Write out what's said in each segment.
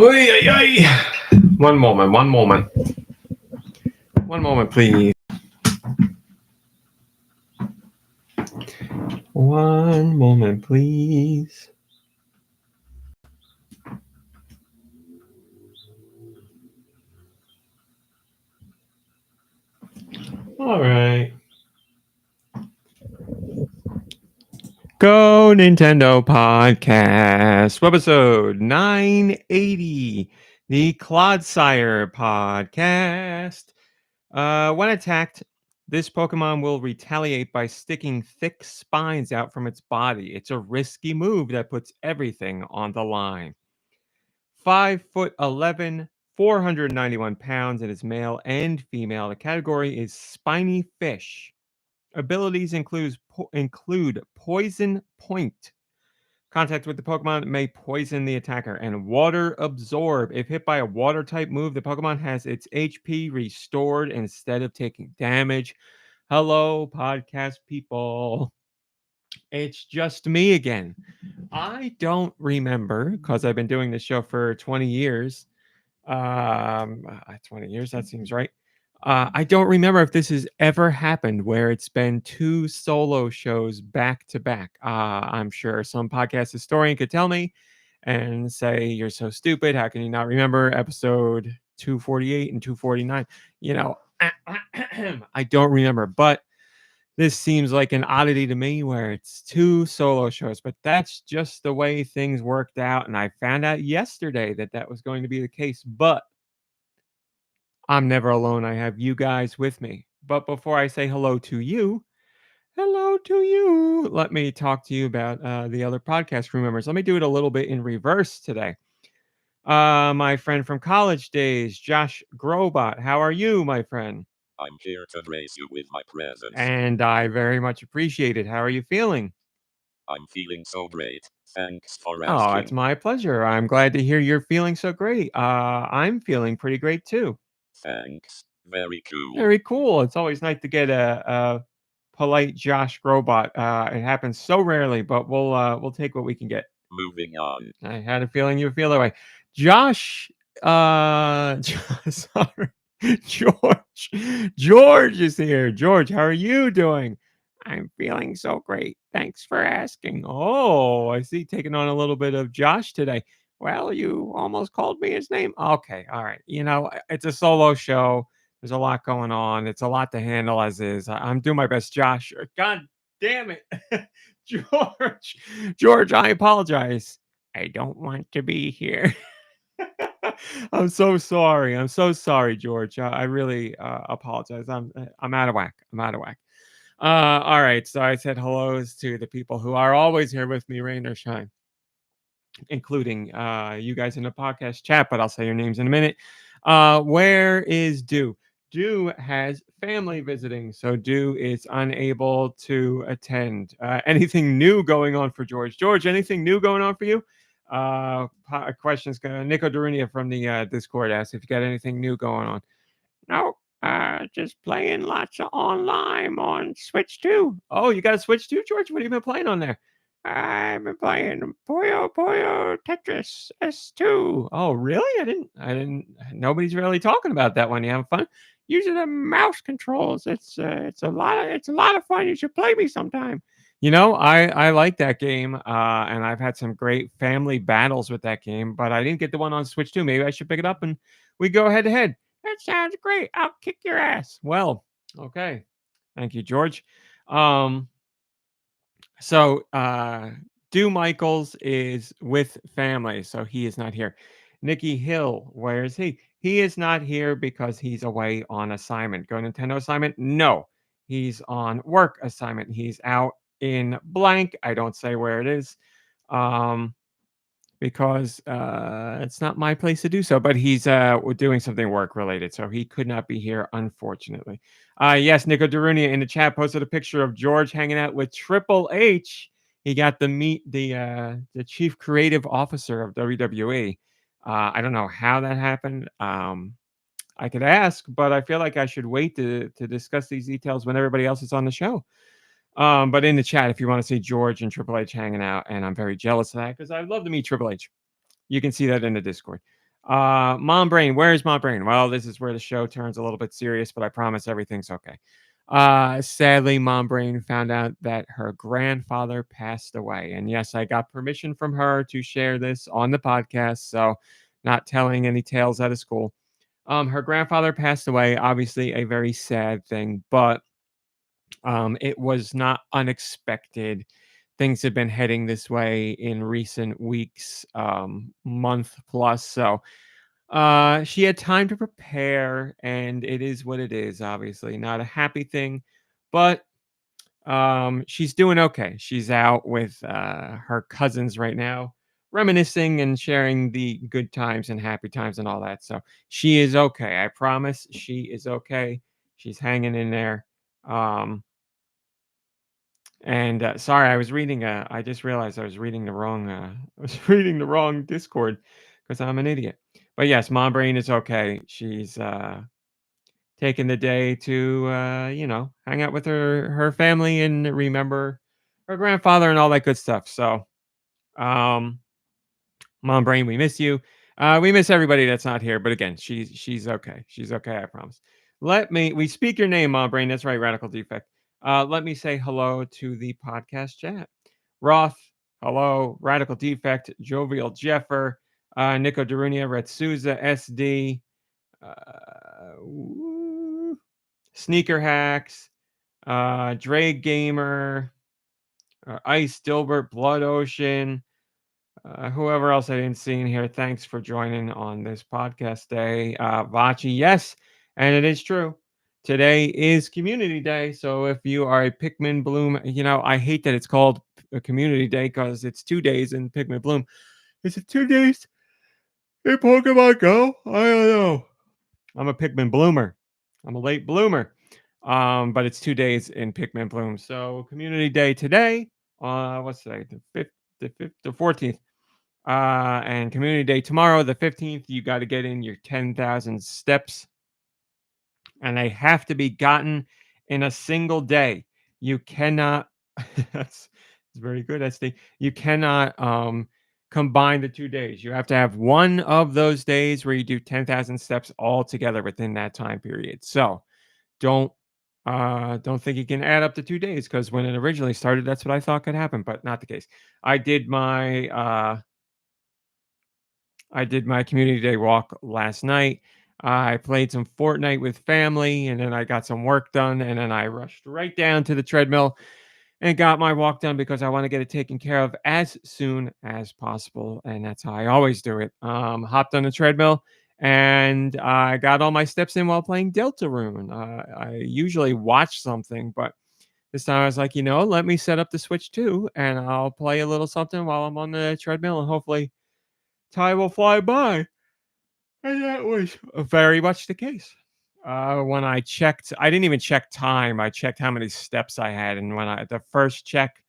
Oy, oy, oy. One moment, please. One moment, please. All right. GoNintendo Podcast, episode 980, the Clodsire Podcast. When attacked, this Pokemon will retaliate by sticking thick spines out from its body. It's a risky move that puts everything on the line. 5'11", 491 pounds, and is male and female. The category is spiny fish. Abilities include Poison Point. Contact with the Pokemon may poison the attacker, and Water Absorb. If hit by a water type move, the Pokemon has its HP restored instead of taking damage. Hello, podcast people. It's just me again. I don't remember, because I've been doing this show for 20 years. 20 years, that seems right. I don't remember if this has ever happened where it's been two solo shows back to back. I'm sure some podcast historian could tell me and say, "You're so stupid. How can you not remember episode 248 and 249?" You know, I don't remember, but this seems like an oddity to me where it's two solo shows, but that's just the way things worked out. And I found out yesterday that that was going to be the case, but I'm never alone. I have you guys with me. But before I say hello to you, let me talk to you about the other podcast crew members. Let me do it a little bit in reverse today. My friend from college days, Josh Grobot. How are you, my friend? I'm here to grace you with my presence. And I very much appreciate it. How are you feeling? I'm feeling so great. Thanks for Oh, asking. it's my pleasure. I'm glad to hear you're feeling so great. I'm feeling pretty great too. Thanks. Very cool. Very cool. It's always nice to get a polite Josh Grobot. It happens so rarely, but we'll take what we can get. Moving on. I had a feeling you would feel that way. Josh, sorry, George is here. George, how are you doing? I'm feeling so great. Thanks for asking. Oh, I see, taking on a little bit of Josh today. Well, you almost called me his name. Okay, all right. You know, it's a solo show. There's a lot going on. It's a lot to handle as is. I'm doing my best, Josh. God damn it. George, I apologize. I don't want to be here. I'm so sorry. I'm so sorry, George. I really apologize. I'm out of whack. I'm out of whack. All right. So I said hellos to the people who are always here with me, rain or shine, including you guys in the podcast chat. But I'll say your names in a minute. Where is Dew? Dew has family visiting, so Dew is unable to attend. Anything new going on for George? George, anything new going on for you? Questions. Nico Darunia from the Discord asked if you got anything new going on. No, just playing lots of online on Switch 2. Oh, you got a Switch 2, George? What have you been playing on there? I've been playing Puyo Tetris S2. Oh, really? I didn't. Nobody's really talking about that one. You having fun? Using the mouse controls. It's a lot of fun. You should play me sometime. You know, I like that game, and I've had some great family battles with that game, but I didn't get the one on Switch 2. Maybe I should pick it up and we go head to head. That sounds great. I'll kick your ass. Well, okay. Thank you, George. So Dew Michaels is with family, so he is not here. Nikki Hill, where is he? He is not here because he's away on assignment. GoNintendo assignment? No. He's on work assignment. He's out in blank. I don't say where it is. Because it's not my place to do so, but he's doing something work related, so he could not be here, unfortunately. Yes, Nico Darunia in the chat posted a picture of George hanging out with Triple H. He got to meet the chief creative officer of WWE. I don't know how that happened. I could ask, but I feel like I should wait to discuss these details when everybody else is on the show. But in the chat, if you want to see George and Triple H hanging out, and I'm very jealous of that because I'd love to meet Triple H. You can see that in the Discord. Mom Brain, where's Mom Brain? Well, this is where the show turns a little bit serious, but I promise everything's okay. Sadly, Mom Brain found out that her grandfather passed away. And yes, I got permission from her to share this on the podcast. So, not telling any tales out of school. Her grandfather passed away, obviously a very sad thing, but it was not unexpected. Things have been heading this way in recent weeks, month plus. So, she had time to prepare, and it is what it is, obviously. Not a happy thing, but she's doing okay. She's out with her cousins right now, reminiscing and sharing the good times and happy times and all that. So she is okay. I promise she is okay. She's hanging in there. Um, and sorry, I was reading. I just realized I was reading the wrong. I was reading the wrong Discord because I'm an idiot. But yes, Mom Brain is okay. She's taking the day to hang out with her family and remember her grandfather and all that good stuff. So, um, Mom Brain, we miss you. We miss everybody that's not here, but again, she's okay. She's okay, I promise. We speak your name, Mom Brain. That's right, Radical Defect. Let me say hello to the podcast chat. Roth, hello, Radical Defect, Jovial Jeffer, Nico Darunia, Red Souza, SD, Sneaker Hacks, Dre Gamer, Ice Dilbert, Blood Ocean, whoever else I didn't see in here. Thanks for joining on this podcast day. Vachi, yes, and it is true. Today is Community Day, so if you are a Pikmin Bloom, I hate that it's called a Community Day because it's 2 days in Pikmin Bloom. Is it 2 days in Pokemon Go? I don't know. I'm a Pikmin Bloomer. I'm a late bloomer. But it's 2 days in Pikmin Bloom. So Community Day today. What's today? The 14th. And Community Day tomorrow, the 15th. You got to get in your 10,000 steps, and they have to be gotten in a single day. You cannot. that's very good, SD. You cannot combine the 2 days. You have to have one of those days where you do 10,000 steps all together within that time period. So don't don't think you can add up to 2 days because when it originally started, that's what I thought could happen, but not the case. I did my community day walk last night. I played some Fortnite with family, and then I got some work done, and then I rushed right down to the treadmill and got my walk done because I want to get it taken care of as soon as possible, and that's how I always do it. Hopped on the treadmill, and I got all my steps in while playing Deltarune. I usually watch something, but this time I was like, let me set up the Switch too, and I'll play a little something while I'm on the treadmill, and hopefully time will fly by. And that was very much the case. When I checked, I didn't even check time. I checked how many steps I had, and the first check,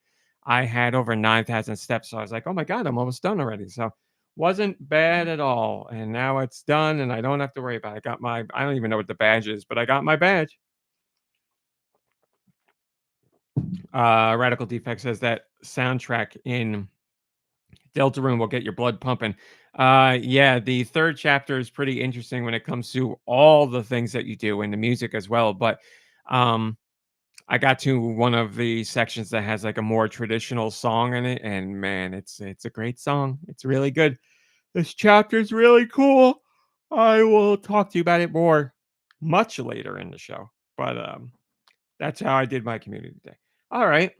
I had over 9,000 steps. So I was like, "Oh my god, I'm almost done already." So wasn't bad at all. And now it's done, and I don't have to worry about it. I don't even know what the badge is, but I got my badge. Radical Defect says that soundtrack in Deltarune will get your blood pumping. Yeah, the third chapter is pretty interesting when it comes to all the things that you do and the music as well. But um, I got to one of the sections that has like a more traditional song in it, and man, it's a great song. It's really good. This chapter is really cool. I will talk to you about it more much later in the show. But that's how I did my community day. All right,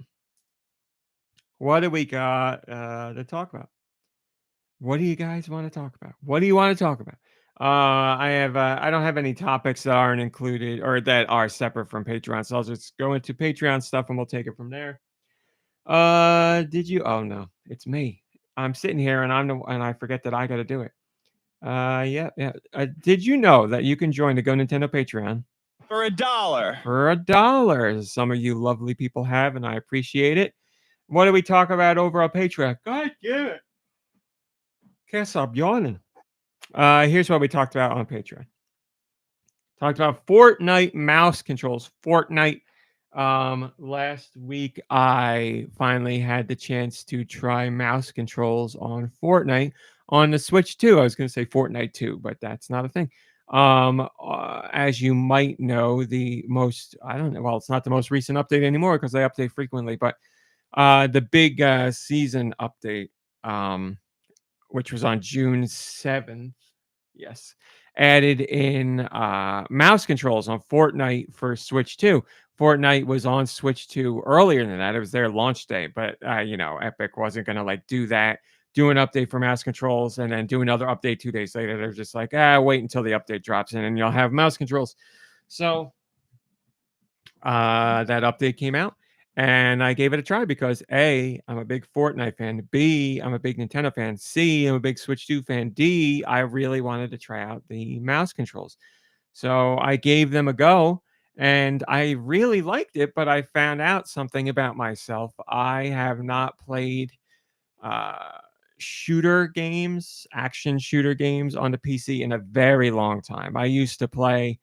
what do we got to talk about? What do you guys want to talk about? What do you want to talk about? I don't have any topics that aren't included or that are separate from Patreon. So I'll just go into Patreon stuff and we'll take it from there. Did you? Oh no, it's me. I'm sitting here and and I forget that I got to do it. Yeah, yeah. Did you know that you can join the GoNintendo Patreon for $1? For $1? Some of you lovely people have, and I appreciate it. What do we talk about over on Patreon? God damn it. Can't stop yawning. Here's what we talked about on Patreon. Talked about Fortnite mouse controls. Fortnite. Last week I finally had the chance to try mouse controls on Fortnite On the Switch too, I was gonna say Fortnite too, but that's not a thing. As you might know, the most I don't know, well, it's not the most recent update anymore because they update frequently, but the big season update, um, which was on June 7th, yes, added in mouse controls on Fortnite for Switch 2. Fortnite was on Switch 2 earlier than that. It was their launch day, but Epic wasn't going to like do that, do an update for mouse controls and then do another update 2 days later. They're just like, wait until the update drops in and you'll have mouse controls. So that update came out and I gave it a try because A, I'm a big Fortnite fan. B, I'm a big Nintendo fan. C, I'm a big Switch 2 fan. D, I really wanted to try out the mouse controls. So I gave them a go and I really liked it, but I found out something about myself. I have not played uh, shooter games, action shooter games on the PC in a very long time. I used to play,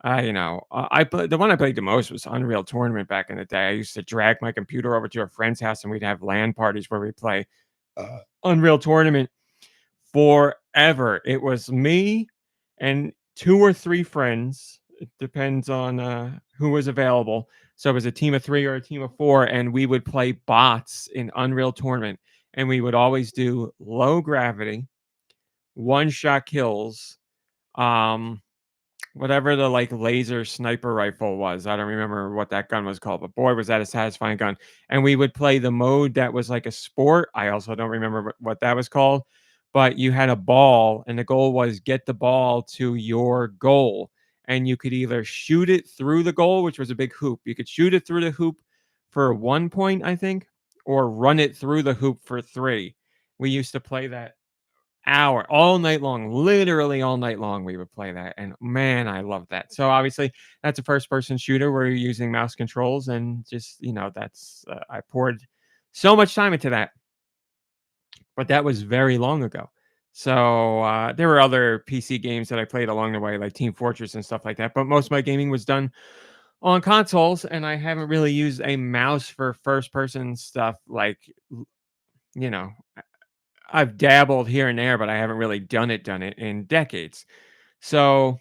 I played the one I played the most was Unreal Tournament back in the day. I used to drag my computer over to a friend's house and we'd have LAN parties where we play Unreal Tournament forever. It was me and 2 or 3 friends. It depends on, who was available. So it was a team of 3 or a team of 4, and we would play bots in Unreal Tournament, and we would always do low gravity, one-shot kills, um whatever the, like, laser sniper rifle was. I don't remember what that gun was called, but boy, was that a satisfying gun. And we would play the mode that was like a sport. I also don't remember what that was called, but you had a ball, and the goal was get the ball to your goal. And you could either shoot it through the goal, which was a big hoop. You could shoot it through the hoop for 1 point, I think, or run it through the hoop for 3. We used to play that hour all night long, literally all night long we would play that, and man, I love that. So obviously that's a first person shooter where you're using mouse controls and just that's I poured so much time into that, but that was very long ago. So there were other PC games that I played along the way like Team Fortress and stuff like that, but most of my gaming was done on consoles and I haven't really used a mouse for first person stuff like you know I've dabbled here and there, but I haven't really done it in decades. So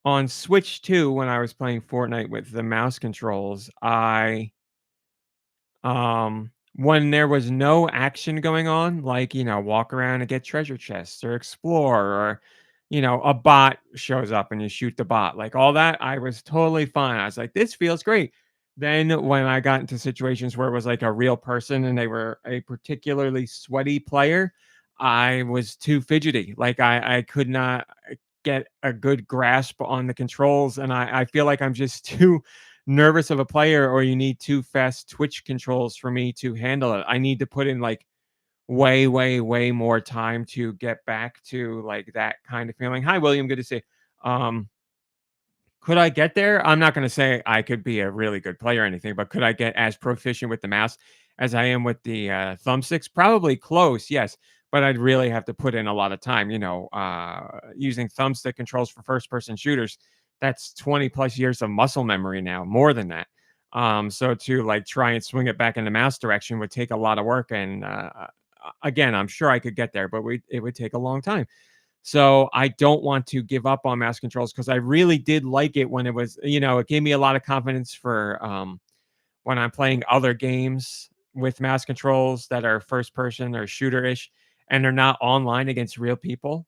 on Switch 2, when I was playing Fortnite with the mouse controls, when there was no action going on, like, walk around and get treasure chests or explore or, a bot shows up and you shoot the bot, like all that, I was totally fine. I was like, this feels great. Then when I got into situations where it was like a real person and they were a particularly sweaty player, I was too fidgety. Like I could not get a good grasp on the controls. And I feel like I'm just too nervous of a player or you need too fast twitch controls for me to handle it. I need to put in like way, way, way more time to get back to like that kind of feeling. Hi, William. Good to see you. Could I get there? I'm not going to say I could be a really good player or anything, but could I get as proficient with the mouse as I am with the thumbsticks? Probably close, yes. But I'd really have to put in a lot of time. Using thumbstick controls for first person shooters, that's 20 plus years of muscle memory now, more than that. So to like try and swing it back in the mouse direction would take a lot of work. And again, I'm sure I could get there, but it would take a long time. So I don't want to give up on mouse controls because I really did like it when it was, it gave me a lot of confidence for when I'm playing other games with mouse controls that are first person or shooter ish and they're not online against real people.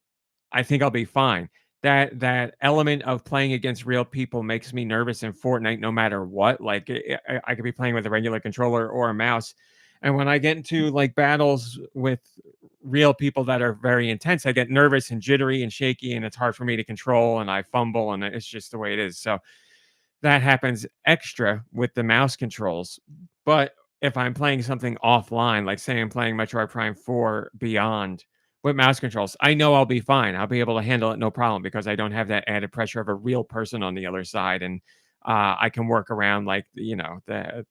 I think I'll be fine. That element of playing against real people makes me nervous in Fortnite no matter what. Like I could be playing with a regular controller or a mouse. And when I get into like battles with real people that are very intense, I get nervous and jittery and shaky and it's hard for me to control and I fumble and it's just the way it is. So that happens extra with the mouse controls. But if I'm playing something offline, like say I'm playing Metroid Prime 4 Beyond with mouse controls, I know I'll be fine. I'll be able to handle it no problem because I don't have that added pressure of a real person on the other side. And I can work around like, the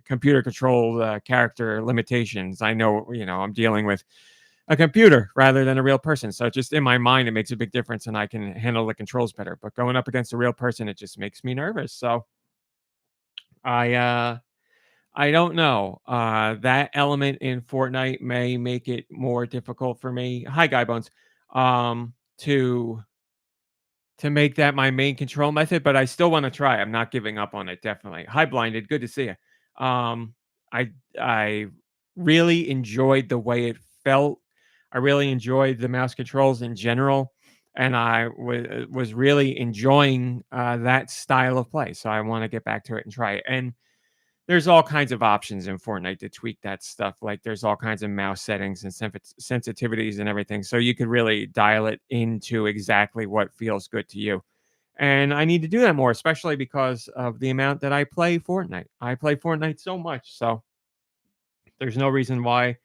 computer controlled character limitations. I know, I'm dealing with a computer rather than a real person. So just in my mind, it makes a big difference and I can handle the controls better. But going up against a real person, it just makes me nervous. So I I don't know. That element in Fortnite may make it more difficult for me. Hi, Guy Bones. To make that my main control method, but I still want to try. I'm not giving up on it. Definitely. Hi, Blinded. Good to see you. I I really enjoyed the way it felt. I really enjoyed the mouse controls in general, and I was really enjoying that style of play. So I want to get back to it and try it. And there's all kinds of options in Fortnite to tweak that stuff. Like there's all kinds of mouse settings and sensitivities and everything. So you could really dial it into exactly what feels good to you. And I need to do that more, especially because of the amount that I play Fortnite. I play Fortnite so much. So there's no reason why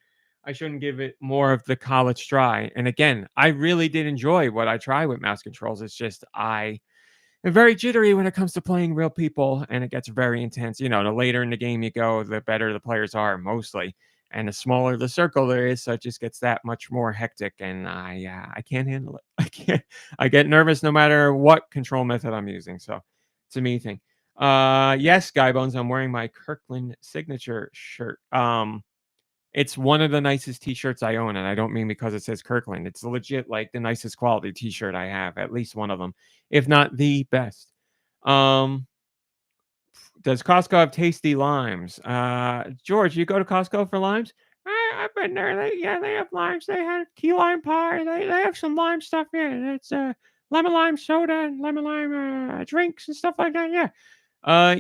I shouldn't give it more of the college try. And again, I really did enjoy what I try with mouse controls. It's just I'm very jittery when it comes to playing real people, and it gets very intense. The later in the game you go, the better the players are, mostly, and the smaller the circle there is. So it just gets that much more hectic, and I can't handle it. I can't. I get nervous no matter what control method I'm using. So it's a me thing. Yes, Guy Bones, I'm wearing my Kirkland signature shirt. It's one of the nicest T-shirts I own, and I don't mean because it says Kirkland. It's legit like the nicest quality T-shirt I have, at least one of them, if not the best. Um, does Costco have tasty limes? George, you go to Costco for limes? I've been there. They have limes. They had key lime pie. They have some lime stuff here. It's lemon lime soda and lemon lime drinks and stuff like that. Yeah.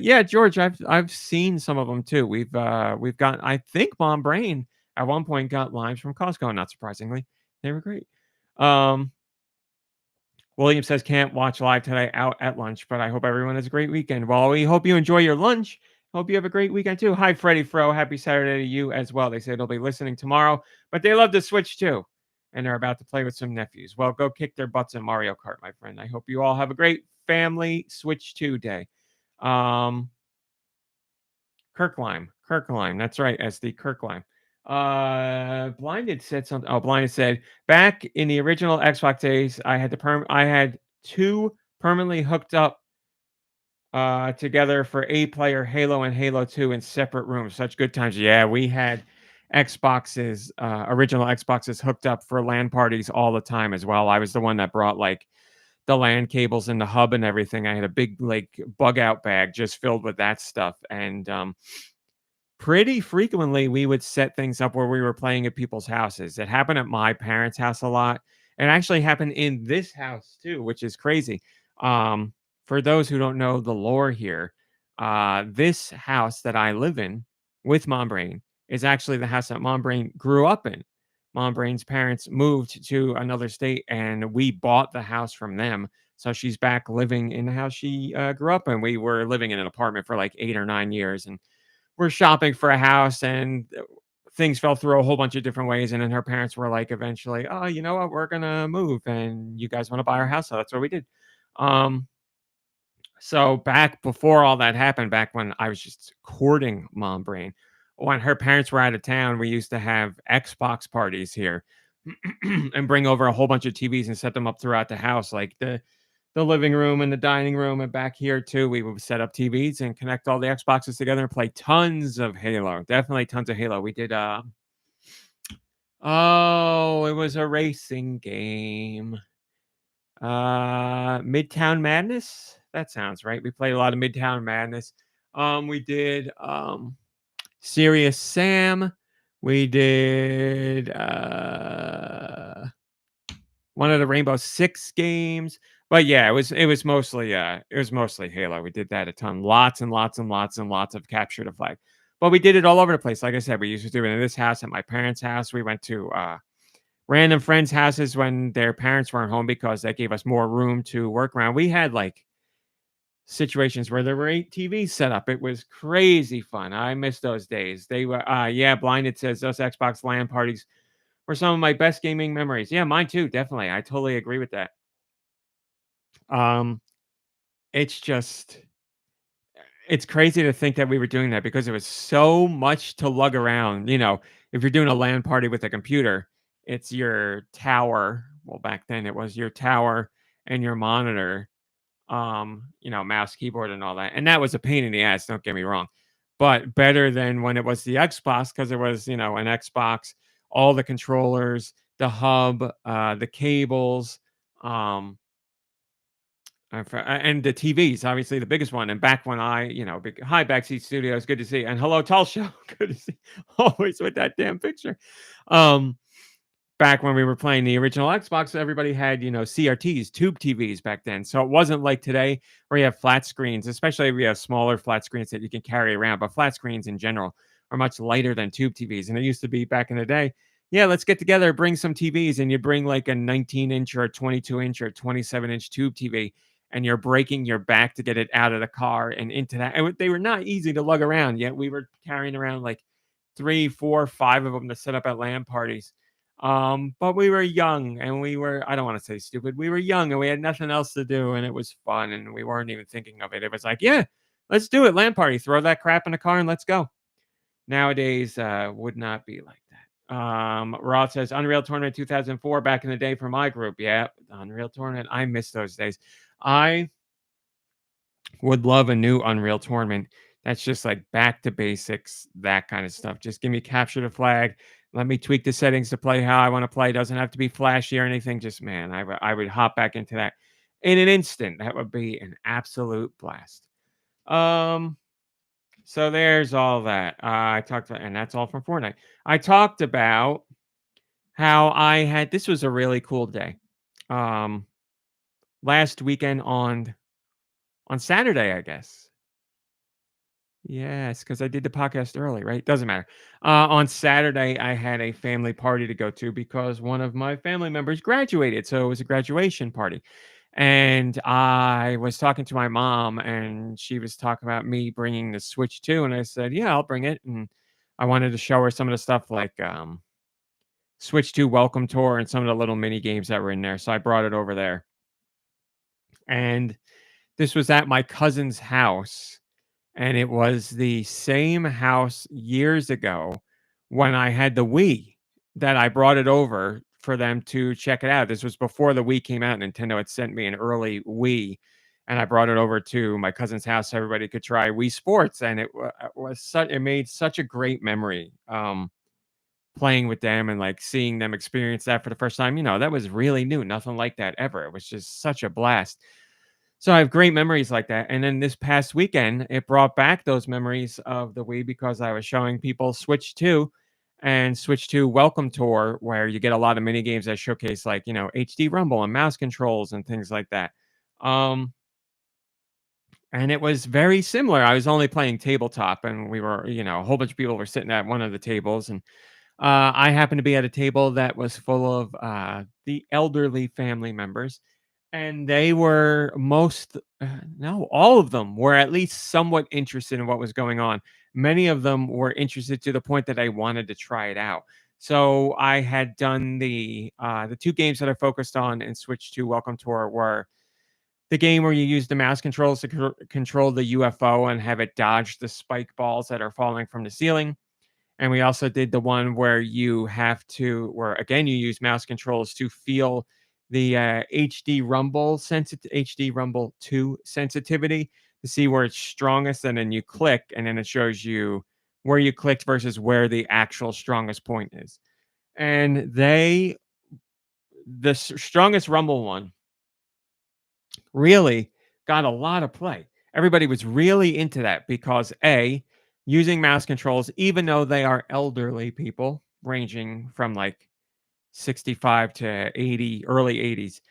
Yeah, George, I've seen some of them too. We've got I think Mom Brain at one point got limes from Costco, not surprisingly. They were great. Um, William says can't watch live today out at lunch, but I hope everyone has a great weekend. Well, we hope you enjoy your lunch. Hope you have a great weekend too. Hi, Freddie Fro. Happy Saturday to you as well. They say they'll be listening tomorrow, but they love to Switch too. And they're about to play with some nephews. Well, go kick their butts in Mario Kart, my friend. I hope you all have a great family Switch 2 day. Um, Kirklime. That's right, SD Kirklime. Blinded said something. Oh, Blinded said back in the original Xbox days, I had two permanently hooked up together for 8-player Halo and Halo 2 in separate rooms. Such good times. Yeah, we had Xboxes, original Xboxes hooked up for LAN parties all the time as well. I was the one that brought like the LAN cables and the hub and everything. I had a big like bug out bag just filled with that stuff. And pretty frequently we would set things up where we were playing at people's houses. It happened at my parents' house a lot. It actually happened in this house too, which is crazy. Um, for those who don't know the lore here, this house that I live in with Mom Brain is actually the house that Mom Brain grew up in. Mom Brain's parents moved to another state and we bought the house from them. So she's back living in the house she grew up in. We were living in an apartment for like 8 or 9 years, and we're shopping for a house, and things fell through a whole bunch of different ways. And then her parents were like, eventually, oh, you know what? We're going to move and you guys want to buy our house. So that's what we did. Um, so back before all that happened, back when I was just courting Mom Brain, when her parents were out of town, we used to have Xbox parties here and bring over a whole bunch of TVs and set them up throughout the house. Like the living room and the dining room, and back here too, we would set up TVs and connect all the Xboxes together and play tons of Halo. Definitely tons of Halo. We did oh, it was a racing game. Midtown Madness? That sounds right. We played a lot of Midtown Madness. We did Serious Sam. We did one of the Rainbow Six games. But yeah, it was mostly Halo. We did that a ton. Lots and lots and lots and lots of capture the flag. But we did it all over the place. Like I said, we used to do it in this house, at my parents' house. We went to random friends' houses when their parents weren't home because that gave us more room to work around. We had like situations where there were 8 TVs set up. It was crazy fun. I miss those days. They were yeah, Blinded says those Xbox LAN parties were some of my best gaming memories. Yeah, mine too, definitely. I totally agree with that. Um, it's just it's crazy to think that we were doing that because it was so much to lug around. If you're doing a LAN party with a computer, it's your tower. Well, back then it was your tower and your monitor, mouse, keyboard, and all that. And that was a pain in the ass, don't get me wrong. but better than when it was the Xbox because it was, an Xbox, all the controllers, the hub, the cables, um, and the TVs, obviously the biggest one. And back when hi Backseat Studios, good to see you. And hello Tall Show, good to see you. Always with that damn picture. Um, Back when we were playing the original Xbox, everybody had, CRTs, tube TVs back then. So it wasn't like today where you have flat screens, especially if you have smaller flat screens that you can carry around. But flat screens in general are much lighter than tube TVs. And it used to be back in the day, yeah, let's get together, bring some TVs, and you bring like a 19-inch or a 22-inch or 27-inch tube TV, and you're breaking your back to get it out of the car and into that. And they were not easy to lug around, yet we were carrying around like three, four, five of them to set up at LAN parties. But we were young and I don't want to say stupid. We were young and we had nothing else to do and it was fun and we weren't even thinking of it. It was like, yeah, let's do it. LAN party, throw that crap in the car and let's go. Nowadays, would not be like that. Rod says Unreal Tournament 2004 back in the day for my group. Yeah, Unreal Tournament. I miss those days. I would love a new Unreal Tournament that's just like back to basics, that kind of stuff. Just give me capture the flag. Let me tweak the settings to play how I want to play. Doesn't have to be flashy or anything. Just man, I would hop back into that in an instant. That would be an absolute blast. Um, so there's all that. I talked about, and that's all from Fortnite. I talked about how I had this was a really cool day. Um, Last weekend on Saturday, I guess. Yes, because I did the podcast early, right? Doesn't matter. On Saturday, I had a family party to go to because one of my family members graduated. So it was a graduation party. And I was talking to my mom, and she was talking about me bringing the Switch too. And I said, yeah, I'll bring it. And I wanted to show her some of the stuff like Switch 2 Welcome Tour and some of the little mini games that were in there. So I brought it over there. And this was at my cousin's house. And it was the same house years ago when I had the Wii that I brought it over for them to check it out. This was before the Wii came out. Nintendo had sent me an early Wii, and I brought it over to my cousin's house so everybody could try Wii Sports, and it made such a great memory. Playing with them and like seeing them experience that for the first time, that was really new. Nothing like that ever. It was just such a blast. So I have great memories like that. And then this past weekend, it brought back those memories of the Wii because I was showing people Switch 2 and Switch 2 Welcome Tour, where you get a lot of mini games that showcase like, HD Rumble and mouse controls and things like that. Um, and it was very similar. I was only playing tabletop and we were, a whole bunch of people were sitting at one of the tables. And I happened to be at a table that was full of the elderly family members, and they were no, all of them were at least somewhat interested in what was going on. Many of them were interested to the point that I wanted to try it out. So I had done the two games that I focused on and switched to Welcome Tour were the game where you use the mouse controls to control the UFO and have it dodge the spike balls that are falling from the ceiling. And we also did the one where where again, you use mouse controls to feel the HD Rumble 2 sensitivity to see where it's strongest. And then you click, and then it shows you where you clicked versus where the actual strongest point is. And the strongest Rumble one really got a lot of play. Everybody was really into that because using mouse controls, even though they are elderly people ranging from like 65 to 80, early 80s,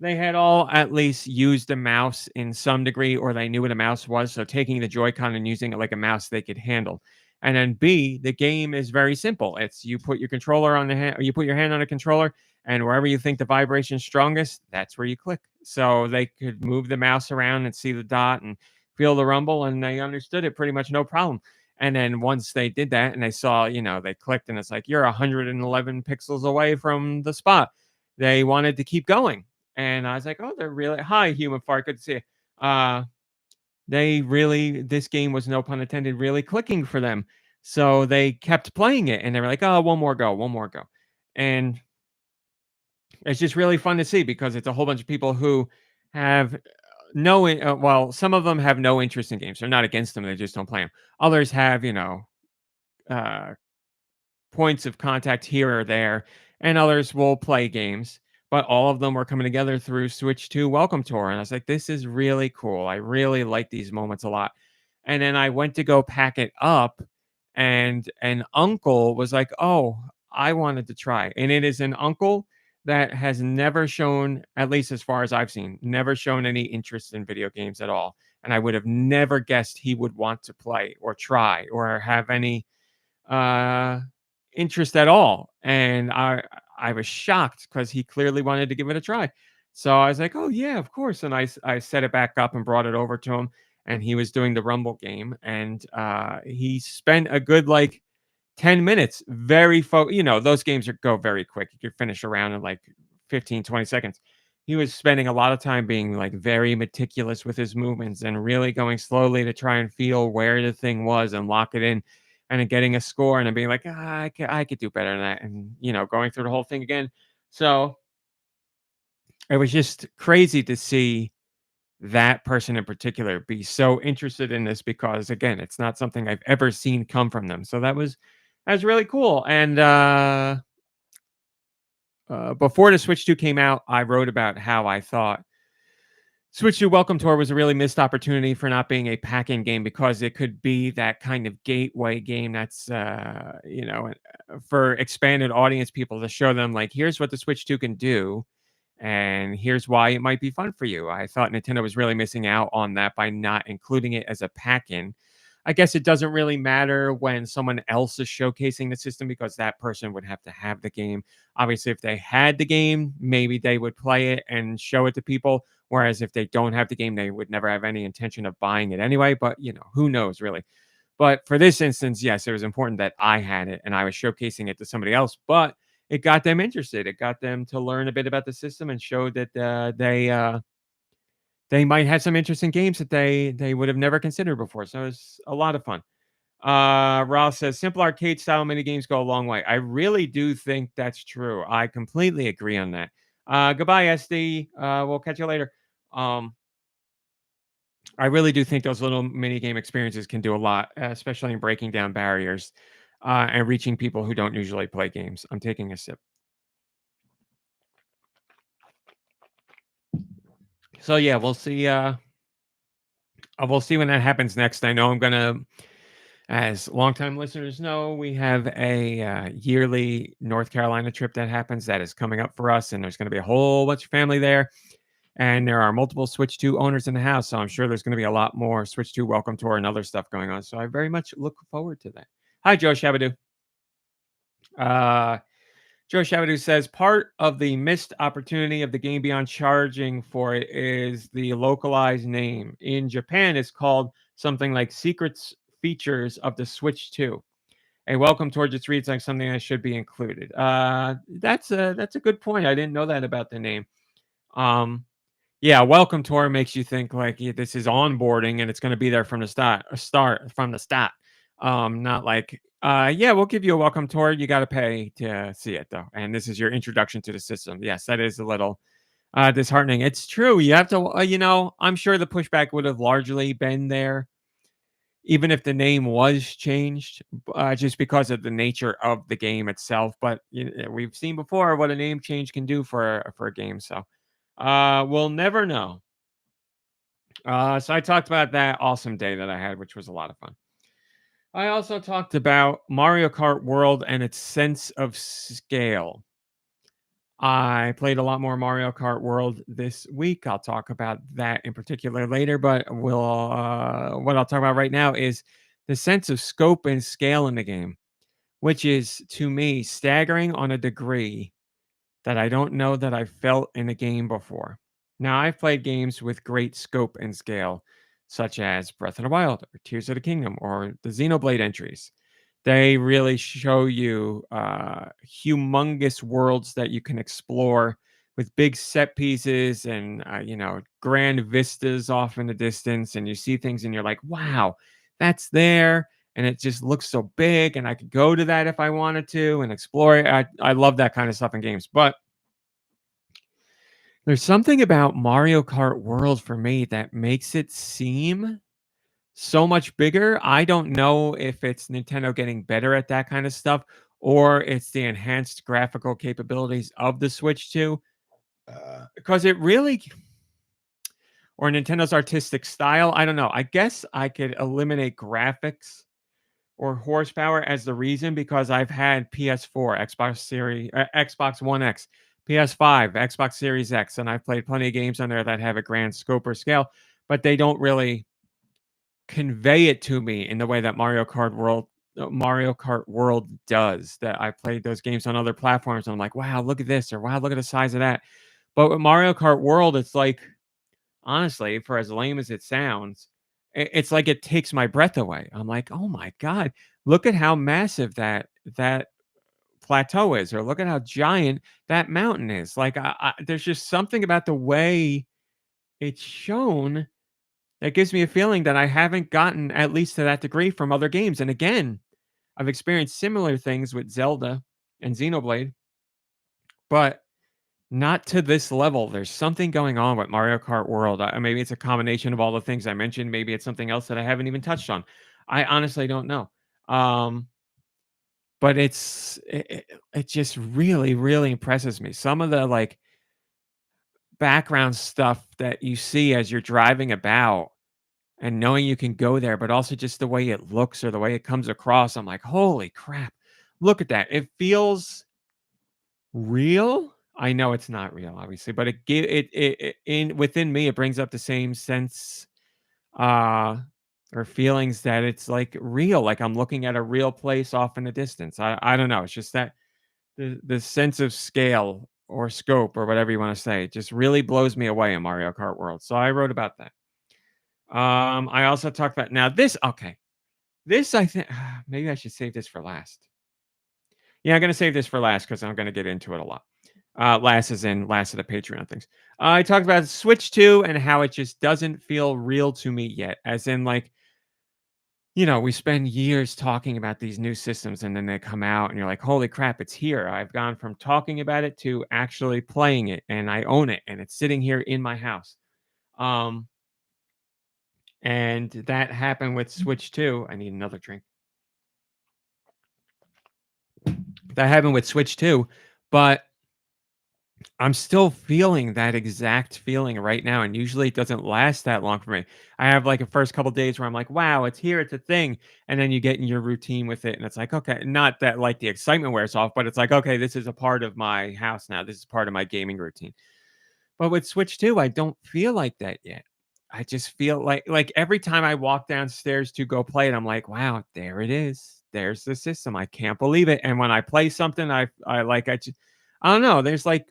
they had all at least used a mouse in some degree, or they knew what a mouse was. So taking the Joy-Con and using it like a mouse they could handle. And then B, the game is very simple. It's you put your controller on the hand, or you put your hand on a controller, and wherever you think the vibration is strongest, that's where you click. So they could move the mouse around and see the dot and feel the rumble, and they understood it pretty much no problem. And then once they did that and they saw, they clicked and it's like, you're 111 pixels away from the spot. They wanted to keep going. And I was like, oh, they're really hi, human fart. Good to see you. This game was, no pun intended, really clicking for them. So they kept playing it and they were like, oh, one more go, one more go. And it's just really fun to see because it's a whole bunch of people who have well, some of them have no interest in games. They're not against them. They just don't play them. Others have, uh, points of contact here or there, and others will play games. But all of them were coming together through Switch 2 Welcome Tour. And I was like, this is really cool. I really like these moments a lot. And then I went to go pack it up, and an uncle was like, oh, I wanted to try. And it is an uncle that has never shown, at least as far as I've seen, never shown any interest in video games at all. And I would have never guessed he would want to play or try or have any uh, interest at all. And I was shocked because he clearly wanted to give it a try. So I was like, "Oh yeah, of course." And I set it back up and brought it over to him, and he was doing the Rumble game, and he spent a good like 10 minutes very those games go very quick. You could finish around in like 15, 20 seconds. He was spending a lot of time being like very meticulous with his movements and really going slowly to try and feel where the thing was and lock it in, and then getting a score and then being like, I could do better than that, and going through the whole thing again. So it was just crazy to see that person in particular be so interested in this, because again, it's not something I've ever seen come from them. So that was really cool. And before the Switch 2 came out, I wrote about how I thought Switch 2 Welcome Tour was a really missed opportunity for not being a pack-in game, because it could be that kind of gateway game that's for expanded audience people, to show them like, here's what the Switch 2 can do, and here's why it might be fun for you. I thought Nintendo was really missing out on that by not including it as a pack-in. I guess it doesn't really matter when someone else is showcasing the system, because that person would have to have the game. Obviously, if they had the game, maybe they would play it and show it to people. Whereas if they don't have the game, they would never have any intention of buying it anyway. But, who knows really. But for this instance, yes, it was important that I had it and I was showcasing it to somebody else. But it got them interested. It got them to learn a bit about the system and showed that they might have some interesting games that they would have never considered before. So it's a lot of fun. Ross says simple arcade style mini games go a long way. I really do think that's true. I completely agree on that. Goodbye, SD. We'll catch you later. Um, I really do think those little mini game experiences can do a lot, especially in breaking down barriers and reaching people who don't usually play games. I'm taking a sip. So yeah, we'll see when that happens next. I know I'm gonna, as longtime listeners know, we have a yearly North Carolina trip that happens that is coming up for us, and there's going to be a whole bunch of family there, and there are multiple Switch 2 owners in the house, so I'm sure there's going to be a lot more Switch 2 Welcome Tour and other stuff going on. So I very much look forward to that. Hi, Joe Shabadoo. Uh, Joe Shabadoo says part of the missed opportunity of the game beyond charging for it is the localized name. In Japan, it's called something like Secrets Features of the Switch 2. A welcome tour just reads like something that should be included. That's a good point. I didn't know that about the name. Yeah, welcome tour makes you think like, yeah, this is onboarding and it's going to be there from the start from the start. Not like, yeah, we'll give you a welcome tour. You got to pay to see it though, and this is your introduction to the system. Yes, that is a little disheartening. It's true. You have to, I'm sure the pushback would have largely been there, even if the name was changed, just because of the nature of the game itself. But we've seen before what a name change can do for a game. So we'll never know. So I talked about that awesome day that I had, which was a lot of fun. I also talked about Mario Kart World and its sense of scale. I played a lot more Mario Kart World this week. I'll talk about that in particular later, but what I'll talk about right now is the sense of scope and scale in the game, which is to me staggering on a degree that I don't know that I've felt in a game before. Now, I've played games with great scope and scale, such as Breath of the Wild or Tears of the Kingdom or the Xenoblade entries. They really show you humongous worlds that you can explore with big set pieces and grand vistas off in the distance, and you see things and you're like, wow, that's there, and it just looks so big, and I could go to that if I wanted to and explore it. I love that kind of stuff in games. But There's something about Mario Kart World for me that makes it seem so much bigger. I don't know if it's Nintendo getting better at that kind of stuff or it's the enhanced graphical capabilities of the Switch 2, because it really, or Nintendo's artistic style. I don't know. I guess I could eliminate graphics or horsepower as the reason because I've had PS4, Xbox One X, PS5, Xbox Series X, and I've played plenty of games on there that have a grand scope or scale, but they don't really convey it to me in the way that Mario Kart World does. That I played those games on other platforms and I'm like, wow, look at this, or wow, look at the size of that. But with Mario Kart World, it's like, honestly, for as lame as it sounds, it's like it takes my breath away. I'm like, "Oh my god, look at how massive that plateau is, or look at how giant that mountain is." Like, there's just something about the way it's shown that gives me a feeling that I haven't gotten, at least to that degree, from other games. And again, I've experienced similar things with Zelda and Xenoblade, but not to this level. There's something going on with Mario Kart World. Maybe it's a combination of all the things I mentioned. Maybe it's something else that I haven't even touched on. I honestly don't know. Um, but it just really, really impresses me. Some of the like background stuff that you see as you're driving about and knowing you can go there, but also just the way it looks or the way it comes across. I'm like, holy crap! Look at that. It feels real? I know it's not real, obviously, but it in within me, it brings up the same sense, uh, or feelings that it's, like, real, like I'm looking at a real place off in the distance. I don't know, it's just that the sense of scale or scope or whatever you wanna say, it just really blows me away in Mario Kart World, so I wrote about that. I also talked about now this okay, this I think maybe I should save this for last. Yeah, I'm gonna save this for last because 'cause I'm gonna get into it a lot. Last as in last of the Patreon things. I talked about Switch 2 and how it just doesn't feel real to me yet. As in, like, we spend years talking about these new systems and then they come out and you're like, holy crap, it's here. I've gone from talking about it to actually playing it and I own it and it's sitting here in my house. Um, and that happened with Switch 2. I need another drink. That happened with Switch 2, but I'm still feeling that exact feeling right now, and usually it doesn't last that long for me. I have like a first couple days where I'm like, "Wow, it's here, it's a thing," and then you get in your routine with it, and it's like, okay, not that like the excitement wears off, but it's like, okay, this is a part of my house now. This is part of my gaming routine. But with Switch 2, I don't feel like that yet. I just feel like every time I walk downstairs to go play it, I'm like, "Wow, there it is. There's the system. I can't believe it." And when I play something, I don't know. There's like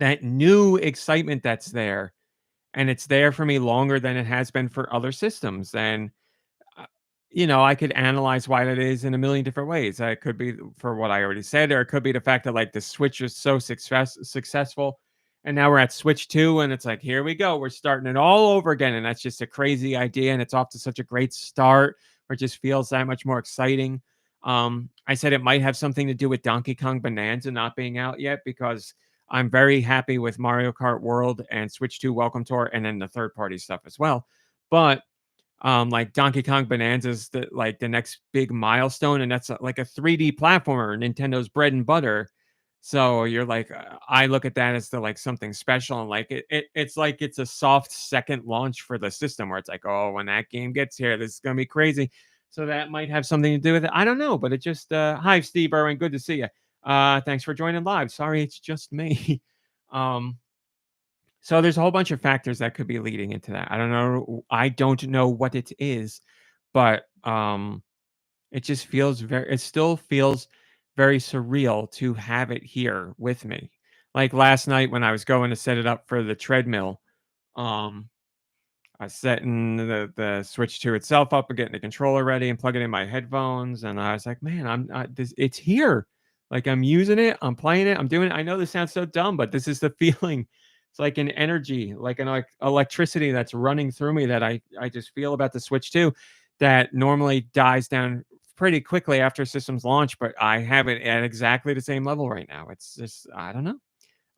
that new excitement that's there, and it's there for me longer than it has been for other systems, and, uh, I could analyze why that is in a million different ways. It could be for what I already said, or it could be the fact that, like, the Switch is so successful, and now we're at Switch 2, and it's like, "Here we go, we're starting it all over again," and that's just a crazy idea, and it's off to such a great start, where it just feels that much more exciting. I said it might have something to do with Donkey Kong Bonanza not being out yet because I'm very happy with Mario Kart World and Switch 2 Welcome Tour and then the third party stuff as well. But like Donkey Kong Bonanza's the next big milestone, and that's like a 3D platformer, Nintendo's bread and butter. So you're like, I look at that as the like something special, and like it's like it's a soft second launch for the system where it's like, oh, when that game gets here, this is gonna be crazy. So that might have something to do with it. I don't know, but it just hi Steve Irwin, good to see you. Thanks for joining live. Sorry, it's just me. um, so there's a whole bunch of factors that could be leading into that. I don't know what it is, but it still feels very surreal to have it here with me. Like last night when I was going to set it up for the treadmill, um I was setting the Switch 2 itself up and getting the controller ready and plugging in my headphones, and I was like, "Man, it's here. Like, I'm using it, I'm playing it, I'm doing it." I know this sounds so dumb, but this is the feeling. It's like an energy, like an electricity that's running through me that I just feel about the Switch 2 that normally dies down pretty quickly after a system's launch, but I have it at exactly the same level right now. It's just I don't know.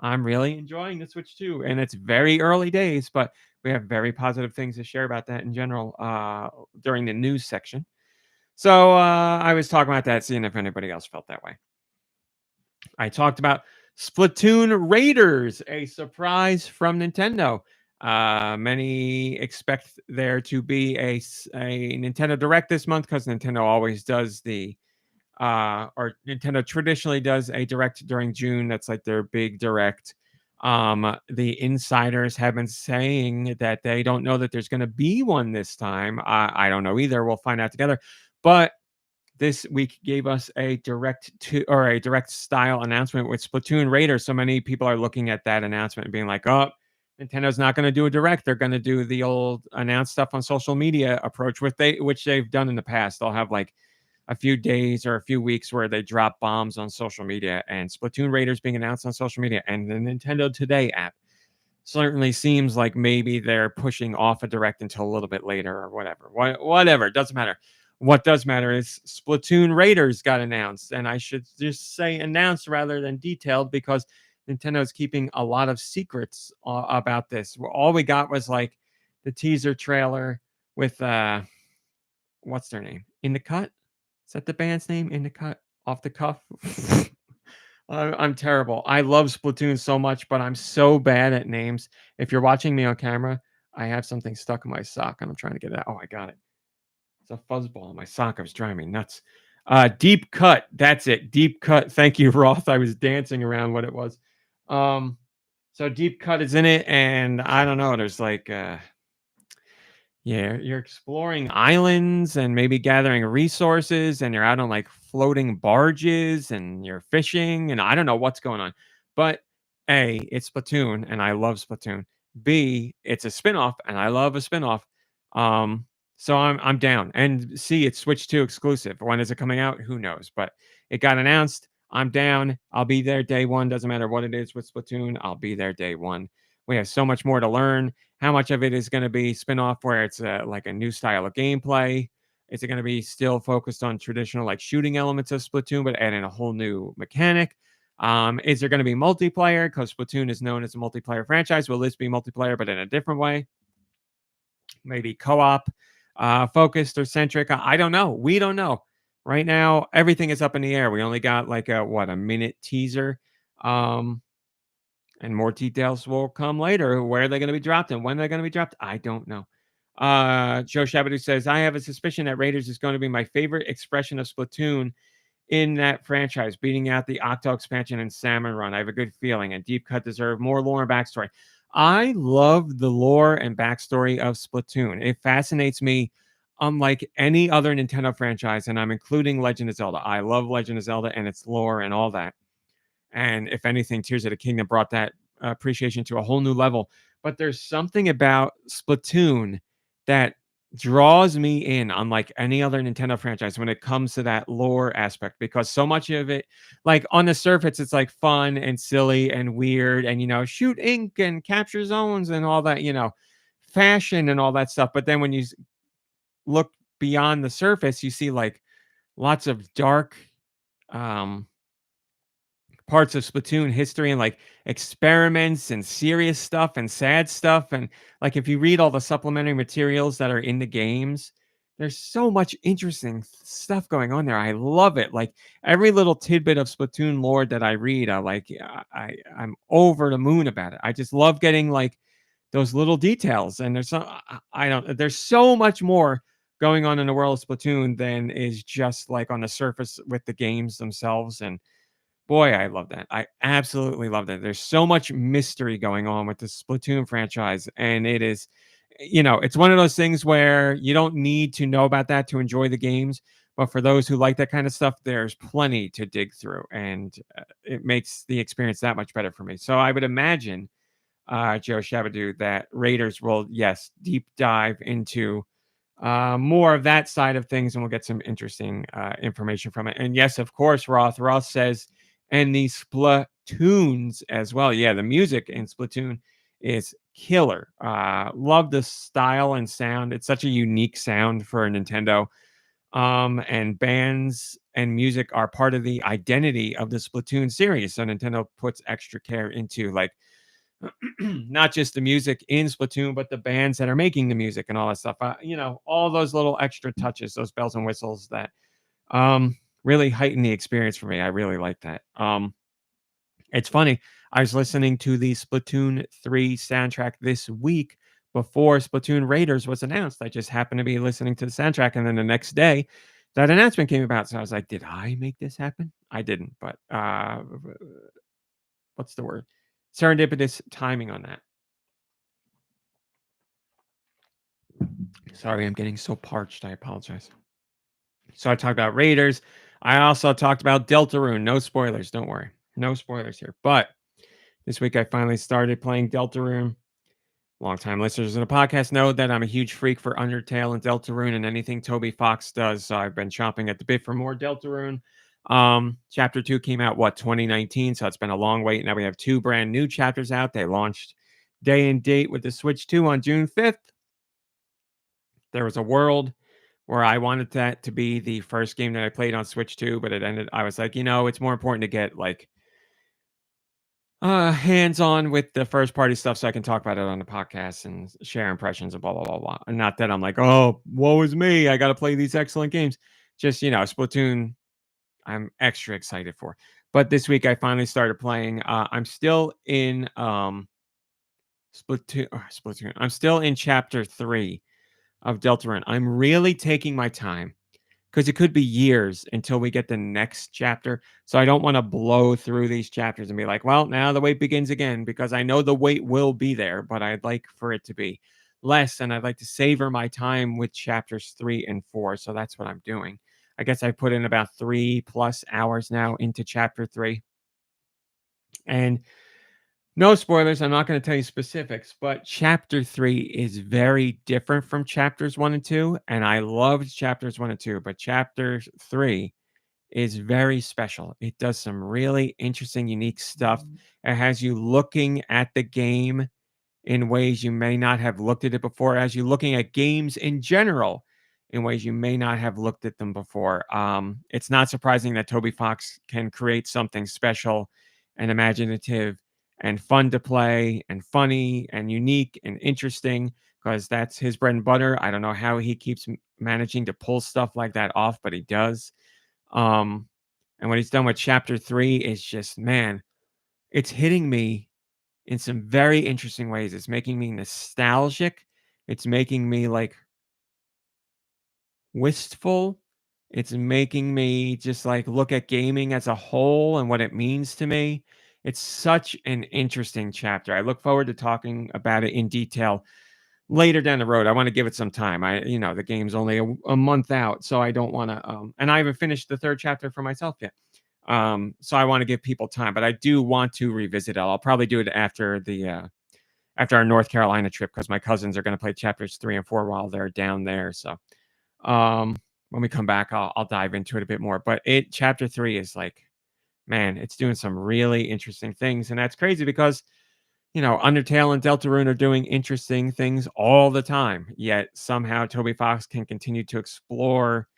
I'm really enjoying the Switch 2, and it's very early days, but we have very positive things to share about that in general during the news section. So I was talking about that, seeing if anybody else felt that way. I talked about Splatoon Raiders, a surprise from Nintendo. Many expect there to be a Nintendo Direct this month because Nintendo always does or Nintendo traditionally does a Direct during June. That's like their big Direct. The insiders have been saying that they don't know that there's going to be one this time. I don't know either. We'll find out together. But this week gave us a direct style announcement with Splatoon Raiders. So many people are looking at that announcement and being like, "Oh, Nintendo's not going to do a direct. They're going to do the old announce stuff on social media approach, which they've done in the past. They'll have like a few days or a few weeks where they drop bombs on social media, and Splatoon Raiders being announced on social media and the Nintendo Today app certainly seems like maybe they're pushing off a direct until a little bit later or whatever. Whatever, it doesn't matter. What does matter is Splatoon Raiders got announced, and I should just say announced rather than detailed because Nintendo is keeping a lot of secrets about this. All we got was like the teaser trailer with what's their name? In the Cut? Is that the band's name? In the Cut? Off the cuff? I'm terrible. I love Splatoon so much, but I'm so bad at names. If you're watching me on camera, I have something stuck in my sock and I'm trying to get it out. Oh, I got it. It's a fuzzball in my sock. It was driving me nuts. Deep Cut. That's it. Deep Cut. Thank you, Roth. I was dancing around what it was. So Deep Cut is in it, and I don't know. There's like yeah, you're exploring islands and maybe gathering resources, and you're out on like floating barges and you're fishing, and I don't know what's going on. But A, it's Splatoon, and I love Splatoon. B, it's a spinoff, and I love a spinoff. Um, so I'm down. And C, it's Switch 2 exclusive. When is it coming out? Who knows? But it got announced. I'm down. I'll be there day one. Doesn't matter what it is with Splatoon. I'll be there day one. We have so much more to learn. How much of it is going to be spin-off where it's like a new style of gameplay? Is it going to be still focused on traditional like shooting elements of Splatoon, but adding a whole new mechanic? Is there going to be multiplayer? Because Splatoon is known as a multiplayer franchise. Will this be multiplayer, but in a different way? Maybe co-op focused or centric? I don't know. We don't know. Right now, everything is up in the air. We only got like a minute teaser. And more details will come later. Where are they going to be dropped and when they're going to be dropped? I don't know. Joe Shabadoo says, I have a suspicion that Raiders is going to be my favorite expression of Splatoon in that franchise, beating out the Octo expansion and Salmon Run. I have a good feeling, and Deep Cut deserve more lore and backstory. I love the lore and backstory of Splatoon. It fascinates me unlike any other Nintendo franchise, and I'm including Legend of Zelda. I love Legend of Zelda and its lore and all that. And if anything, Tears of the Kingdom brought that appreciation to a whole new level. But there's something about Splatoon that draws me in, unlike any other Nintendo franchise, when it comes to that lore aspect, because so much of it, like on the surface, it's like fun and silly and weird and, shoot ink and capture zones and all that, fashion and all that stuff. But then when you look beyond the surface, you see like lots of dark, parts of Splatoon history and like experiments and serious stuff and sad stuff. And like if you read all the supplementary materials that are in the games, there's so much interesting stuff going on there. I love it. Like every little tidbit of Splatoon lore that I read, I'm over the moon about it. I just love getting like those little details. And there's so much more going on in the world of Splatoon than is just like on the surface with the games themselves. And boy, I love that. I absolutely love that. There's so much mystery going on with the Splatoon franchise, and it is, it's one of those things where you don't need to know about that to enjoy the games. But for those who like that kind of stuff, there's plenty to dig through, and it makes the experience that much better for me. So I would imagine, Joe Shabadoo, that Raiders will, yes, deep dive into more of that side of things, and we'll get some interesting information from it. And yes, of course, Roth says, and the Splatoons as well. Yeah, the music in Splatoon is killer. Love the style and sound. It's such a unique sound for a Nintendo. And bands and music are part of the identity of the Splatoon series. So Nintendo puts extra care into like not just the music in Splatoon, but the bands that are making the music and all that stuff. All those little extra touches, those bells and whistles that really heighten the experience for me. I really like that. It's funny. I was listening to the Splatoon 3 soundtrack this week before Splatoon Raiders was announced. I just happened to be listening to the soundtrack, and then the next day, that announcement came about. So I was like, "Did I make this happen?" I didn't, but what's the word? Serendipitous timing on that. Sorry, I'm getting so parched. I apologize. So I talked about Raiders. I also talked about Deltarune. No spoilers. Don't worry. No spoilers here. But this week I finally started playing Deltarune. Longtime listeners of the podcast know that I'm a huge freak for Undertale and Deltarune and anything Toby Fox does. So I've been chomping at the bit for more Deltarune. Chapter 2 came out, 2019? So it's been a long wait. Now we have 2 brand new chapters out. They launched day and date with the Switch 2 on June 5th. There was a world where I wanted that to be the first game that I played on Switch 2, but it ended. I was like, it's more important to get like hands-on with the first party stuff so I can talk about it on the podcast and share impressions and blah blah blah blah. And not that I'm like, oh, woe is me, I gotta play these excellent games. Just Splatoon, I'm extra excited for. But this week I finally started playing. I'm still in Splatoon. I'm still in chapter 3 of Deltarune. I'm really taking my time because it could be years until we get the next chapter. So I don't want to blow through these chapters and be like, well, now the wait begins again, because I know the wait will be there, but I'd like for it to be less. And I'd like to savor my time with chapters 3 and 4. So that's what I'm doing. I guess I put in about 3+ hours now into chapter 3. And no spoilers. I'm not going to tell you specifics, but chapter 3 is very different from chapters 1 and 2. And I loved chapters 1 and 2, but chapter 3 is very special. It does some really interesting, unique stuff. It has you looking at the game in ways you may not have looked at it before, as you looking at games in general in ways you may not have looked at them before. It's not surprising that Toby Fox can create something special and imaginative and fun to play and funny and unique and interesting, because that's his bread and butter. I don't know how he keeps managing to pull stuff like that off, but he does. Um, and what he's done with chapter 3 is just, man, it's hitting me in some very interesting ways. It's making me nostalgic. It's making me like wistful. It's making me just like look at gaming as a whole and what it means to me. It's such an interesting chapter. I look forward to talking about it in detail later down the road. I want to give it some time. The game's only a month out, so I don't want to. And I haven't finished the 3rd chapter for myself yet. So I want to give people time, but I do want to revisit it. I'll probably do it after after our North Carolina trip, because my cousins are going to play chapters 3 and 4 while they're down there. So um, when we come back, I'll dive into it a bit more. But chapter 3 is like, man, it's doing some really interesting things, and that's crazy because Undertale and Deltarune are doing interesting things all the time. Yet somehow Toby Fox can continue to explore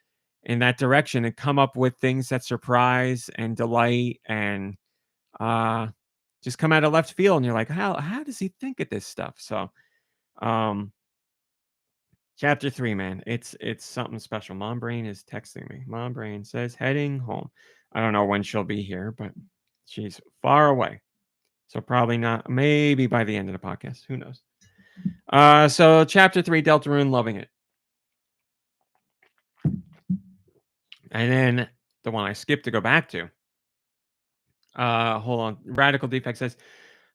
in that direction and come up with things that surprise and delight and uh just come out of left field, and you're like, how does he think of this stuff? So um chapter 3, man, it's something special. Mom Brain is texting me. Mom Brain says heading home. I don't know when she'll be here, but she's far away, so probably not. Maybe by the end of the podcast, who knows. So chapter 3, Deltarune, loving it. And then the one I skipped to go back to, hold on. Radical Defect says,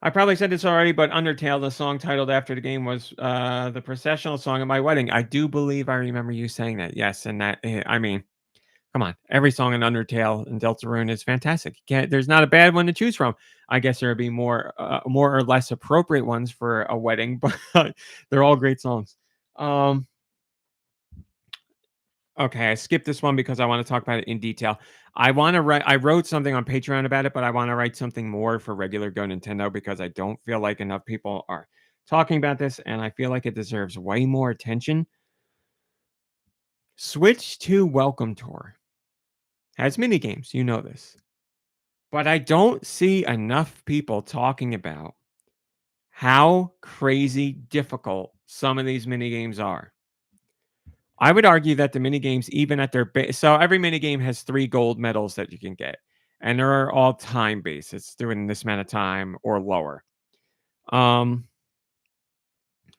I probably said this already, but Undertale, the song titled after the game, was the processional song at my wedding. I do believe I remember you saying that. Yes, and that, I mean, come on. Every song in Undertale and Deltarune is fantastic. There's not a bad one to choose from. I guess there would be more or less appropriate ones for a wedding, but they're all great songs. Okay, I skipped this one because I want to talk about it in detail. I wrote something on Patreon about it, but I want to write something more for regular Go Nintendo, because I don't feel like enough people are talking about this, and I feel like it deserves way more attention. Switch 2 Welcome Tour has mini games, you know this. But I don't see enough people talking about how crazy difficult some of these mini games are. I would argue that the mini games, even at their base, so every mini game has 3 gold medals that you can get, and they're all time based. It's doing this amount of time or lower. Um,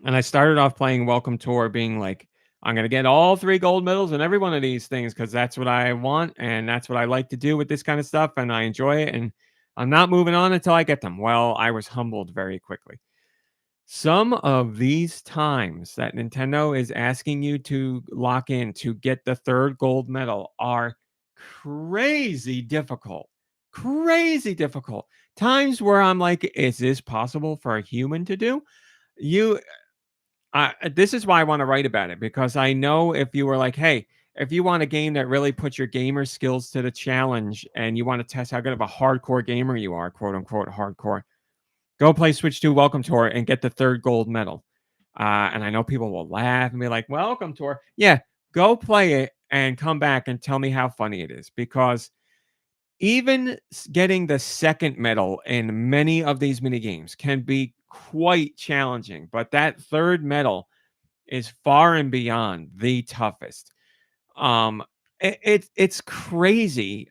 and I started off playing Welcome Tour, being like, I'm gonna get all 3 gold medals in every one of these things because that's what I want and that's what I like to do with this kind of stuff, and I enjoy it. And I'm not moving on until I get them. Well, I was humbled very quickly. Some of these times that Nintendo is asking you to lock in to get the 3rd gold medal are crazy difficult. Crazy difficult. Times where I'm like, is this possible for a human to do? You This is why I wanna write about it, because I know if you were like, "Hey, if you want a game that really puts your gamer skills to the challenge and you wanna test how good of a hardcore gamer you are, quote, unquote, hardcore, go play Switch 2 Welcome Tour and get the 3rd gold medal." And I know people will laugh and be like, "Welcome Tour." Yeah, go play it and come back and tell me how funny it is, because even getting the 2nd medal in many of these mini games can be quite challenging, but that 3rd medal is far and beyond the toughest. Um, it's crazy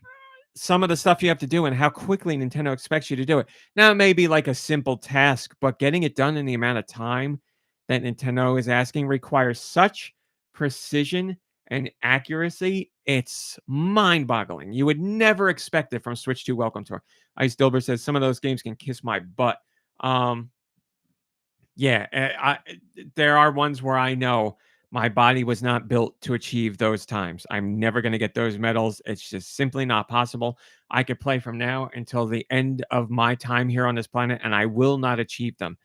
some of the stuff you have to do and how quickly Nintendo expects you to do it. Now, it may be like a simple task, but getting it done in the amount of time that Nintendo is asking requires such precision and accuracy. It's mind-boggling. You would never expect it from Switch 2 Welcome Tour. Ice Dilber says some of those games can kiss my butt. Um, yeah, there are ones where I know my body was not built to achieve those times. I'm never gonna get those medals. It's just simply not possible. I could play from now until the end of my time here on this planet, and I will not achieve them.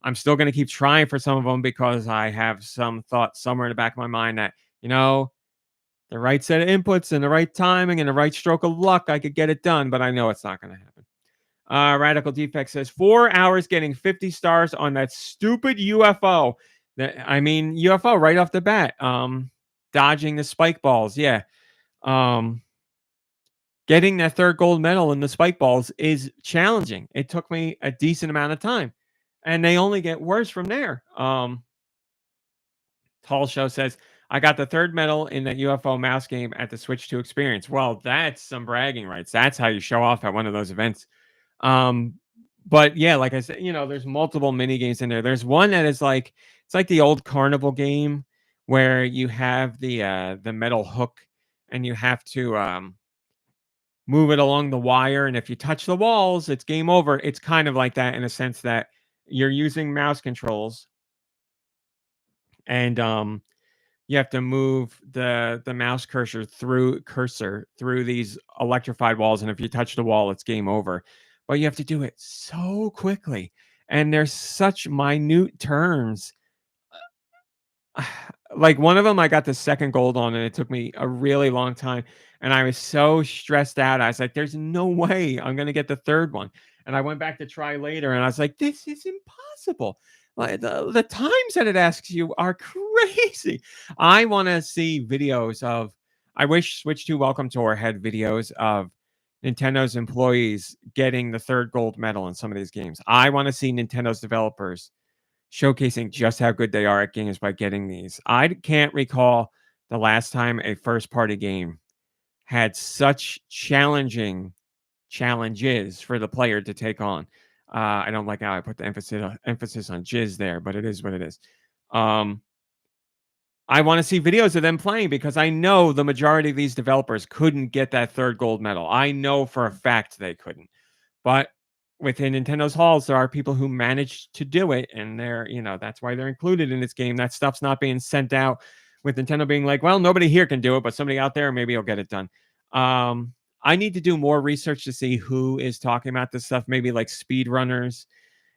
I'm still gonna keep trying for some of them because I have some thought somewhere in the back of my mind that, you know, the right set of inputs and the right timing and the right stroke of luck, I could get it done, but I know it's not gonna happen. Radical Defect says 4 hours getting 50 stars on that stupid UFO. UFO right off the bat. Dodging the spike balls. Yeah. Um, Getting that 3rd gold medal in the spike balls is challenging. It took me a decent amount of time, and they only get worse from there. Tall Show says, I got the 3rd medal in that UFO mouse game at the Switch 2 experience. Well, that's some bragging rights. That's how you show off at one of those events. Um, but yeah, like I said, there's multiple mini games in there. There's one that is like it's like the old carnival game where you have the metal hook and you have to move it along the wire, and if you touch the walls, it's game over. It's kind of like that in a sense that you're using mouse controls and you have to move the mouse cursor through these electrified walls, and if you touch the wall, it's game over. But you have to do it so quickly, and there's such minute terms. Like one of them, I got the 2nd gold on, and it took me a really long time, and I was so stressed out. I was like, "There's no way I'm gonna get the 3rd one." And I went back to try later, and I was like, "This is impossible." Like the times that it asks you are crazy. I want to see videos of. I wish Switch 2 Welcome Tour had videos of Nintendo's employees getting the 3rd gold medal in some of these games. I want to see Nintendo's developers showcasing just how good they are at games by getting these. I can't recall the last time a first party game had such challenging challenges for the player to take on. I don't like how I put the emphasis on jizz there, but it is what it is. Um, I want to see videos of them playing because I know the majority of these developers couldn't get that 3rd gold medal. I know for a fact they couldn't. But within Nintendo's halls, there are people who managed to do it, and that's why they're included in this game. That stuff's not being sent out with Nintendo being like, well, nobody here can do it, but somebody out there maybe will get it done. I need to do more research to see who is talking about this stuff. Maybe like speedrunners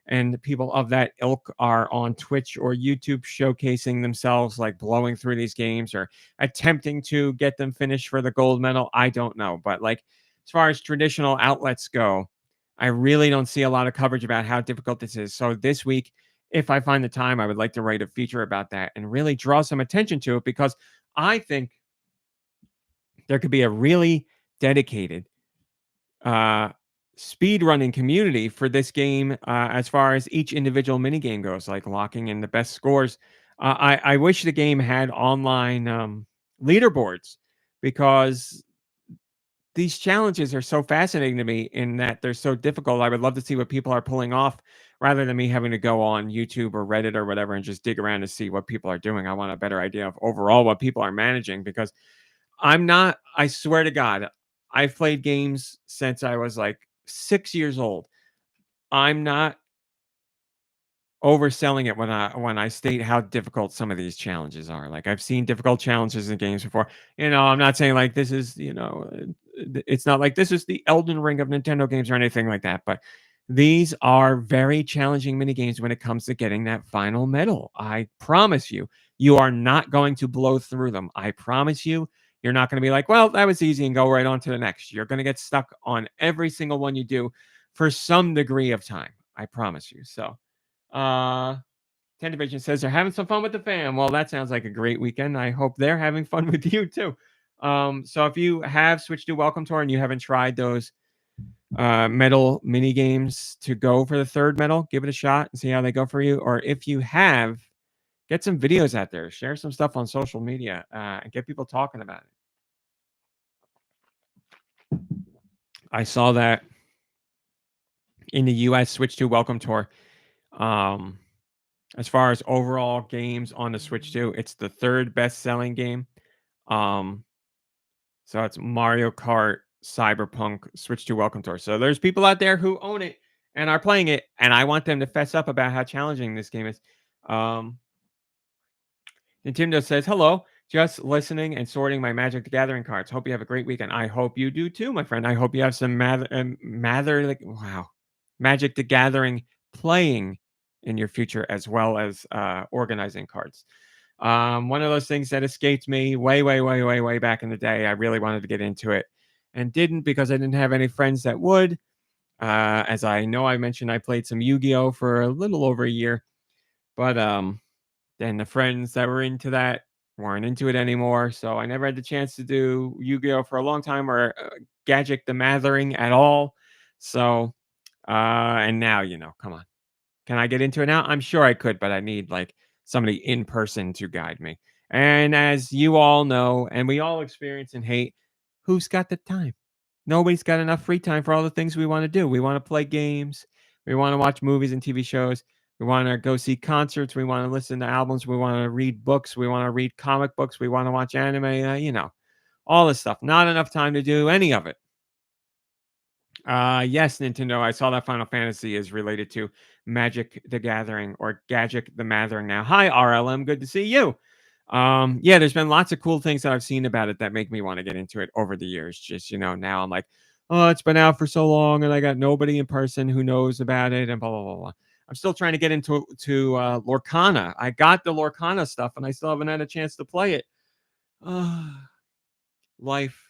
and people of that ilk are on Twitch or YouTube showcasing themselves, like blowing through these games or attempting to get them finished for the gold medal. I don't know. But like as far as traditional outlets go, I really don't see a lot of coverage about how difficult this is. So this week, if I find the time, I would like to write a feature about that and really draw some attention to it because I think there could be a really dedicated uh, speed running community for this game as far as each individual mini game goes, like locking in the best scores. I wish the game had online leaderboards because these challenges are so fascinating to me in that they're so difficult. I would love to see what people are pulling off rather than me having to go on YouTube or Reddit or whatever and just dig around to see what people are doing. I want a better idea of overall what people are managing because I swear to God, I've played games since I was like 6 years old. I'm not overselling it when I state how difficult some of these challenges are. Like I've seen difficult challenges in games before. I'm not saying like this is, it's not like this is the Elden Ring of Nintendo games or anything like that, but these are very challenging mini games when it comes to getting that final medal. I promise you, you are not going to blow through them. I promise you, you're not going to be like, well, that was easy and go right on to the next. You're going to get stuck on every single one you do for some degree of time. I promise you. So, uh, Tendivision says they're having some fun with the fam. Well, that sounds like a great weekend. I hope they're having fun with you too. So if you have switched to Welcome Tour and you haven't tried those medal mini games to go for the third medal, give it a shot and see how they go for you. Or if you have, get some videos out there, share some stuff on social media, and get people talking about it. I saw that in the US Switch 2 Welcome Tour. As far as overall games on the Switch 2, it's the third best selling game. So it's Mario Kart, Cyberpunk, Switch 2 Welcome Tour. So there's people out there who own it and are playing it, and I want them to fess up about how challenging this game is. Nintendo says, hello, just listening and sorting my Magic the Gathering cards. Hope you have a great weekend. I hope you do too, my friend. I hope you have some Magic the Gathering playing in your future as well as organizing cards. One of those things that escaped me way back in the day. I really wanted to get into it and didn't because I didn't have any friends that would. As I know, I mentioned I played some Yu-Gi-Oh for a little over a year, but then the friends that were into that weren't into it anymore. So I never had the chance to do Yu-Gi-Oh for a long time or Gadget the Mathering at all. So, and now, come on. Can I get into it now? I'm sure I could, but I need like somebody in person to guide me. And as you all know, and we all experience and hate, who's got the time? Nobody's got enough free time for all the things we want to do. We want to play games. We want to watch movies and TV shows. We want to go see concerts. We want to listen to albums. We want to read books. We want to read comic books. We want to watch anime, all this stuff. Not enough time to do any of it. Yes, Nintendo. I saw that Final Fantasy is related to Magic the Gathering or Gadget the Mathering now. Hi, RLM. Good to see you. Yeah, there's been lots of cool things that I've seen about it that make me want to get into it over the years. Just, now I'm like, oh, it's been out for so long and I got nobody in person who knows about it and blah, blah, blah, blah. I'm still trying to get into Lorcana. I got the Lorcana stuff and I still haven't had a chance to play it. Life.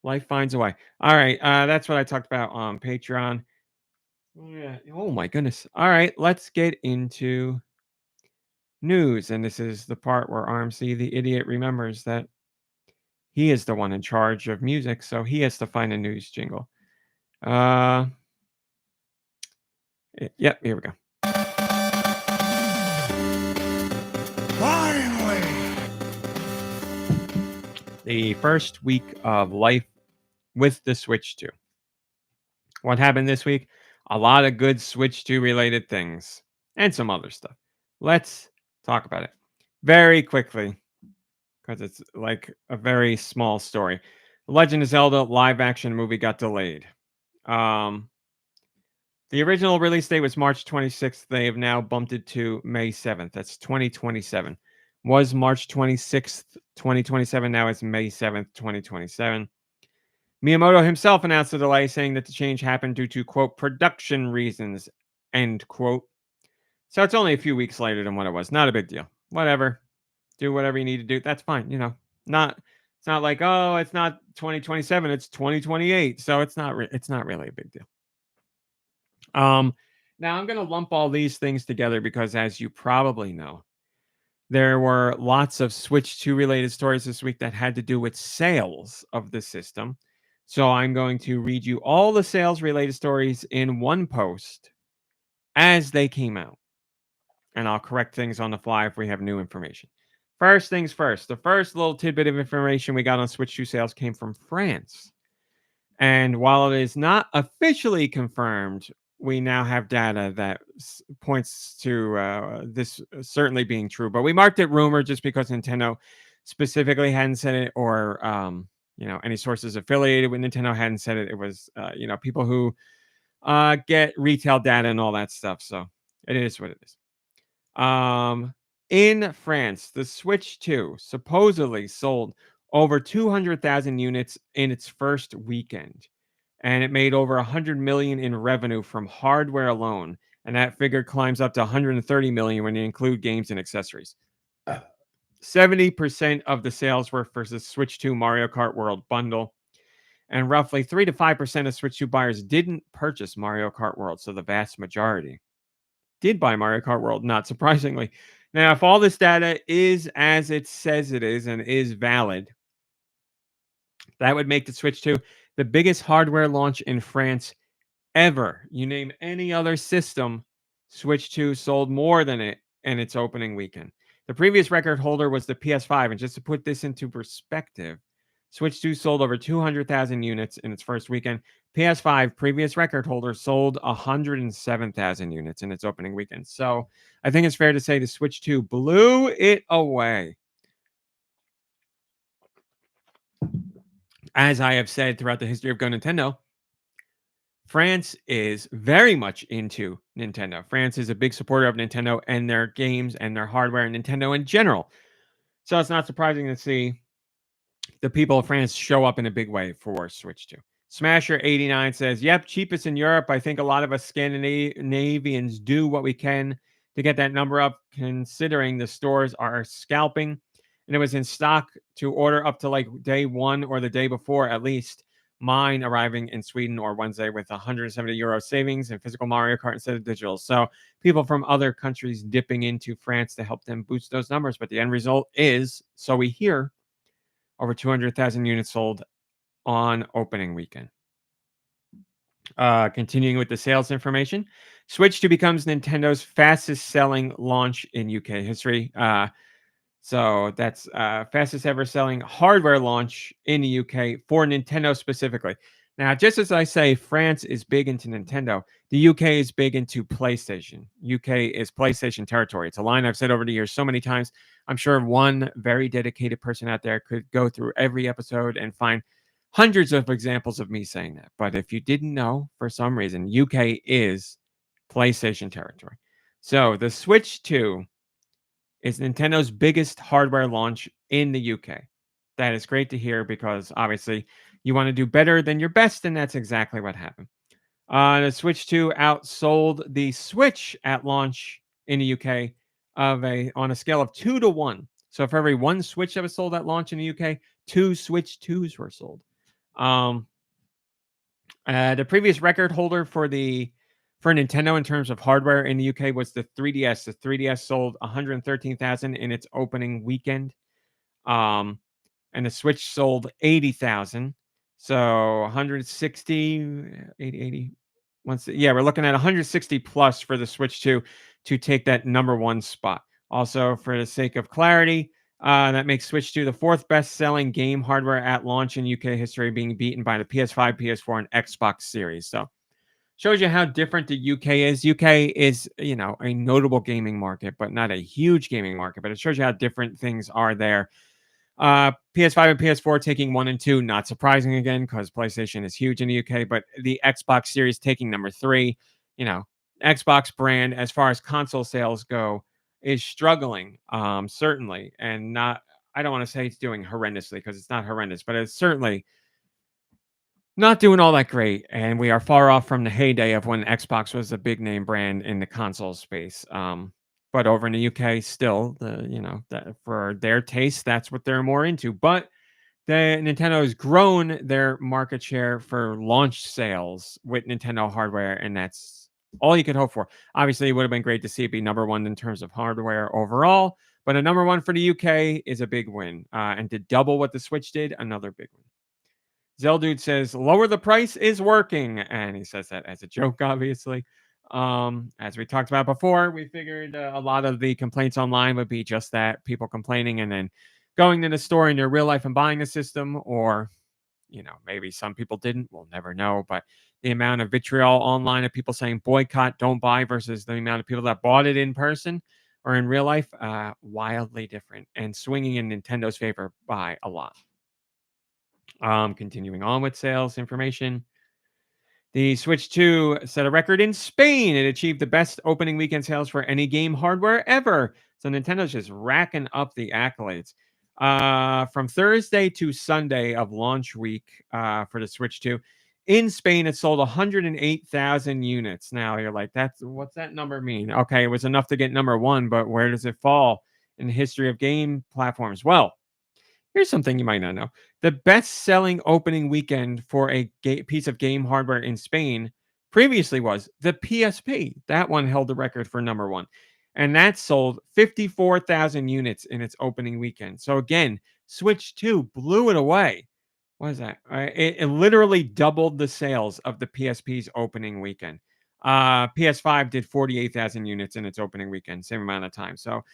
Life finds a way. All right. That's what I talked about on Patreon. Oh, yeah. Oh, my goodness. All right. Let's get into news. And this is the part where RMC, the idiot, remembers that he is the one in charge of music. So he has to find a news jingle. Yep. Here we go. Finally! The first week of life with the Switch 2. What happened this week? A lot of good Switch 2 related things and some other stuff. Let's talk about it very quickly because it's like a very small story. The Legend of Zelda live action movie got delayed. The original release date was March 26th. They have now bumped it to May 7th. That's 2027. Was March 26th, 2027. Now it's May 7th, 2027. Miyamoto himself announced the delay, saying that the change happened due to, quote, production reasons, end quote. So it's only a few weeks later than what it was. Not a big deal. Whatever. Do whatever you need to do. That's fine. It's not like, oh, it's not 2027, it's 2028. So it's not really a big deal. Now I'm going to lump all these things together because as you probably know, There were lots of Switch 2 related stories this week that had to do with sales of the system. So I'm going to read you all the sales related stories in one post as they came out. And I'll correct things on the fly if we have new information. First things first, the first little tidbit of information we got on Switch 2 sales came from France. And while it is not officially confirmed, we now have data that points to this certainly being true. But we marked it rumor just because Nintendo specifically hadn't said it, or any sources affiliated with Nintendo hadn't said it. It was people who get retail data and all that stuff. So it is what it is. In France, the Switch 2 supposedly sold over 200,000 units in its first weekend, and it made over 100 million in revenue from hardware alone, and that figure climbs up to 130 million when you include games and accessories. 70% of the sales were for the Switch 2 Mario Kart World bundle, and roughly 3 to 5% of Switch 2 buyers didn't purchase Mario Kart World, so the vast majority did buy Mario Kart World, not surprisingly. Now, if all this data is as it says it is and is valid, that would make the Switch 2 the biggest hardware launch in France ever. You name any other system, Switch 2 sold more than it in its opening weekend. The previous record holder was the PS5, and just to put this into perspective, Switch 2 sold over 200,000 units in its first weekend. PS5 previous record holder sold 107,000 units in its opening weekend. So I think it's fair to say the Switch 2 blew it away. As I have said throughout the history of GoNintendo, France is very much into Nintendo. France is a big supporter of Nintendo and their games and their hardware and Nintendo in general. So it's not surprising to see the people of France show up in a big way for Switch 2. Smasher89 says, yep, cheapest in Europe. I think a lot of us Scandinavians do what we can to get that number up, considering the stores are scalping. And it was in stock to order up to like day one or the day before, at least. Mine arriving in Sweden or Wednesday with 170 euro savings in physical Mario Kart instead of digital. So people from other countries dipping into France to help them boost those numbers. But the end result is, so we hear, over 200,000 units sold on opening weekend. Continuing with the sales information, Switch 2 becomes Nintendo's fastest selling launch in UK history. So that's fastest ever selling hardware launch in the UK for Nintendo specifically. Now, just as I say, France is big into Nintendo, the UK is big into PlayStation. UK is PlayStation territory. It's a line I've said over the years so many times. I'm sure one very dedicated person out there could go through every episode and find hundreds of examples of me saying that. But if you didn't know, for some reason, UK is PlayStation territory. So the Switch 2 is Nintendo's biggest hardware launch in the UK. That is great to hear because obviously you want to do better than your best, and that's exactly what happened. The Switch 2 outsold the Switch at launch in the UK on a scale of 2 to 1. So for every one Switch that was sold at launch in the UK, 2 Switch 2s were sold. The previous record holder for Nintendo in terms of hardware in the UK was the 3DS. The 3DS sold 113,000 in its opening weekend. And the Switch sold 80,000. So 160, 80. We're looking at 160 plus for the Switch 2 to take that number one spot. Also, for the sake of clarity, that makes Switch 2 the fourth best-selling game hardware at launch in UK history, being beaten by the PS5, PS4, and Xbox Series. So shows you how different the UK is. UK is, a notable gaming market, but not a huge gaming market. But it shows you how different things are there. PS5 and PS4 taking 1 and 2, not surprising again, because PlayStation is huge in the UK. But the Xbox Series taking number 3. Xbox brand, as far as console sales go, is struggling, certainly, and not. I don't want to say it's doing horrendously because it's not horrendous, but it's certainly not doing all that great, and we are far off from the heyday of when Xbox was a big name brand in the console space. But over in the UK, still, that for their taste, that's what they're more into. But Nintendo has grown their market share for launch sales with Nintendo hardware, and that's all you could hope for. Obviously, it would have been great to see it be number one in terms of hardware overall, But a number one for the UK is a big win. And to double what the Switch did, another big win. Zeldude says, lower the price is working. And he says that as a joke, obviously. As we talked about before, we figured a lot of the complaints online would be just that, people complaining and then going to the store in their real life and buying the system, or maybe some people didn't. We'll never know. But the amount of vitriol online of people saying boycott, don't buy, versus the amount of people that bought it in person or in real life, wildly different and swinging in Nintendo's favor by a lot. Continuing on with sales information. The Switch 2 set a record in Spain. It achieved the best opening weekend sales for any game hardware ever. So Nintendo's just racking up the accolades. From Thursday to Sunday of launch week for the Switch 2, in Spain, it sold 108,000 units. Now you're like, what's that number mean? Okay, it was enough to get number one, but where does it fall in the history of game platforms? Well, here's something you might not know. The best-selling opening weekend for a piece of game hardware in Spain previously was the PSP. That one held the record for number one. And that sold 54,000 units in its opening weekend. So again, Switch 2 blew it away. What is that? It literally doubled the sales of the PSP's opening weekend. PS5 did 48,000 units in its opening weekend, same amount of time. So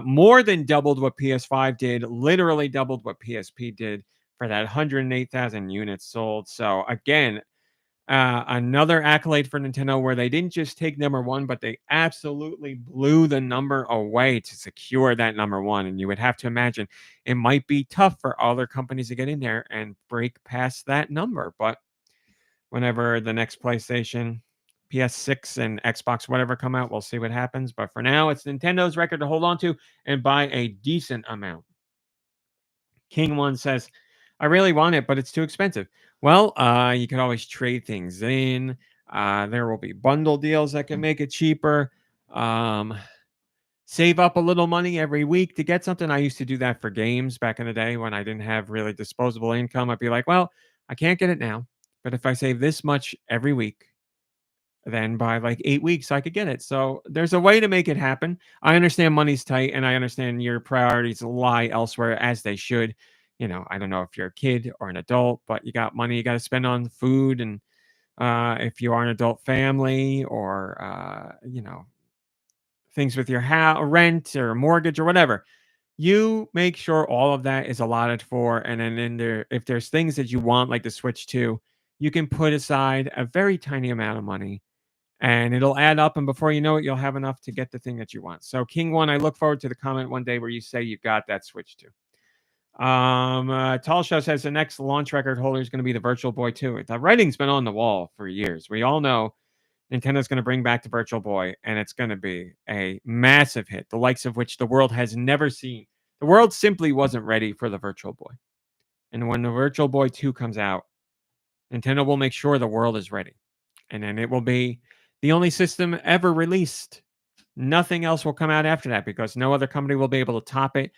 more than doubled what PS5 did, literally doubled what PSP did for that 108,000 units sold. So again, another accolade for Nintendo, where they didn't just take number one, but they absolutely blew the number away to secure that number one. And you would have to imagine it might be tough for other companies to get in there and break past that number. But whenever the next PlayStation, PS6, and Xbox, whatever, come out, we'll see what happens. But for now, it's Nintendo's record to hold on to and by a decent amount. King One says, I really want it, but it's too expensive. Well, you can always trade things in. There will be bundle deals that can make it cheaper. Save up a little money every week to get something. I used to do that for games back in the day when I didn't have really disposable income. I'd be like, well, I can't get it now, but if I save this much every week, then by like 8 weeks, I could get it. So there's a way to make it happen. I understand money's tight, and I understand your priorities lie elsewhere, as they should. I don't know if you're a kid or an adult, but you got money you got to spend on food. And if you are an adult family, or, things with your rent or mortgage or whatever, you make sure all of that is allotted for. And then if there's things that you want, like the Switch 2, you can put aside a very tiny amount of money, and it'll add up. And before you know it, you'll have enough to get the thing that you want. So King One, I look forward to the comment one day where you say you got that Switch 2. Tall Show says the next launch record holder is going to be the Virtual Boy 2. The writing's been on the wall for years. We all know Nintendo's going to bring back the Virtual Boy, and it's going to be a massive hit, the likes of which the world has never seen. The world simply wasn't ready for the Virtual Boy. And when the Virtual Boy 2 comes out, Nintendo will make sure the world is ready. And then it will be the only system ever released. Nothing else will come out after that, because no other company will be able to top it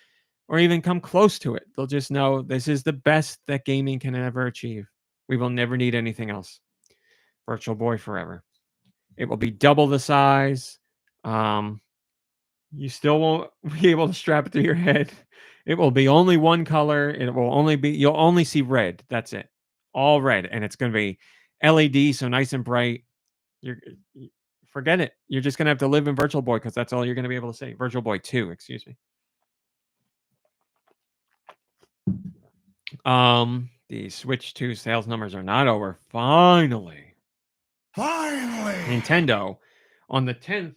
or even come close to it. They'll just know this is the best that gaming can ever achieve. We will never need anything else. Virtual Boy forever. It will be double the size. You still won't be able to strap it to your head. It will be only one color. You'll only see red. That's it. All red. And it's going to be LED, so nice and bright. Forget it. You're just going to have to live in Virtual Boy, because that's all you're going to be able to say. Virtual Boy 2, excuse me. The Switch 2 sales numbers are not over. Finally, Nintendo on the 10th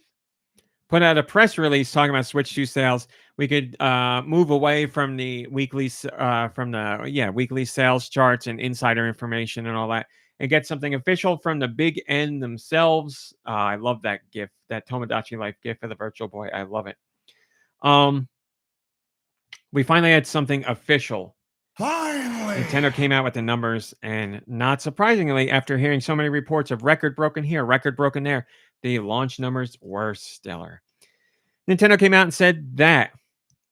put out a press release talking about Switch 2 sales. We could move away from the weekly sales charts and insider information and all that, and get something official from the Big N themselves. I love that GIF, that Tomodachi Life GIF of the Virtual Boy. I love it. We finally had something official. Nintendo came out with the numbers, and not surprisingly, after hearing so many reports of record broken here, record broken there, the launch numbers were stellar. Nintendo came out and said that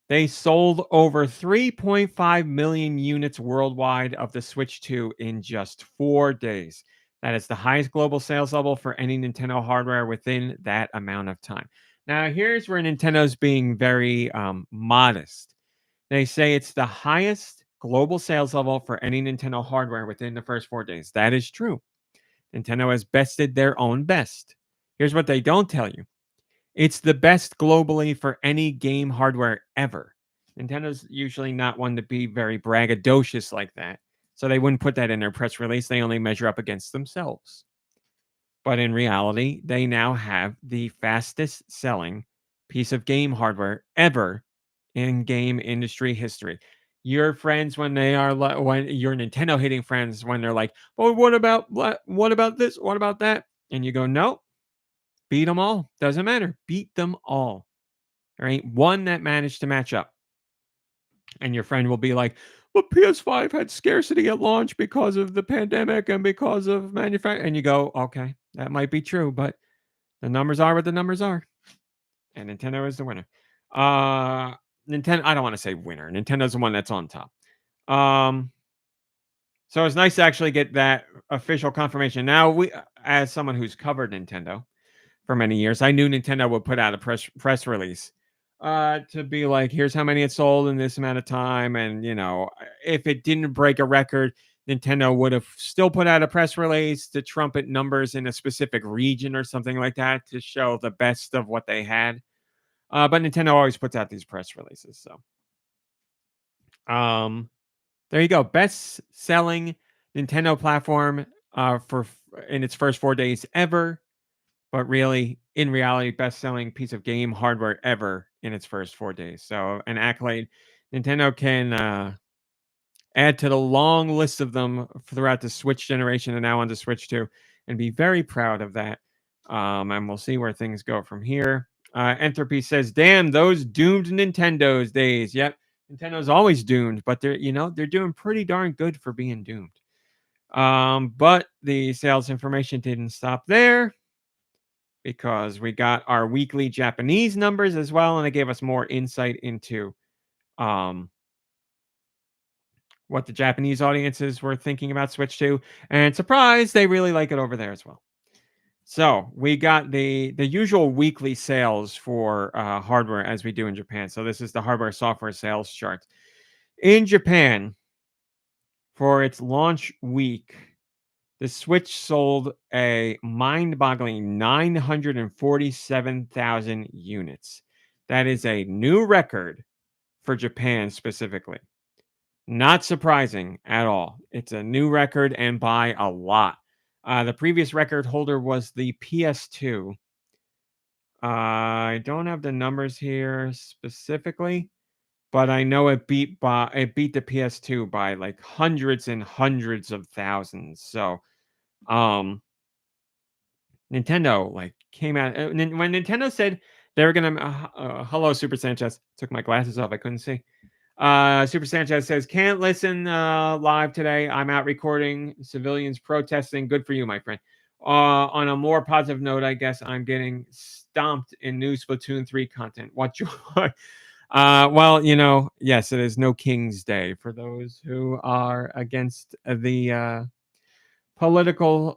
they sold over 3.5 million units worldwide of the Switch 2 in just 4 days. That is the highest global sales level for any Nintendo hardware within that amount of time. Now, here's where Nintendo's being very modest. They say it's the highest global sales level for any Nintendo hardware within the first 4 days. That is true. Nintendo has bested their own best. Here's what they don't tell you: it's the best globally for any game hardware ever. Nintendo's usually not one to be very braggadocious like that, so they wouldn't put that in their press release. They only measure up against themselves. But in reality, they now have the fastest selling piece of game hardware ever in game industry history. Your friends, when they are when your Nintendo hating friends, when they're like, "Oh, what about what about this? What about that?" And you go, "No, beat them all. Doesn't matter. Beat them all." There ain't one that managed to match up. And your friend will be like, "But PS5 had scarcity at launch because of the pandemic and because of manufacturing." And you go, "Okay, that might be true, but the numbers are what the numbers are." And Nintendo is the winner. Uh Nintendo, I don't want to say winner. Nintendo's the one that's on top. Um so it's nice to actually get that official confirmation. Now, we, as someone who's covered Nintendo for many years, I knew Nintendo would put out a press release to be like, here's how many it sold in this amount of time. And, if it didn't break a record, Nintendo would have still put out a press release to trumpet numbers in a specific region or something like that to show the best of what they had. But Nintendo always puts out these press releases. So there you go. Best selling Nintendo platform for in its first 4 days ever. But really, in reality, best-selling piece of game hardware ever in its first 4 days. So an accolade Nintendo can add to the long list of them throughout the Switch generation and now on the Switch 2, and be very proud of that. And we'll see where things go from here. Entropy says, "Damn those doomed Nintendo's days." Yep, Nintendo's always doomed, but they're doing pretty darn good for being doomed. But the sales information didn't stop there, because we got our weekly Japanese numbers as well, and it gave us more insight into um, what the Japanese audiences were thinking about Switch 2. And surprise, they really like it over there as well. So we got the usual weekly sales for hardware as we do in Japan. So this is the hardware software sales chart. In Japan, for its launch week, the Switch sold a mind-boggling 947,000 units. That is a new record for Japan specifically. Not surprising at all. It's a new record, and by a lot. The previous record holder was the PS2. I don't have the numbers here specifically, but I know it beat the PS2 by like hundreds and hundreds of thousands. So, um, Nintendo like came out when Nintendo said they were gonna. Hello, Super Sanchez. Took my glasses off. I couldn't see. Super Sanchez says, "Can't listen live today. I'm out recording civilians protesting. Good for you, my friend." On a more positive note, I guess I'm getting stomped in new Splatoon 3 content. What joy. Well, yes, it is No King's Day for those who are against the political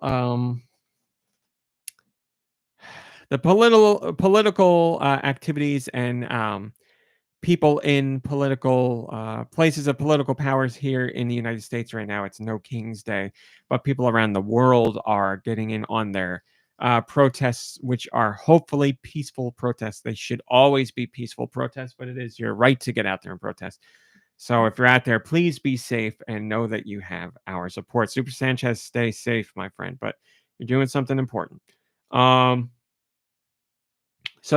political activities and people in political places of political powers here in the United States right now. It's No King's Day, but people around the world are getting in on their protests, which are hopefully peaceful protests. They should always be peaceful protests, but it is your right to get out there and protest. So if you're out there, please be safe and know that you have our support. Super Sanchez, stay safe, my friend, but you're doing something important. So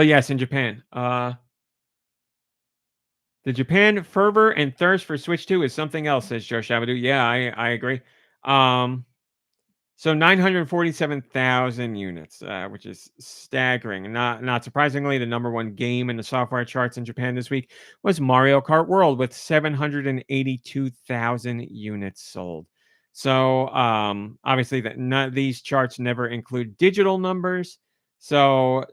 yes, in Japan, the Japan fervor and thirst for Switch 2 is something else, says Joe Shabadoo. Yeah, I agree. Um, so 947,000 units, which is staggering. Not surprisingly, the number one game in the software charts in Japan this week was Mario Kart World with 782,000 units sold. So obviously, these charts never include digital numbers. So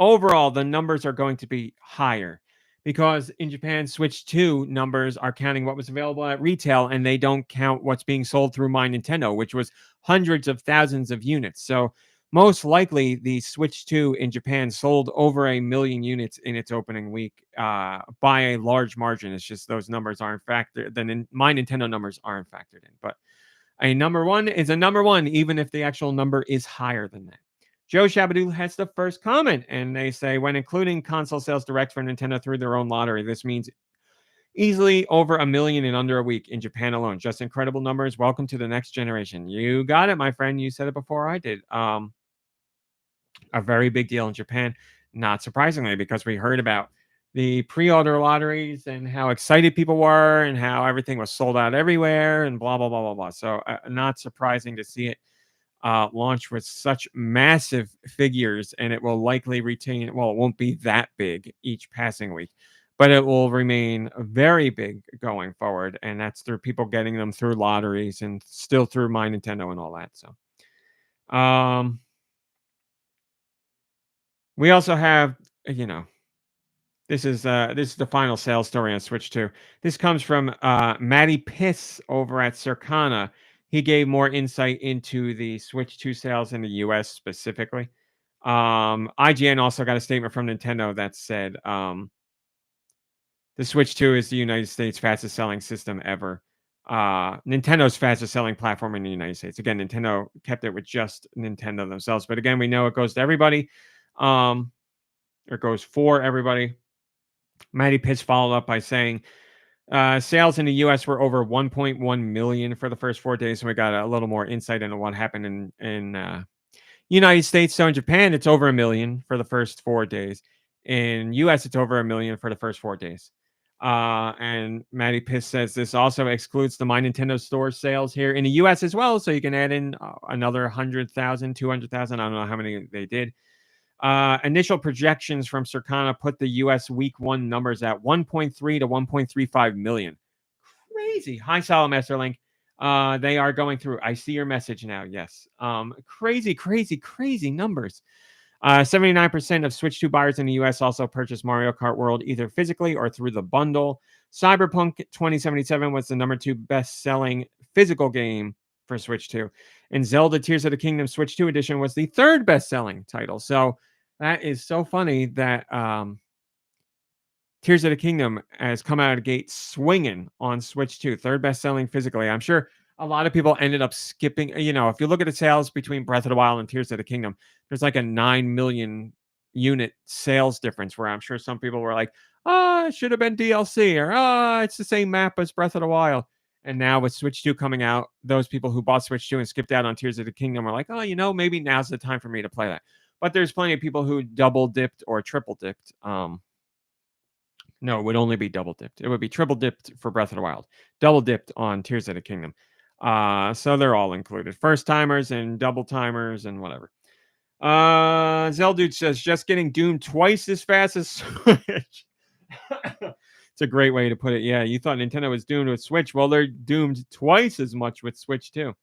overall, the numbers are going to be higher, because in Japan, Switch 2 numbers are counting what was available at retail, and they don't count what's being sold through My Nintendo, which was hundreds of thousands of units. So most likely the Switch 2 in Japan sold over 1 million units in its opening week by a large margin. It's just those numbers aren't factored. My Nintendo numbers aren't factored in. But a number one is a number one, even if the actual number is higher than that. Joe Shabadoo has the first comment, and they say, when including console sales direct for Nintendo through their own lottery, this means easily over 1 million in under a week in Japan alone. Just incredible numbers. Welcome to the next generation. You got it, my friend. You said it before I did. A very big deal in Japan, not surprisingly, because we heard about the pre-order lotteries and how excited people were and how everything was sold out everywhere and blah, blah, blah, blah, blah. So not surprising to see it launch with such massive figures, and it will likely retain, well, it won't be that big each passing week, but it will remain very big going forward. And that's through people getting them through lotteries and still through My Nintendo and all that. So, we also have, this is the final sales story on Switch 2. This comes from Matty Piss over at Circana. He gave more insight into the Switch 2 sales in the US specifically. IGN also got a statement from Nintendo that said the Switch 2 is the United States fastest selling system ever. Nintendo's fastest selling platform in the United States. Again, Nintendo kept it with just Nintendo themselves. But again, we know it goes to everybody. It goes for everybody. Matty Pitts followed up by saying sales in the U.S. were over 1.1 million for the first 4 days. So we got a little more insight into what happened in United States. So in Japan, it's over 1 million for the first 4 days. In U.S., it's over 1 million for the first 4 days. And Matty Piss says this also excludes the My Nintendo Store sales here in the U.S. as well. So you can add in another 100,000, 200,000. I don't know how many they did. Initial projections from Circana put the U.S. week 1 numbers at 1.3 to 1.35 million. Crazy. Hi, Salamaster Link. They are going through. I see your message now. Yes. Crazy, crazy, crazy numbers. 79% of Switch 2 buyers in the US also purchased Mario Kart World either physically or through the bundle. Cyberpunk 2077 was the number 2 best-selling physical game for Switch 2. And Zelda Tears of the Kingdom Switch 2 edition was the 3rd best-selling title. So that is so funny that Tears of the Kingdom has come out of the gate swinging on Switch 2, 3rd best-selling physically. I'm sure a lot of people ended up skipping. If you look at the sales between Breath of the Wild and Tears of the Kingdom, there's like a 9 million unit sales difference where I'm sure some people were like, it should have been DLC, or it's the same map as Breath of the Wild. And now with Switch 2 coming out, those people who bought Switch 2 and skipped out on Tears of the Kingdom are like, maybe now's the time for me to play that. But there's plenty of people who double dipped or triple dipped. No, it would only be double dipped. It would be triple dipped for Breath of the Wild, double dipped on Tears of the Kingdom. So they're all included. First timers and double timers and whatever. Zeldude says, just getting doomed twice as fast as Switch. It's a great way to put it. Yeah, you thought Nintendo was doomed with Switch. Well, they're doomed twice as much with Switch 2.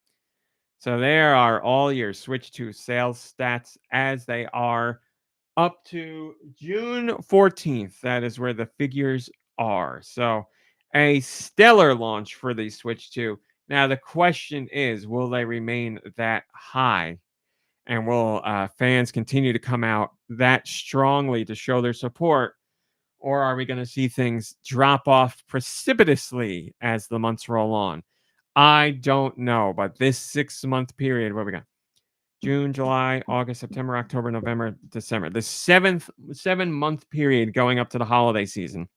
So there are all your Switch 2 sales stats as they are up to June 14th. That is where the figures are. So a stellar launch for the Switch 2. Now, the question is, will they remain that high? And will fans continue to come out that strongly to show their support? Or are we going to see things drop off precipitously as the months roll on? I don't know. But this 6-month period, what we got? June, July, August, September, October, November, December. The 7-month period going up to the holiday season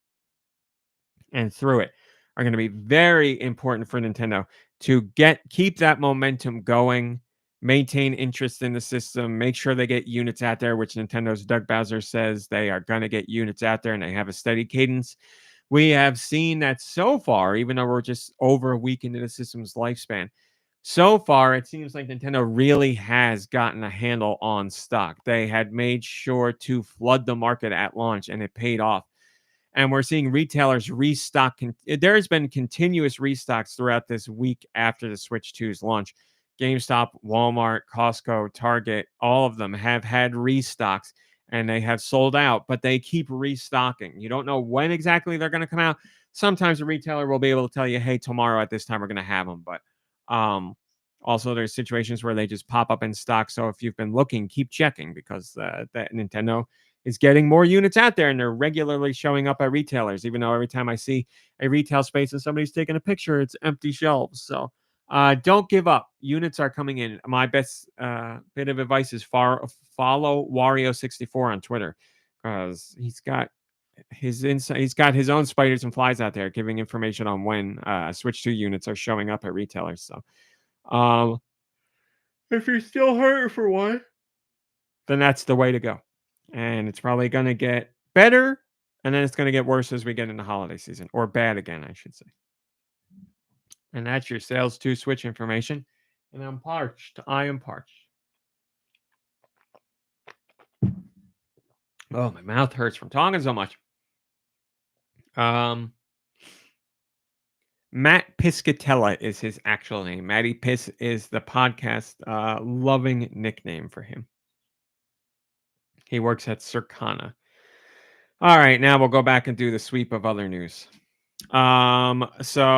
and through it are going to be very important for Nintendo to keep that momentum going, maintain interest in the system, make sure they get units out there, which Nintendo's Doug Bowser says they are going to get units out there and they have a steady cadence. We have seen that so far, even though we're just over a week into the system's lifespan. So far, it seems like Nintendo really has gotten a handle on stock. They had made sure to flood the market at launch, and it paid off. And we're seeing retailers restock. There's been continuous restocks throughout this week after the Switch 2's launch. GameStop, Walmart, Costco, Target, all of them have had restocks, and they have sold out, but they keep restocking. You don't know when exactly they're going to come out. Sometimes a retailer will be able to tell you, hey, tomorrow at this time we're going to have them. But Also, there's situations where they just pop up in stock. So if you've been looking, keep checking because that Nintendo is getting more units out there and they're regularly showing up at retailers. Even though every time I see a retail space and somebody's taking a picture, it's empty shelves. So don't give up. Units are coming in. My best bit of advice is follow Wario64 on Twitter because he's got his own spiders and flies out there giving information on when Switch 2 units are showing up at retailers. So um, if you're still hurting for one, then that's the way to go. And it's probably going to get better, and then it's going to get worse as we get into holiday season, or bad again, I should say. And that's your Sales 2 Switch information. And I'm parched. I am parched. Oh, my mouth hurts from talking so much. Matt Piscatella is his actual name. Matty Piss is the podcast loving nickname for him. He works at Circana. All right, now we'll go back and do the sweep of other news. So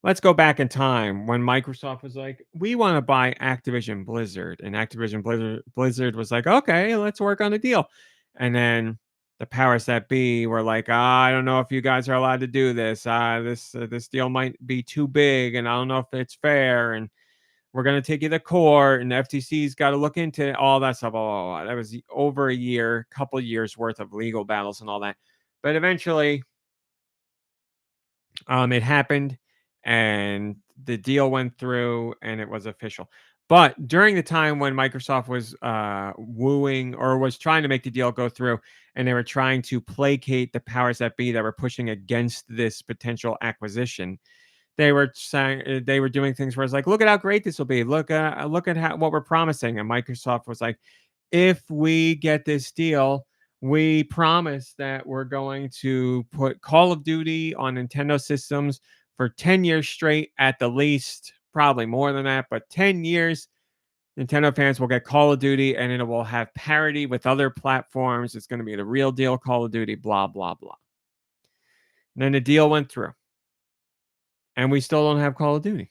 let's go back in time when Microsoft was like, we want to buy Activision Blizzard. And Activision Blizzard was like, okay, let's work on a deal. And then the powers that be were like, I don't know if you guys are allowed to do this. This deal might be too big, and I don't know if it's fair. And we're going to take you to court, and the FTC's got to look into all that stuff. Oh, that was over a year, couple years worth of legal battles and all that. But eventually, it happened, and the deal went through, and it was official. But during the time when Microsoft was wooing or was trying to make the deal go through, and they were trying to placate the powers that be that were pushing against this potential acquisition, they were saying they were doing things where it's like, look at how great this will be. Look at what we're promising. And Microsoft was like, if we get this deal, we promise that we're going to put Call of Duty on Nintendo systems for 10 years straight at the least, probably more than that, but 10 years. Nintendo fans will get Call of Duty and it will have parity with other platforms. It's going to be the real deal Call of Duty, blah, blah, blah. And then the deal went through. And we still don't have Call of Duty.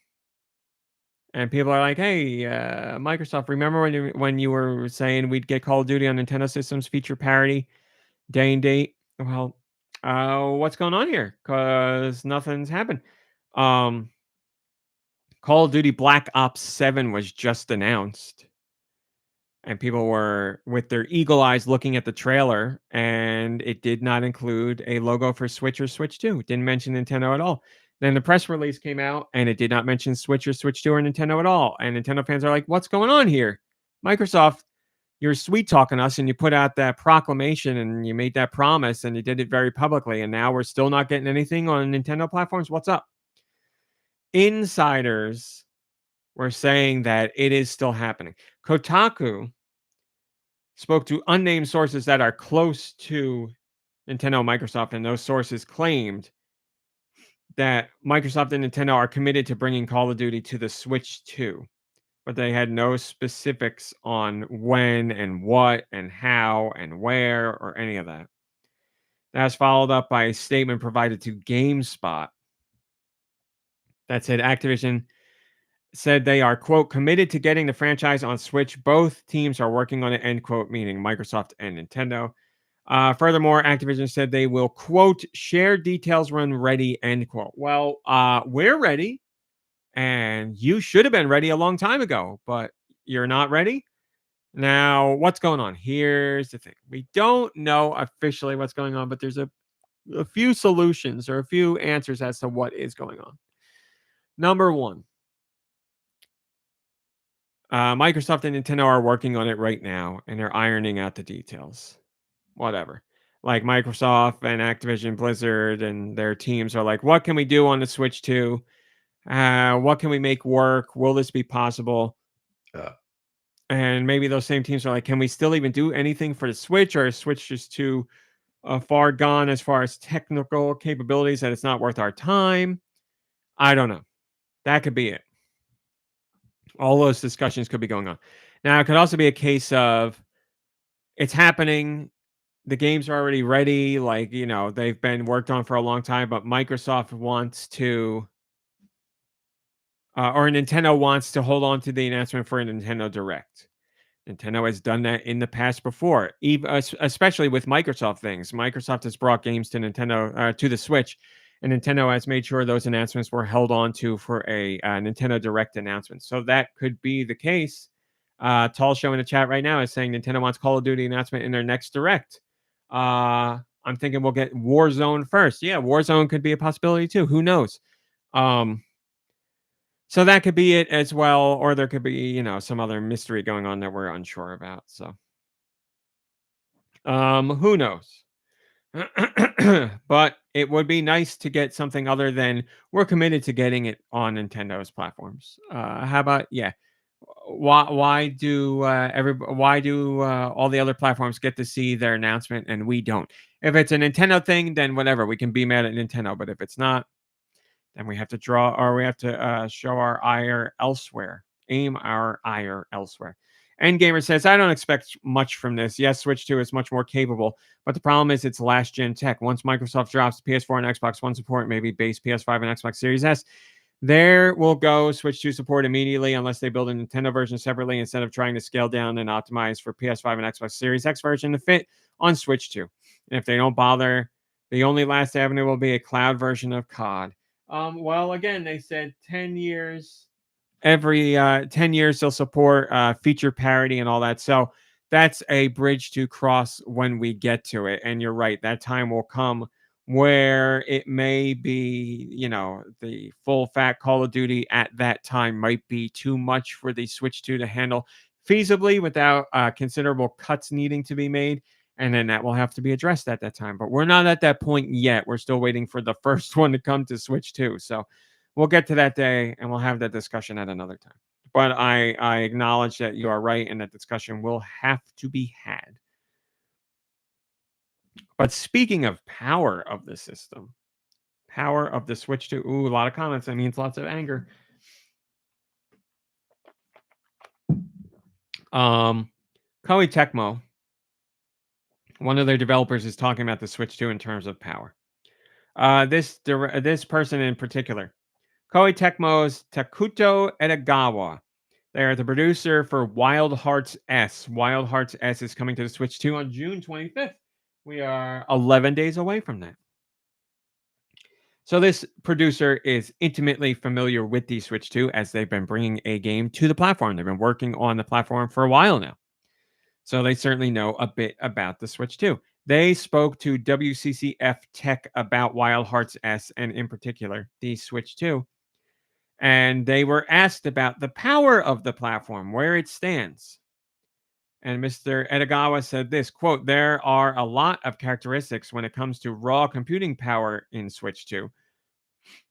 And people are like, "Hey, Microsoft, remember when you were saying we'd get Call of Duty on Nintendo systems feature parity, day and date?" Well, what's going on here? Because nothing's happened. Call of Duty Black Ops 7 was just announced, and people were with their eagle eyes looking at the trailer, and it did not include a logo for Switch or Switch 2. It didn't mention Nintendo at all. Then the press release came out, and it did not mention Switch or Switch 2 or Nintendo at all. And Nintendo fans are like, what's going on here? Microsoft, you're sweet talking us, and you put out that proclamation, and you made that promise, and you did it very publicly, and now we're still not getting anything on Nintendo platforms? What's up? Insiders were saying that it is still happening. Kotaku spoke to unnamed sources that are close to Nintendo and Microsoft, and those sources claimed that Microsoft and Nintendo are committed to bringing Call of Duty to the Switch 2, but they had no specifics on when and what and how and where or any of that. That was followed up by a statement provided to GameSpot that said Activision said they are, quote, committed to getting the franchise on Switch. Both teams are working on it, end quote, meaning Microsoft and Nintendo. Furthermore, Activision said they will, quote, share details when ready, end quote. Well, we're ready, and you should have been ready a long time ago, but you're not ready. Now, what's going on? Here's the thing. We don't know officially what's going on, but there's a few solutions or a few answers as to what is going on. Number one, Microsoft and Nintendo are working on it right now, and they're ironing out the details. Whatever. Like Microsoft and Activision Blizzard and their teams are like, what can we do on the Switch 2? What can we make work? Will this be possible? And maybe those same teams are like, can we still even do anything for the Switch, or is Switch just too far gone as far as technical capabilities that it's not worth our time? I don't know. That could be it. All those discussions could be going on. Now, it could also be a case of it's happening. The games are already ready. Like, they've been worked on for a long time, but Microsoft wants to or Nintendo wants to hold on to the announcement for a Nintendo Direct. Nintendo has done that in the past before, even especially with Microsoft things. Microsoft has brought games to Nintendo to the Switch, and Nintendo has made sure those announcements were held on to for a Nintendo Direct announcement. So that could be the case. Tall Show in the chat right now is saying Nintendo wants Call of Duty announcement in their next Direct. I'm thinking we'll get Warzone first. Yeah, Warzone could be a possibility too. Who knows? So that could be it as well, or there could be, some other mystery going on that we're unsure about. So, who knows? But it would be nice to get something other than we're committed to getting it on Nintendo's platforms. How about why do all the other platforms get to see their announcement and we don't? If it's a Nintendo thing, then whatever, we can be mad at Nintendo. But if it's not, then we have to show our ire elsewhere, aim our ire elsewhere. Endgamer says, I don't expect much from this. Yes, Switch 2 is much more capable, but the problem is it's last gen tech. Once Microsoft drops PS4 and Xbox One support, maybe base PS5 and Xbox Series S, there will go Switch 2 support immediately unless they build a Nintendo version separately instead of trying to scale down and optimize for PS5 and Xbox Series X version to fit on Switch 2. And if they don't bother, the only last avenue will be a cloud version of COD. Well, again, they said 10 years. Every 10 years, they'll support feature parity and all that. So that's a bridge to cross when we get to it. And you're right, that time will come where it may be, the full fat Call of Duty at that time might be too much for the Switch 2 to handle feasibly without considerable cuts needing to be made. And then that will have to be addressed at that time. But we're not at that point yet. We're still waiting for the first one to come to Switch 2. So we'll get to that day and we'll have that discussion at another time. But I acknowledge that you are right and that discussion will have to be had. But speaking of power of the system, power of the Switch 2, a lot of comments. That means lots of anger. Koei Tecmo, one of their developers, is talking about the Switch 2 in terms of power. This person in particular, Koei Tecmo's Takuto Edogawa. They are the producer for Wild Hearts S. Wild Hearts S is coming to the Switch 2 on June 25th. We are 11 days away from that. So this producer is intimately familiar with the Switch 2 as they've been bringing a game to the platform. They've been working on the platform for a while now. So they certainly know a bit about the Switch 2. They spoke to WCCF Tech about Wild Hearts S and in particular the Switch 2. And they were asked about the power of the platform, where it stands. And Mr. Edogawa said this, quote, there are a lot of characteristics when it comes to raw computing power in Switch 2.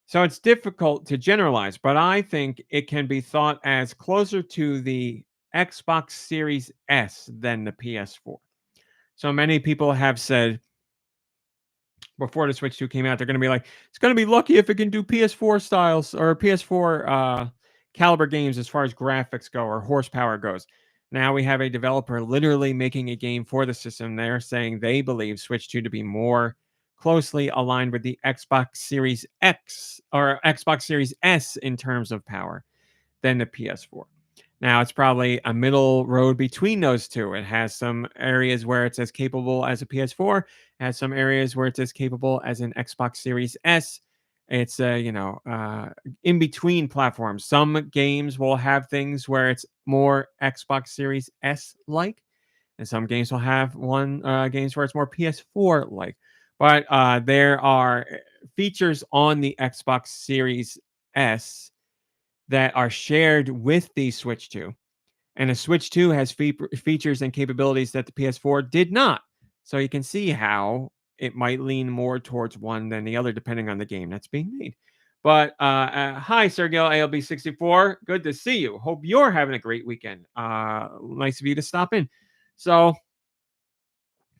So it's difficult to generalize, but I think it can be thought as closer to the Xbox Series S than the PS4. So many people have said before the Switch 2 came out, they're going to be like, it's going to be lucky if it can do PS4 styles or PS4 caliber games as far as graphics go or horsepower goes. Now we have a developer literally making a game for the system. They're saying they believe Switch 2 to be more closely aligned with the Xbox Series X or Xbox Series S in terms of power than the PS4. Now, it's probably a middle road between those two. It has some areas where it's as capable as a PS4, has some areas where it's as capable as an Xbox Series S. It's in between platforms. Some games will have things where it's more Xbox Series S like, and some games will have games where it's more PS4 like. But there are features on the Xbox Series S that are shared with the Switch 2. And the Switch 2 has features and capabilities that the PS4 did not. So you can see how it might lean more towards one than the other, depending on the game that's being made. But hi, Sergio ALB64. Good to see you. Hope you're having a great weekend. Nice of you to stop in. So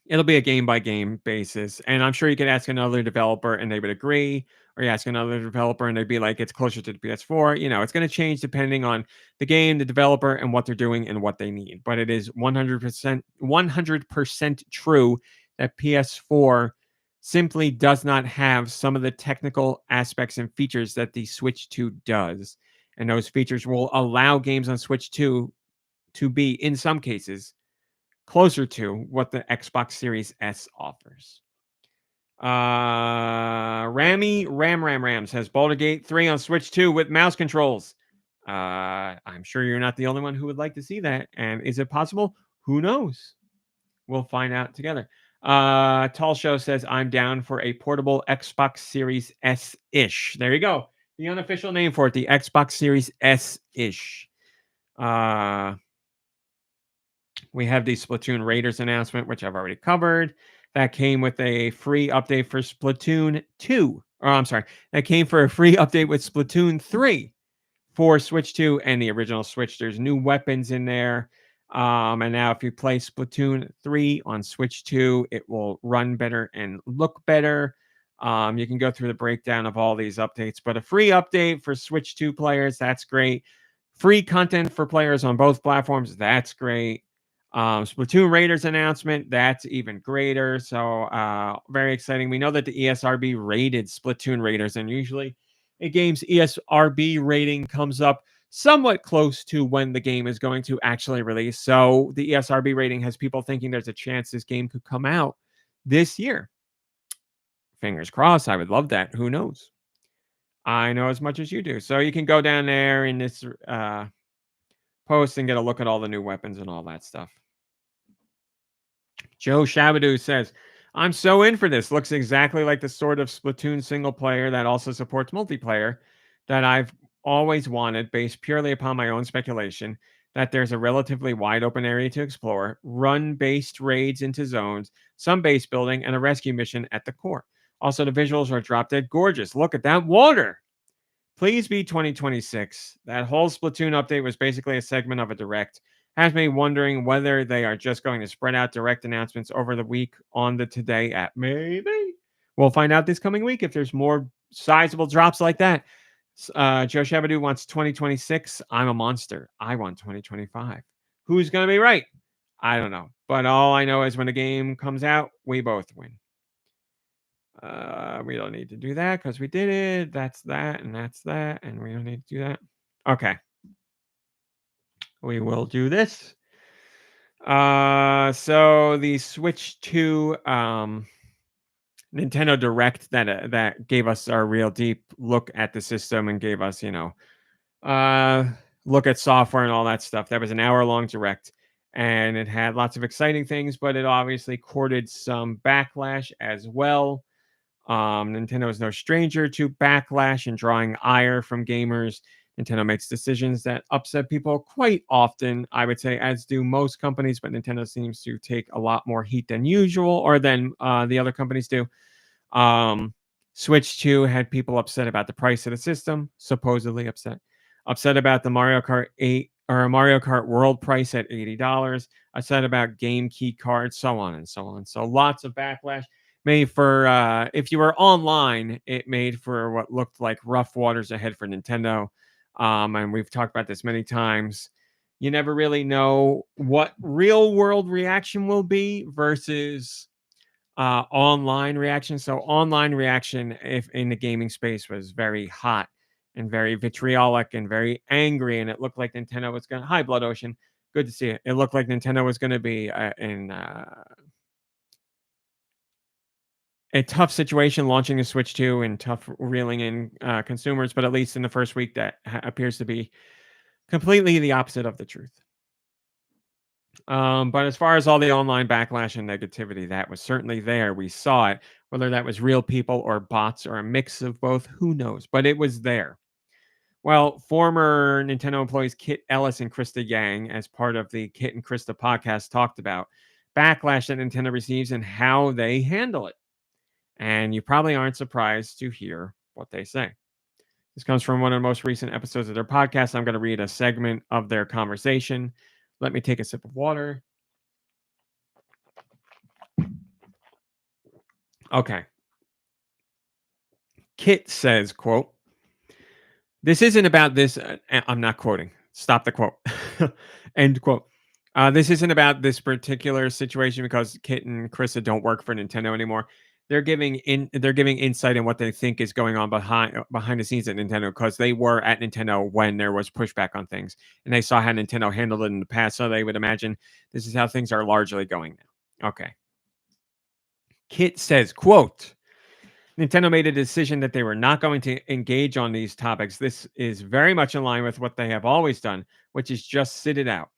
it'll be a game by game basis. And I'm sure you could ask another developer and they would agree, or you ask another developer and they'd be like, it's closer to the PS4. It's going to change depending on the game, the developer, and what they're doing and what they need. But it is 100% true that PS4 simply does not have some of the technical aspects and features that the Switch 2 does. And those features will allow games on Switch 2 to be, in some cases, closer to what the Xbox Series S offers. Ram says Baldur's Gate 3 on Switch 2 with mouse controls. I'm sure you're not the only one who would like to see that. And is it possible? Who knows? We'll find out together. Tall Show says I'm down for a portable Xbox Series S-ish. There you go. The unofficial name for it, the Xbox Series S-ish. We have the Splatoon Raiders announcement, which I've already covered. That came with a free update for Splatoon 2. That came for a free update with Splatoon 3 for Switch 2 and the original Switch. There's new weapons in there. And now if you play Splatoon 3 on Switch 2, it will run better and look better. You can go through the breakdown of all these updates, but a free update for Switch 2 players, that's great. Free content for players on both platforms, that's great. Splatoon Raiders announcement, that's even greater. So very exciting. We know that the ESRB rated Splatoon Raiders, and usually a game's ESRB rating comes up somewhat close to when the game is going to actually release. So the ESRB rating has people thinking there's a chance this game could come out this year. Fingers crossed. I would love that. Who knows? I know as much as you do. So you can go down there in this post and get a look at all the new weapons and all that stuff. Joe Shabadoo says, I'm so in for this. Looks exactly like the sort of Splatoon single player that also supports multiplayer that I've always wanted, based purely upon my own speculation, that there's a relatively wide open area to explore, run-based raids into zones, some base building, and a rescue mission at the core. Also, the visuals are drop-dead gorgeous. Look at that water! Please be 2026. That whole Splatoon update was basically a segment of a direct. Has me wondering whether they are just going to spread out direct announcements over the week on the Today app. Maybe. We'll find out this coming week if there's more sizable drops like that. Joe Shabadoo wants 2026. I'm a monster. I want 2025. Who's going to be right? I don't know. But all I know is when the game comes out, we both win. We don't need to do that because we did it. That's that, and that's that, and we don't need to do that. Okay. We will do this. So the Switch 2 Nintendo Direct that gave us our real deep look at the system and gave us, look at software and all that stuff. That was an hour-long Direct, and it had lots of exciting things, but it obviously courted some backlash as well. Nintendo is no stranger to backlash and drawing ire from gamers. Nintendo makes decisions that upset people quite often, I would say, as do most companies, but Nintendo seems to take a lot more heat than usual or than the other companies do. Switch 2 had people upset about the price of the system, supposedly upset about the Mario Kart 8 or Mario Kart World price at $80, upset about game key cards, so on and so on. So lots of backlash. Made for if you were online, it made for what looked like rough waters ahead for Nintendo. And we've talked about this many times. You never really know what real world reaction will be versus online reaction. So online reaction, if in the gaming space, was very hot and very vitriolic and very angry, and it looked like Nintendo was going to. Hi, Blood Ocean. Good to see it. It looked like Nintendo was going to be in a tough situation launching a Switch 2 and tough reeling in consumers, but at least in the first week, that appears to be completely the opposite of the truth. But as far as all the online backlash and negativity, that was certainly there. We saw it, whether that was real people or bots or a mix of both, who knows? But it was there. Well, former Nintendo employees Kit Ellis and Krista Yang, as part of the Kit and Krista podcast, talked about backlash that Nintendo receives and how they handle it. And you probably aren't surprised to hear what they say. This comes from one of the most recent episodes of their podcast. I'm going to read a segment of their conversation. Let me take a sip of water. Okay. Kit says, quote, "This isn't about this." I'm not quoting. Stop the quote. End quote. This isn't about this particular situation because Kit and Krista don't work for Nintendo anymore. they're giving insight in what they think is going on behind the scenes at Nintendo, because they were at Nintendo when there was pushback on things, and they saw how Nintendo handled it in the past, so they would imagine this is how things are largely going now. Okay. Kit says, quote, Nintendo made a decision that they were not going to engage on these topics. This is very much in line with what they have always done, which is just sit it out.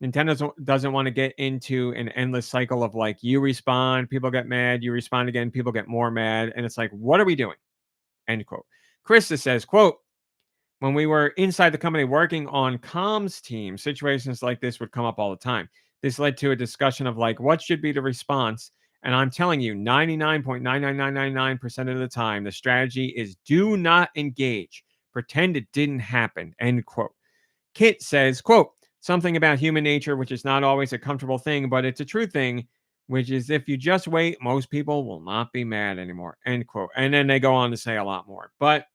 Nintendo doesn't want to get into an endless cycle of like, you respond, people get mad, you respond again, people get more mad. And it's like, what are we doing? End quote. Krista says, quote, when we were inside the company working on comms team, situations like this would come up all the time. This led to a discussion of like, what should be the response? And I'm telling you, 99.99999% of the time, the strategy is do not engage. Pretend it didn't happen. End quote. Kit says, quote, something about human nature, which is not always a comfortable thing, but it's a true thing, which is if you just wait, most people will not be mad anymore. End quote. And then they go on to say a lot more. But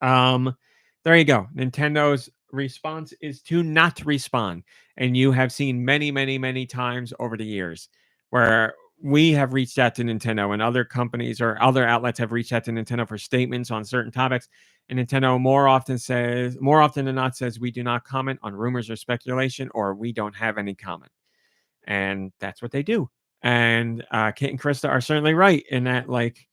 there you go. Nintendo's response is to not respond. And you have seen many, many, many times over the years where we have reached out to Nintendo and other companies or other outlets have reached out to Nintendo for statements on certain topics. And Nintendo more often than not says, we do not comment on rumors or speculation, or we don't have any comment. And that's what they do. And Kit and Krista are certainly right in that, like,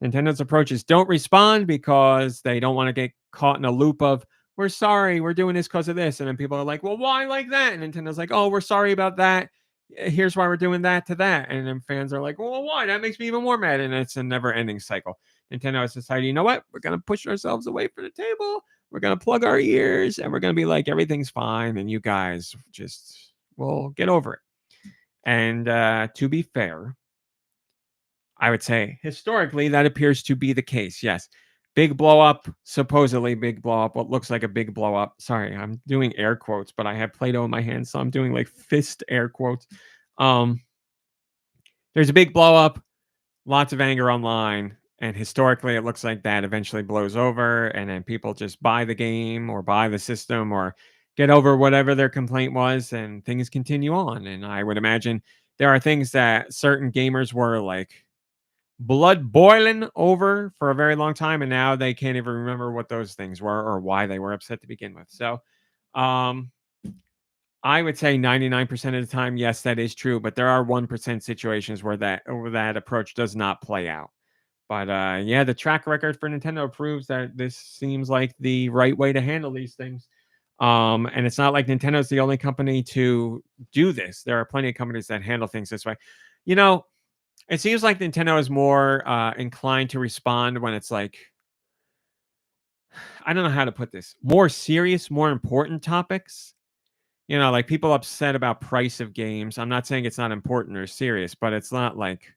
Nintendo's approach is don't respond because they don't want to get caught in a loop of, we're sorry, we're doing this because of this. And then people are like, well, why like that? And Nintendo's like, oh, we're sorry about that. Here's why we're doing that to that. And then fans are like, well, why? That makes me even more mad. And it's a never ending cycle. Nintendo has decided, you know what? We're going to push ourselves away from the table. We're going to plug our ears and we're going to be like, everything's fine. And you guys just will get over it. And to be fair, I would say historically that appears to be the case. Yes. Big blow up, supposedly big blow up, what looks like a big blow up. Sorry, I'm doing air quotes, but I have Play-Doh in my hand, so I'm doing like fist air quotes. There's a big blow up, lots of anger online, and historically it looks like that eventually blows over, and then people just buy the game or buy the system or get over whatever their complaint was, and things continue on. And I would imagine there are things that certain gamers were like blood boiling over for a very long time, and now they can't even remember what those things were or why they were upset to begin with. So I would say 99% of the time, yes, that is true, but there are 1% situations where that approach does not play out. But yeah, the track record for Nintendo proves that this seems like the right way to handle these things. And it's not like Nintendo's the only company to do this. There are plenty of companies that handle things this way. You know, it seems like Nintendo is more inclined to respond when it's like, I don't know how to put this, more serious, more important topics. You know, like people upset about price of games. I'm not saying it's not important or serious, but it's not like,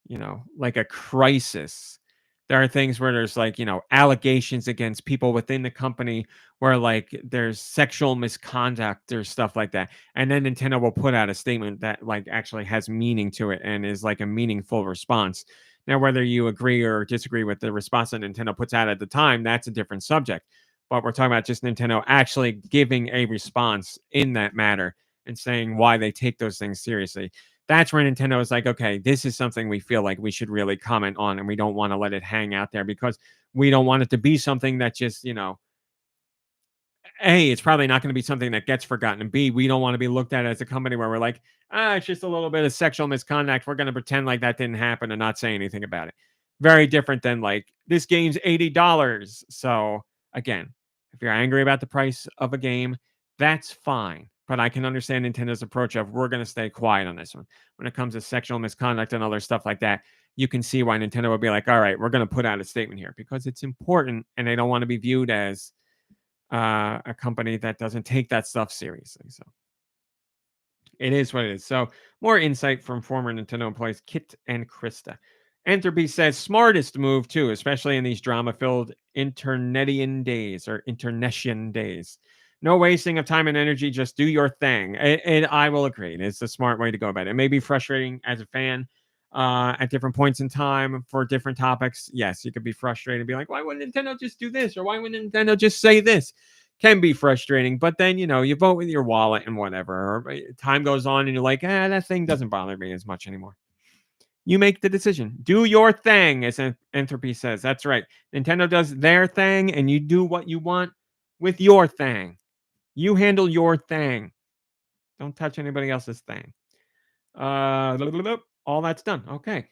you know, like a crisis. There are things where there's like, you know, allegations against people within the company where like there's sexual misconduct or stuff like that. And then Nintendo will put out a statement that like actually has meaning to it and is like a meaningful response. Now, whether you agree or disagree with the response that Nintendo puts out at the time, that's a different subject. But we're talking about just Nintendo actually giving a response in that matter and saying why they take those things seriously. That's where Nintendo is like, okay, this is something we feel like we should really comment on, and we don't want to let it hang out there because we don't want it to be something that just, you know, A, it's probably not going to be something that gets forgotten. And B, we don't want to be looked at as a company where we're like, it's just a little bit of sexual misconduct. We're going to pretend like that didn't happen and not say anything about it. Very different than like, this game's $80. So again, if you're angry about the price of a game, that's fine. But I can understand Nintendo's approach of we're going to stay quiet on this one. When it comes to sexual misconduct and other stuff like that, you can see why Nintendo would be like, all right, we're going to put out a statement here because it's important and they don't want to be viewed as a company that doesn't take that stuff seriously. So it is what it is. So more insight from former Nintendo employees Kit and Krista. Entropy says smartest move too, especially in these drama-filled internetian days or internetian days. No wasting of time and energy. Just do your thing. And I will agree. It's a smart way to go about it. It may be frustrating as a fan at different points in time for different topics. Yes, you could be frustrated and be like, why wouldn't Nintendo just do this? Or why wouldn't Nintendo just say this? Can be frustrating, but then, you know, you vote with your wallet and whatever. Or time goes on and you're like, that thing doesn't bother me as much anymore. You make the decision. Do your thing, as Entropy says. That's right. Nintendo does their thing, and you do what you want with your thing. You handle your thing. Don't touch anybody else's thing. All that's done. Okay.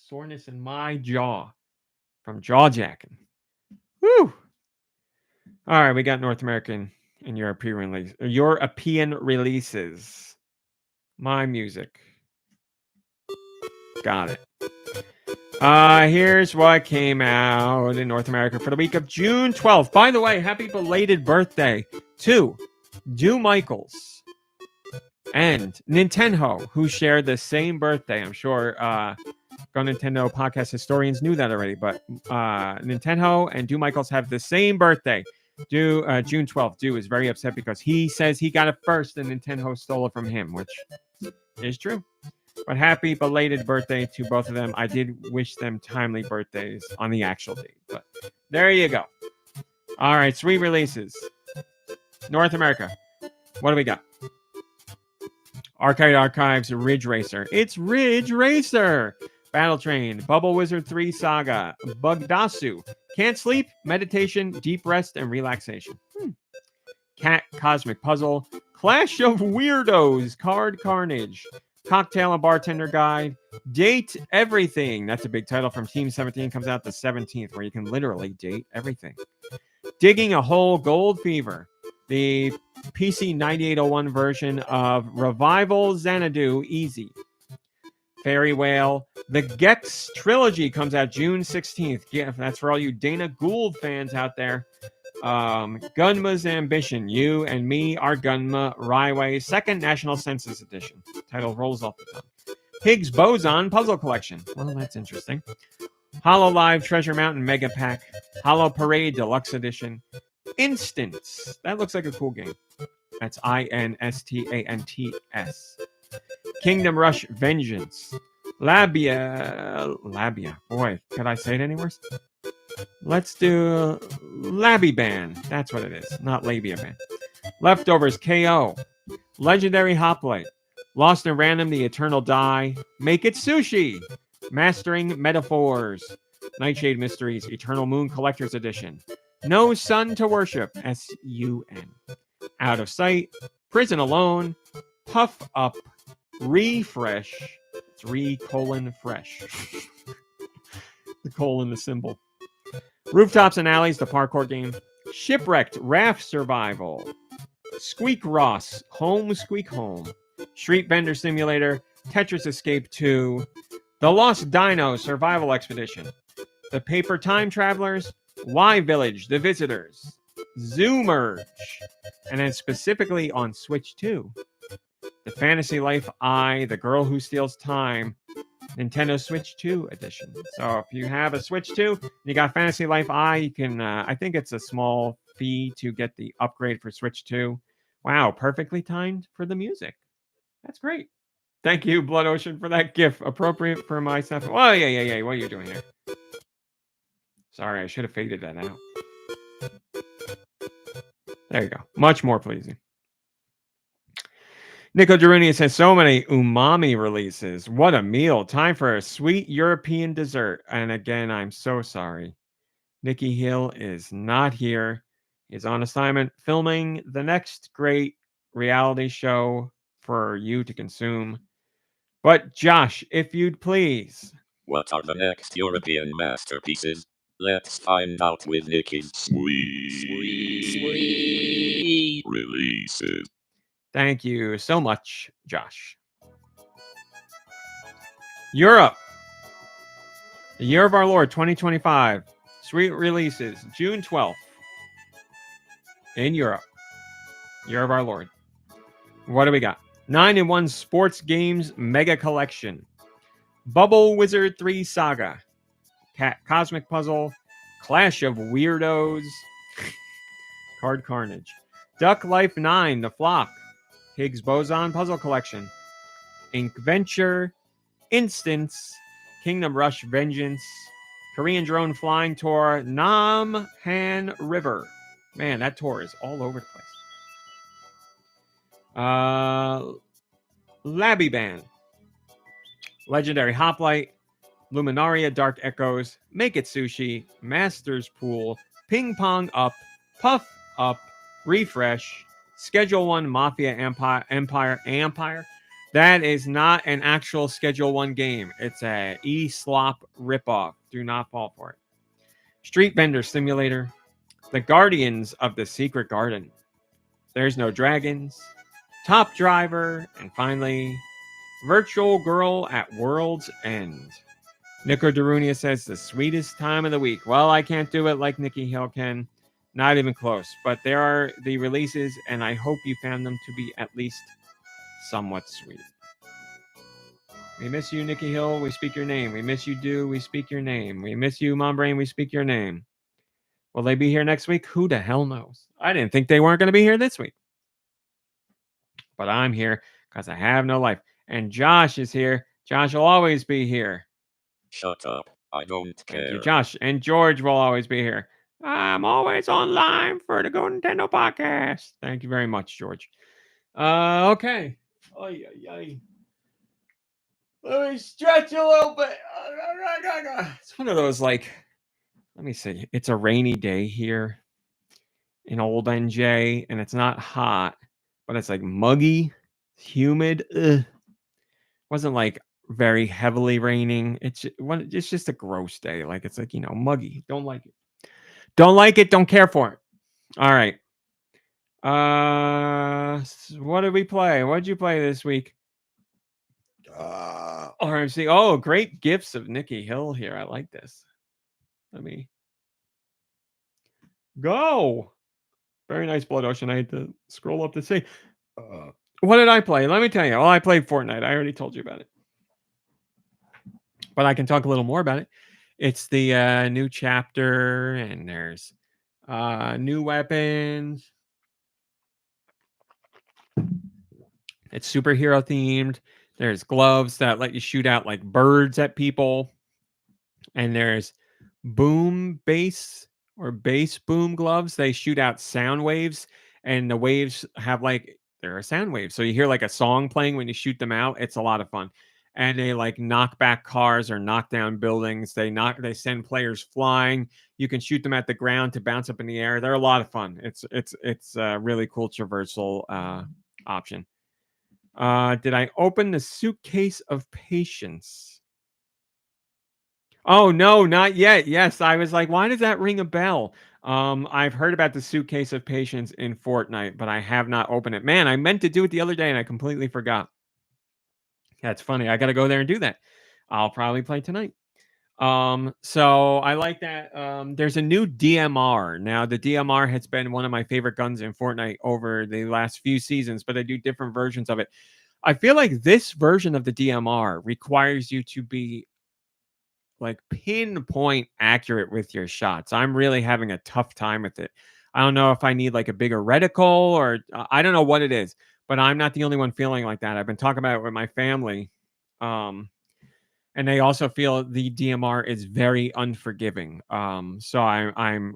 Soreness in my jaw from jaw jacking. Woo! All right, we got North American and European releases. My music. Got it. Here's what came out in North America for the week of June 12th. By the way, happy belated birthday to Do Michaels and Nintendo, who shared the same birthday. I'm sure GoNintendo Podcast historians knew that already, but Nintendo and Do Michaels have the same birthday. June 12th. Do is very upset because he says he got it first and Nintendo stole it from him, which is true. But happy belated birthday to both of them. I did wish them timely birthdays on the actual date. But there you go. All right, sweet releases. North America. What do we got? Arcade Archives Ridge Racer. It's Ridge Racer. Battle Train. Bubble Wizard 3 Saga. Bugdasu. Can't Sleep. Meditation. Deep Rest and Relaxation. Cat Cosmic Puzzle. Clash of Weirdos. Card Carnage. Cocktail and Bartender Guide. Date Everything. That's a big title from Team 17. Comes out the 17th, where you can literally date everything. Digging a Hole Gold Fever. The PC 9801 version of Revival Xanadu Easy. Fairy Whale. The Gex Trilogy comes out June 16th. Yeah, that's for all you Dana Gould fans out there. Gunma's Ambition. You and Me Are Gunma. Ryway. Second National Census Edition. Title rolls off the tongue. Higgs Boson Puzzle Collection. Well, that's interesting. Hollow Live Treasure Mountain Mega Pack. Hollow Parade Deluxe Edition. Instance. That looks like a cool game. That's INSTANTS. Kingdom Rush Vengeance. Labia. Boy, could I say it any worse? Let's do Labby Band. That's what it is, not Labia Band. Leftovers KO. Legendary Hoplite. Lost in Random The Eternal Die. Make It Sushi. Mastering Metaphors. Nightshade Mysteries Eternal Moon Collector's Edition. No Sun to Worship. SUN. Out of Sight. Prison Alone. Puff Up. Refresh. It's re:fresh. The colon, the symbol. Rooftops and Alleys, the parkour game. Shipwrecked Raft Survival. Squeak Ross, Home Squeak Home. Street Vendor Simulator. Tetris Escape 2. The Lost Dino Survival Expedition. The Paper Time Travelers. Y Village, The Visitors. Zoomerge. And then specifically on Switch 2. The Fantasy Life I, The Girl Who Steals Time. Nintendo Switch 2 edition. So if you have a Switch 2, you got Fantasy Life I, you can, I think it's a small fee to get the upgrade for Switch 2. Wow, perfectly timed for the music. That's great. Thank you, Blood Ocean, for that GIF. Appropriate for my stuff. Oh, yeah. What are you doing here? Sorry, I should have faded that out. There you go. Much more pleasing. Nico Geruni says, so many umami releases. What a meal. Time for a sweet European dessert. And again, I'm so sorry. Nikki Hill is not here. He's on assignment filming the next great reality show for you to consume. But Josh, if you'd please. What are the next European masterpieces? Let's find out with Nikki's sweet releases. Thank you so much, Josh. Europe. The Year of Our Lord 2025. Sweet releases. June 12th. In Europe. Year of Our Lord. What do we got? 9-in-1 Sports Games Mega Collection. Bubble Wizard 3 Saga. Cat Cosmic Puzzle. Clash of Weirdos. Card Carnage. Duck Life 9 The Flock. Higgs Boson Puzzle Collection. Ink Venture. Instance. Kingdom Rush Vengeance. Korean Drone Flying Tour. Nam Han River. Man, that tour is all over the place. Labby Band. Legendary Hoplite, Luminaria Dark Echoes, Make It Sushi, Masters Pool, Ping Pong Up, Puff Up, Refresh, Schedule 1 Mafia Empire. That is not an actual Schedule 1 game. It's a e-slop ripoff. Do not fall for it. Street Vendor Simulator, The Guardians of the Secret Garden, There's No Dragons, Top Driver, and finally, Virtual Girl at World's End. Nico Darunia says the sweetest time of the week. Well, I can't do it like Nikki Hill can. Not even close. But there are the releases, and I hope you found them to be at least somewhat sweet. We miss you, Nikki Hill. We speak your name. We miss you, Do. We speak your name. We miss you, Mom Brain. We speak your name. Will they be here next week? Who the hell knows? I didn't think they weren't going to be here this week. But I'm here because I have no life. And Josh is here. Josh will always be here. Shut up. I don't care. Thank you, Josh. And George will always be here. I'm always online for the GoNintendo Podcast. Thank you very much, George. Okay. Oy, oy, oy. Let me stretch a little bit. It's one of those, like, let me see. It's a rainy day here in old NJ, and it's not hot, but it's like muggy, humid. Ugh. Wasn't like very heavily raining. It's just a gross day. Like, it's like, muggy. Don't like it. Don't like it. Don't care for it. All right. What did we play? What did you play this week? RMC. Oh, great gifts of Nikki Hill here. I like this. Let me go. Very nice, Blood Ocean. I had to scroll up to see. What did I play? Let me tell you. Oh, I played Fortnite. I already told you about it. But I can talk a little more about it. It's the new chapter, and there's new weapons. It's superhero themed. There's gloves that let you shoot out like birds at people. And there's boom bass or bass boom gloves. They shoot out sound waves, and the waves have they're a sound wave. So you hear like a song playing when you shoot them out. It's a lot of fun. And they like knock back cars or knock down buildings. They send players flying. You can shoot them at the ground to bounce up in the air. They're a lot of fun. It's a really cool traversal option. Did I open the suitcase of patience? Oh no, not yet. Yes, I was like, why does that ring a bell? I've heard about the suitcase of patience in Fortnite, but I have not opened it. Man, I meant to do it the other day and I completely forgot. That's funny. I got to go there and do that. I'll probably play tonight. So I like that. There's a new DMR. Now, the DMR has been one of my favorite guns in Fortnite over the last few seasons, but they do different versions of it. I feel like this version of the DMR requires you to be like pinpoint accurate with your shots. I'm really having a tough time with it. I don't know if I need like a bigger reticle or I don't know what it is, but I'm not the only one feeling like that. I've been talking about it with my family. And they also feel the DMR is very unforgiving. So I'm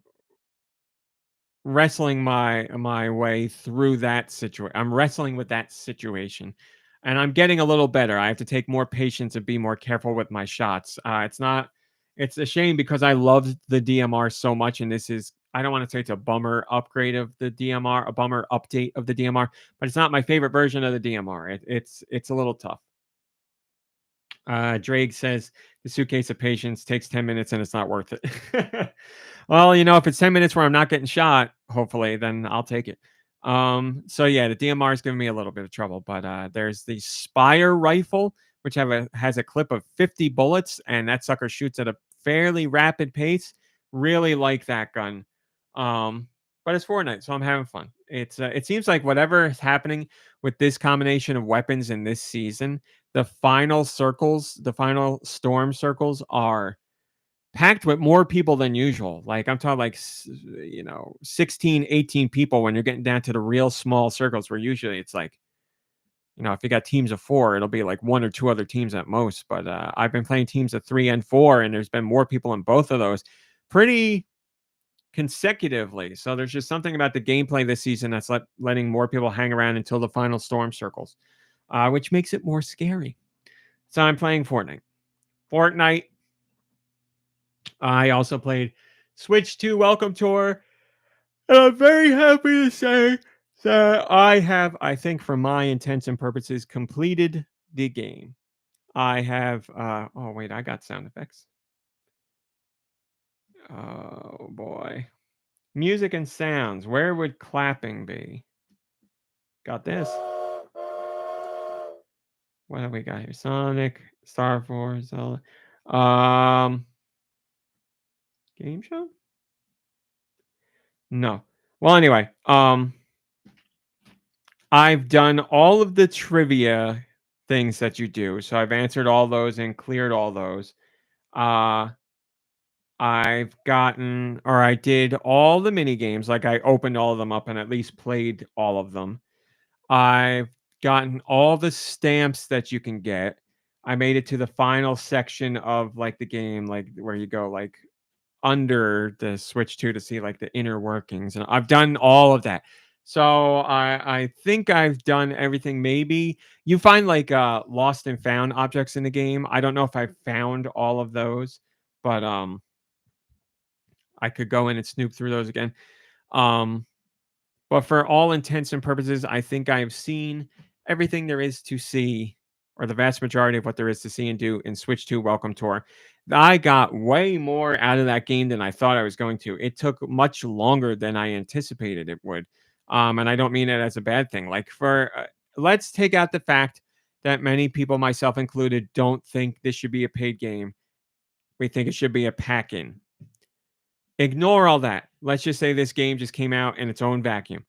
wrestling my way through that situation. I'm wrestling with that situation, and I'm getting a little better. I have to take more patience and be more careful with my shots. It's a shame because I loved the DMR so much, and this is, I don't want to say it's a bummer upgrade of the DMR, a bummer update of the DMR, but it's not my favorite version of the DMR. It's a little tough. Drake says the suitcase of patience takes 10 minutes and it's not worth it. Well, if it's 10 minutes where I'm not getting shot, hopefully, then I'll take it. So yeah, the DMR is giving me a little bit of trouble, but there's the Spire rifle, which has a clip of 50 bullets, and that sucker shoots at a fairly rapid pace. Really like that gun. But it's Fortnite, so I'm having fun. It seems like whatever is happening with this combination of weapons in this season, the final storm circles are packed with more people than usual. Like I'm talking like 16, 18 people when you're getting down to the real small circles where usually it's like, if you got teams of 4, it'll be like 1 or 2 other teams at most. But I've been playing teams of 3 and 4, and there's been more people in both of those pretty consecutively. So there's just something about the gameplay this season that's letting more people hang around until the final storm circles, which makes it more scary. So I'm playing Fortnite. Fortnite. I also played Switch 2 Welcome Tour. And I'm very happy to say that I have, I think, for my intents and purposes, completed the game. I have, oh, wait, I got sound effects. Oh, boy. Music and sounds. Where would clapping be? Got this. What have we got here? Sonic, Star Wars, Zelda. Game show? No. Well, anyway, I've done all of the trivia things that you do. So I've answered all those and cleared all those. Uh I've gotten, or I did all the mini games. Like I opened all of them up and at least played all of them. I've gotten all the stamps that you can get. I made it to the final section of like the game, like where you go like under the Switch 2 to see like the inner workings, and I've done all of that. So I think I've done everything. Maybe you find like lost and found objects in the game. I don't know if I found all of those, but I could go in and snoop through those again. Um but for all intents and purposes, I think I have seen everything there is to see, or the vast majority of what there is to see and do in Switch 2 Welcome Tour. I got way more out of that game than I thought I was going to. It took much longer than I anticipated it would. And I don't mean it as a bad thing. Like, let's take out the fact that many people, myself included, don't think this should be a paid game. We think it should be a pack in. Ignore all that. Let's just say this game just came out in its own vacuum.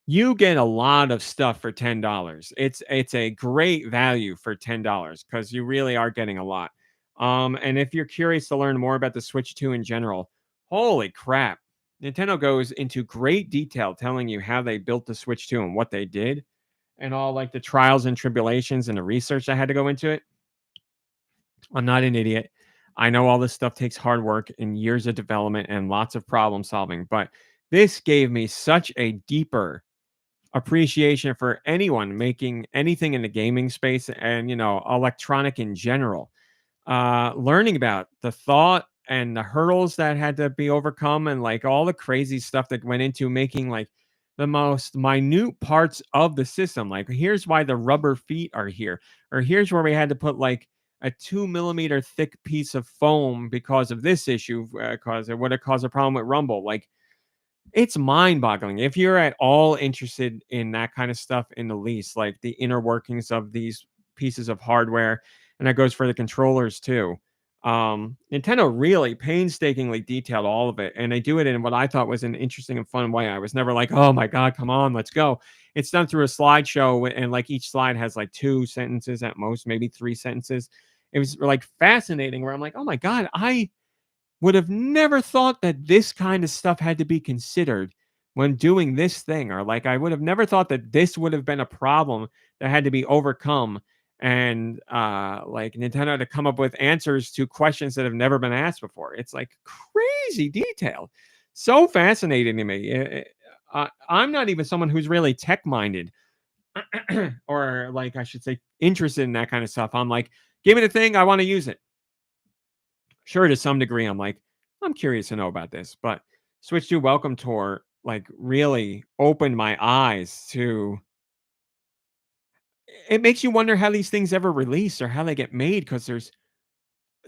You get a lot of stuff for $10. It's a great value for $10 because you really are getting a lot. And if you're curious to learn more about the Switch 2 in general, holy crap. Nintendo goes into great detail telling you how they built the Switch 2 and what they did and all like the trials and tribulations and the research that had to go into it. I'm not an idiot. I know all this stuff takes hard work and years of development and lots of problem solving, but this gave me such a deeper appreciation for anyone making anything in the gaming space and, electronic in general. Learning about the thought and the hurdles that had to be overcome and like all the crazy stuff that went into making like the most minute parts of the system. Like, here's why the rubber feet are here, or here's where we had to put like a 2 millimeter thick piece of foam because of this issue, because it would have caused a problem with Rumble. Like, it's mind-boggling. If you're at all interested in that kind of stuff in the least, like the inner workings of these pieces of hardware, and that goes for the controllers too. Nintendo really painstakingly detailed all of it, and they do it in what I thought was an interesting and fun way. I was never like, "Oh my god, come on, let's go." It's done through a slideshow, and like each slide has like 2 sentences at most, maybe 3 sentences. It was like fascinating. Where I'm like, "Oh my god, I would have never thought that this kind of stuff had to be considered when doing this thing," or like I would have never thought that this would have been a problem that had to be overcome, and like Nintendo had to come up with answers to questions that have never been asked before. It's like crazy detail, so fascinating to me. I'm not even someone who's really tech minded, or like I should say interested in that kind of stuff. I'm like, give me the thing, I want to use it. Sure, to some degree, I'm like, I'm curious to know about this, but Switch 2 Welcome Tour like really opened my eyes to. It makes you wonder how these things ever release or how they get made, because there's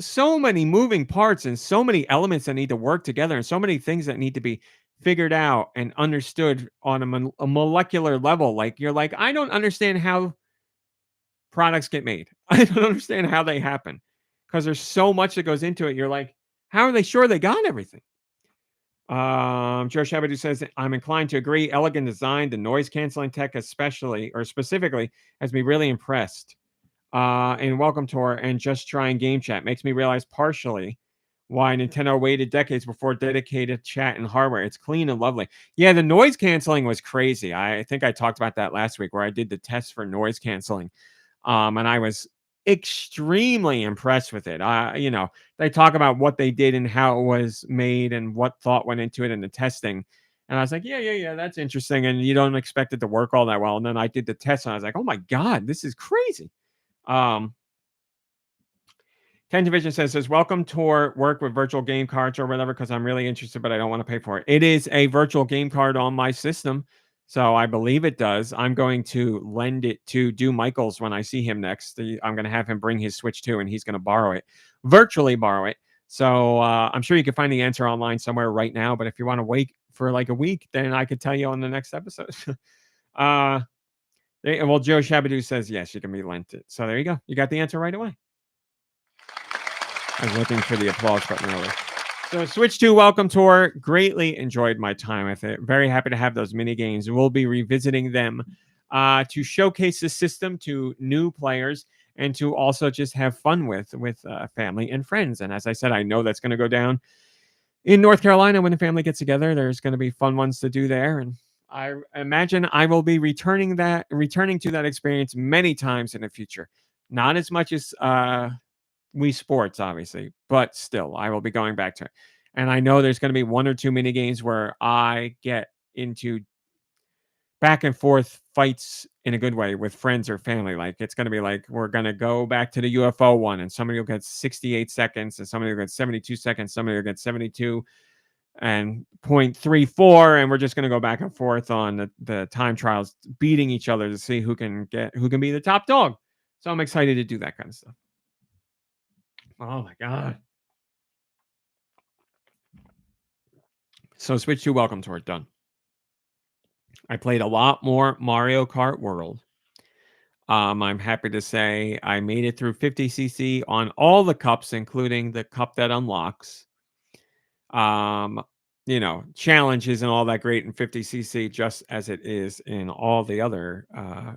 so many moving parts and so many elements that need to work together and so many things that need to be figured out and understood on a molecular level. Like, you're like, I don't understand how products get made. I don't understand how they happen because there's so much that goes into it. You're like, how are they sure they got everything? Joe Shabadoo says, I'm inclined to agree. Elegant design, the noise canceling tech, especially or specifically, has me really impressed. In Welcome Tour and just trying game chat makes me realize partially why Nintendo waited decades before dedicated chat and hardware. It's clean and lovely. Yeah, the noise canceling was crazy. I think I talked about that last week where I did the test for noise canceling. And I was extremely impressed with it. They talk about what they did and how it was made and what thought went into it in the testing. And I was like, yeah, that's interesting. And you don't expect it to work all that well. And then I did the test and I was like, oh my God, this is crazy. Um, Ken Division says, welcome tour work with virtual game cards or whatever, because I'm really interested, but I don't want to pay for it. It is a virtual game card on my system. So I believe it does. I'm going to lend it to Do Michaels when I see him next. I'm going to have him bring his Switch 2 and he's going to borrow it, virtually borrow it. So I'm sure you can find the answer online somewhere right now. But if you want to wait for like a week, then I could tell you on the next episode. Well, Joe Shabadoo says, yes, you can be lent it. So there you go. You got the answer right away. I was looking for the applause button earlier. So Switch 2 Welcome Tour. Greatly enjoyed my time with it. Very happy to have those mini games. We'll be revisiting them to showcase the system to new players and to also just have fun with family and friends. And as I said, I know that's going to go down in North Carolina when the family gets together. There's going to be fun ones to do there. And I imagine I will be returning to that experience many times in the future. Not as much as Wii Sports, obviously, but still, I will be going back to it. And I know there's going to be one or two mini games where I get into back and forth fights in a good way with friends or family. Like it's going to be like we're going to go back to the UFO one, and somebody will get 68 seconds, and somebody will get 72 seconds, somebody will get 72 and 0.34, and we're just going to go back and forth on the time trials, beating each other to see who can be the top dog. So I'm excited to do that kind of stuff. Oh my god. So Switch 2 Welcome Tour done. I played a lot more Mario Kart World. I'm happy to say I made it through 50cc on all the cups, including the cup that unlocks. Challenge isn't all that great in 50cc, just as it is in all the other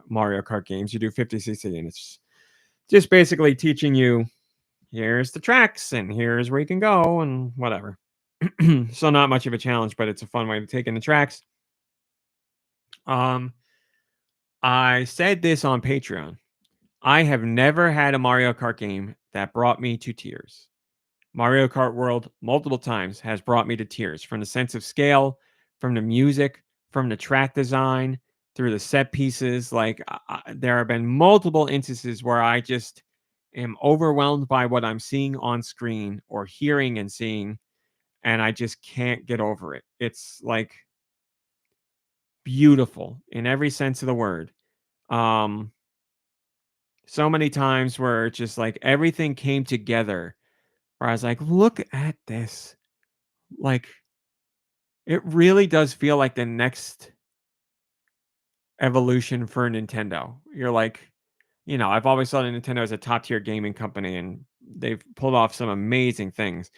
Mario Kart games. You do 50cc, and it's just basically teaching you here's the tracks and here's where you can go and whatever. So not much of a challenge, but it's a fun way to take in the tracks. I said this on Patreon. I have never had a Mario Kart game that brought me to tears. Mario Kart World multiple times has brought me to tears from the sense of scale, from the music, from the track design, through the set pieces. Like there have been multiple instances where I just am overwhelmed by what I'm seeing on screen or hearing and seeing, and I just can't get over it. It's like beautiful in every sense of the word. So many times where just like everything came together where I was like, look at this. Like it really does feel like the next evolution for Nintendo. You're like, I've always thought of Nintendo as a top tier gaming company and they've pulled off some amazing things.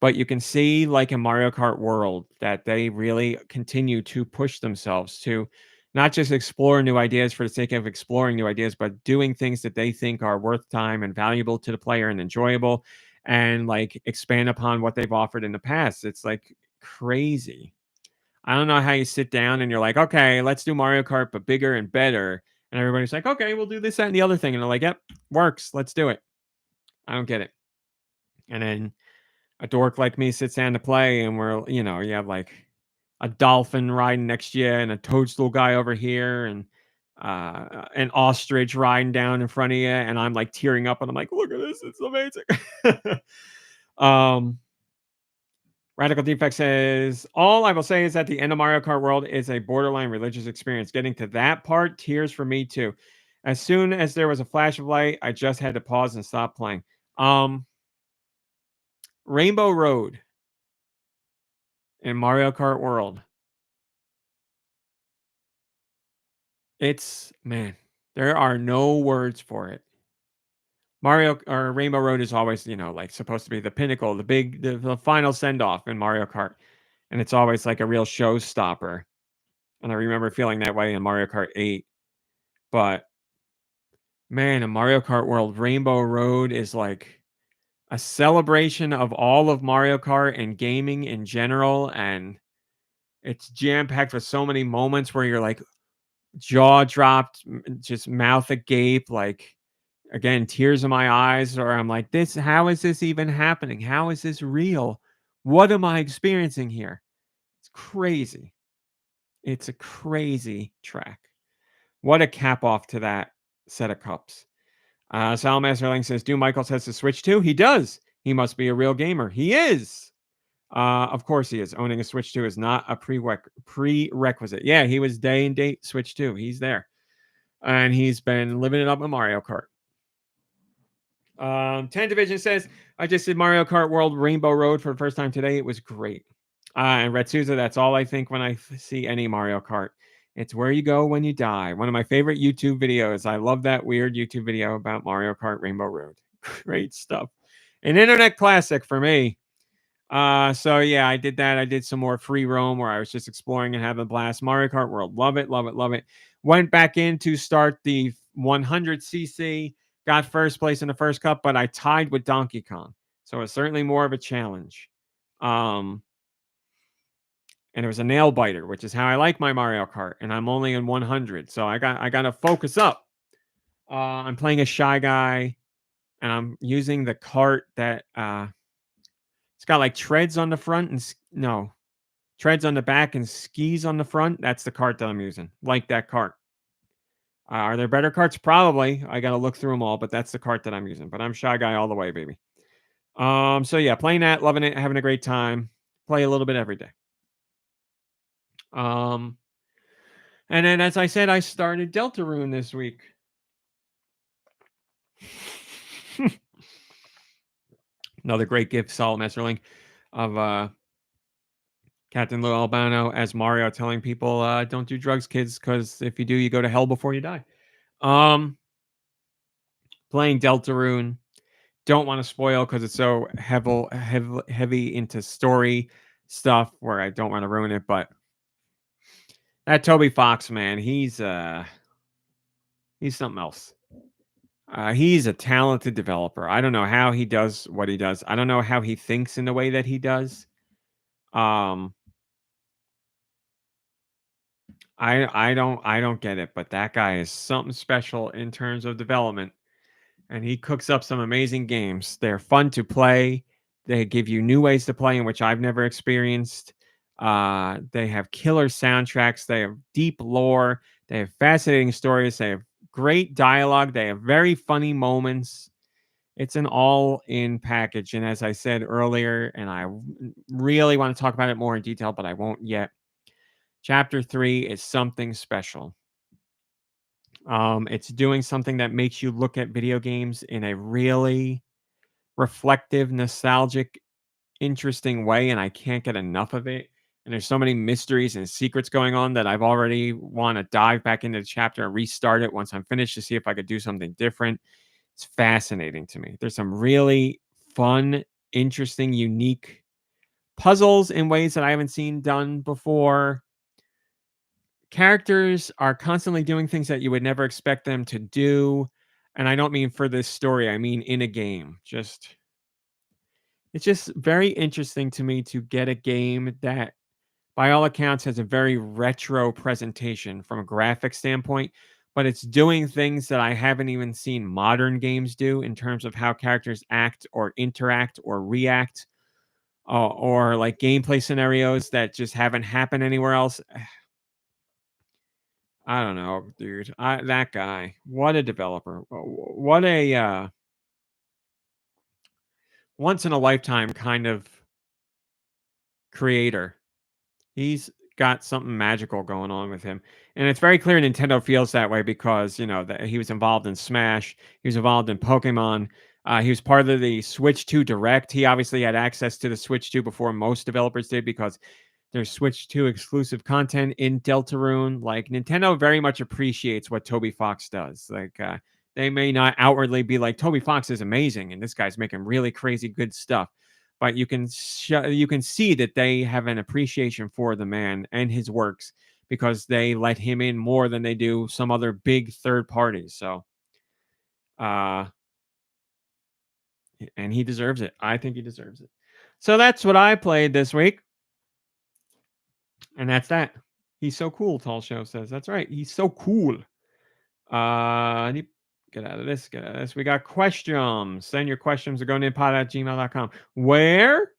But you can see, like in Mario Kart World, that they really continue to push themselves to not just explore new ideas for the sake of exploring new ideas, but doing things that they think are worth time and valuable to the player and enjoyable, and like expand upon what they've offered in the past. It's like crazy. I don't know how you sit down and you're like, okay, let's do Mario Kart, but bigger and better. And everybody's like, okay, we'll do this, that, and the other thing. And they're like, yep, works. Let's do it. I don't get it. And then a dork like me sits down to play, and you have like a dolphin riding next to you and a toadstool guy over here and an ostrich riding down in front of you. And I'm like tearing up and I'm like, look at this. It's amazing. Radical Defect says, all I will say is that the end of Mario Kart World is a borderline religious experience. Getting to that part, tears for me too. As soon as there was a flash of light, I just had to pause and stop playing. Rainbow Road in Mario Kart World. Man, there are no words for it. Mario or Rainbow Road is always, like supposed to be the pinnacle, the final send off in Mario Kart. And it's always like a real showstopper. And I remember feeling that way in Mario Kart 8. But man, in Mario Kart World, Rainbow Road is like a celebration of all of Mario Kart and gaming in general. And it's jam packed with so many moments where you're like jaw dropped, just mouth agape, like again, tears in my eyes, or I'm like, how is this even happening? How is this real? What am I experiencing here? It's crazy. It's a crazy track. What a cap off to that set of cups. Salamasterling says, "Do Michaels has the Switch too?" He does. He must be a real gamer. He is. Of course he is. Owning a Switch 2 is not a prerequisite. Yeah, he was day and date Switch 2. He's there. And he's been living it up with Mario Kart. 10 Division says, I just did Mario Kart World Rainbow Road for the first time today. It was great. And Red Souza, that's all I think when I see any Mario Kart. It's where you go when you die. One of my favorite YouTube videos. I love that weird YouTube video about Mario Kart Rainbow Road. Great stuff. An internet classic for me. So yeah, I did that. I did some more free roam where I was just exploring and having a blast. Mario Kart World. Love it, love it, love it. Went back in to start the 100cc. Got first place in the first cup, but I tied with Donkey Kong. So it's certainly more of a challenge. And it was a nail biter, which is how I like my Mario Kart. And I'm only in 100. So I got to focus up. I'm playing a Shy Guy, and I'm using the cart that it's got like treads on the front and treads on the back and skis on the front. That's the cart that I'm using. Like that cart. Are there better carts? Probably. I got to look through them all, but that's the cart that I'm using. But I'm Shy Guy all the way, baby. So yeah, playing that, loving it, having a great time. Play a little bit every day. And then, as I said, I started Deltarune this week. Another great gift, Sol Messerling, of Captain Lou Albano as Mario telling people, don't do drugs, kids, because if you do, you go to hell before you die. Playing Deltarune. Don't want to spoil because it's so heavy into story stuff where I don't want to ruin it. But that Toby Fox, man, he's something else. He's a talented developer. I don't know how he does what he does. I don't know how he thinks in the way that he does. I don't get it, but that guy is something special in terms of development. And he cooks up some amazing games. They're fun to play. They give you new ways to play in which I've never experienced. They have killer soundtracks. They have deep lore. They have fascinating stories. They have great dialogue. They have very funny moments. It's an all-in package. And as I said earlier, and I really want to talk about it more in detail, but I won't yet. Chapter 3 is something special. It's doing something that makes you look at video games in a really reflective, nostalgic, interesting way, and I can't get enough of it. And there's so many mysteries and secrets going on that I've already want to dive back into the chapter and restart it once I'm finished to see if I could do something different. It's fascinating to me. There's some really fun, interesting, unique puzzles in ways that I haven't seen done before. Characters are constantly doing things that you would never expect them to do. And I don't mean for this story, I mean in a game. It's just very interesting to me to get a game that, by all accounts, has a very retro presentation from a graphic standpoint, but it's doing things that I haven't even seen modern games do in terms of how characters act or interact or react, or like gameplay scenarios that just haven't happened anywhere else. I don't know, dude. That guy, what a developer. What a once in a lifetime kind of creator. He's got something magical going on with him. And it's very clear Nintendo feels that way because, that he was involved in Smash, he was involved in Pokemon. He was part of the Switch 2 Direct. He obviously had access to the Switch 2 before most developers did because there's Switch 2 exclusive content in Deltarune. Like, Nintendo very much appreciates what Toby Fox does. Like, they may not outwardly be like, Toby Fox is amazing and this guy's making really crazy good stuff. But you can see that they have an appreciation for the man and his works because they let him in more than they do some other big third parties. So, and he deserves it. I think he deserves it. So that's what I played this week. And that's that. He's so cool, Tall Show says. That's right. He's so cool. Get out of this. Get out of this. We got questions. Send your questions to goninpod@gmail.com. Where?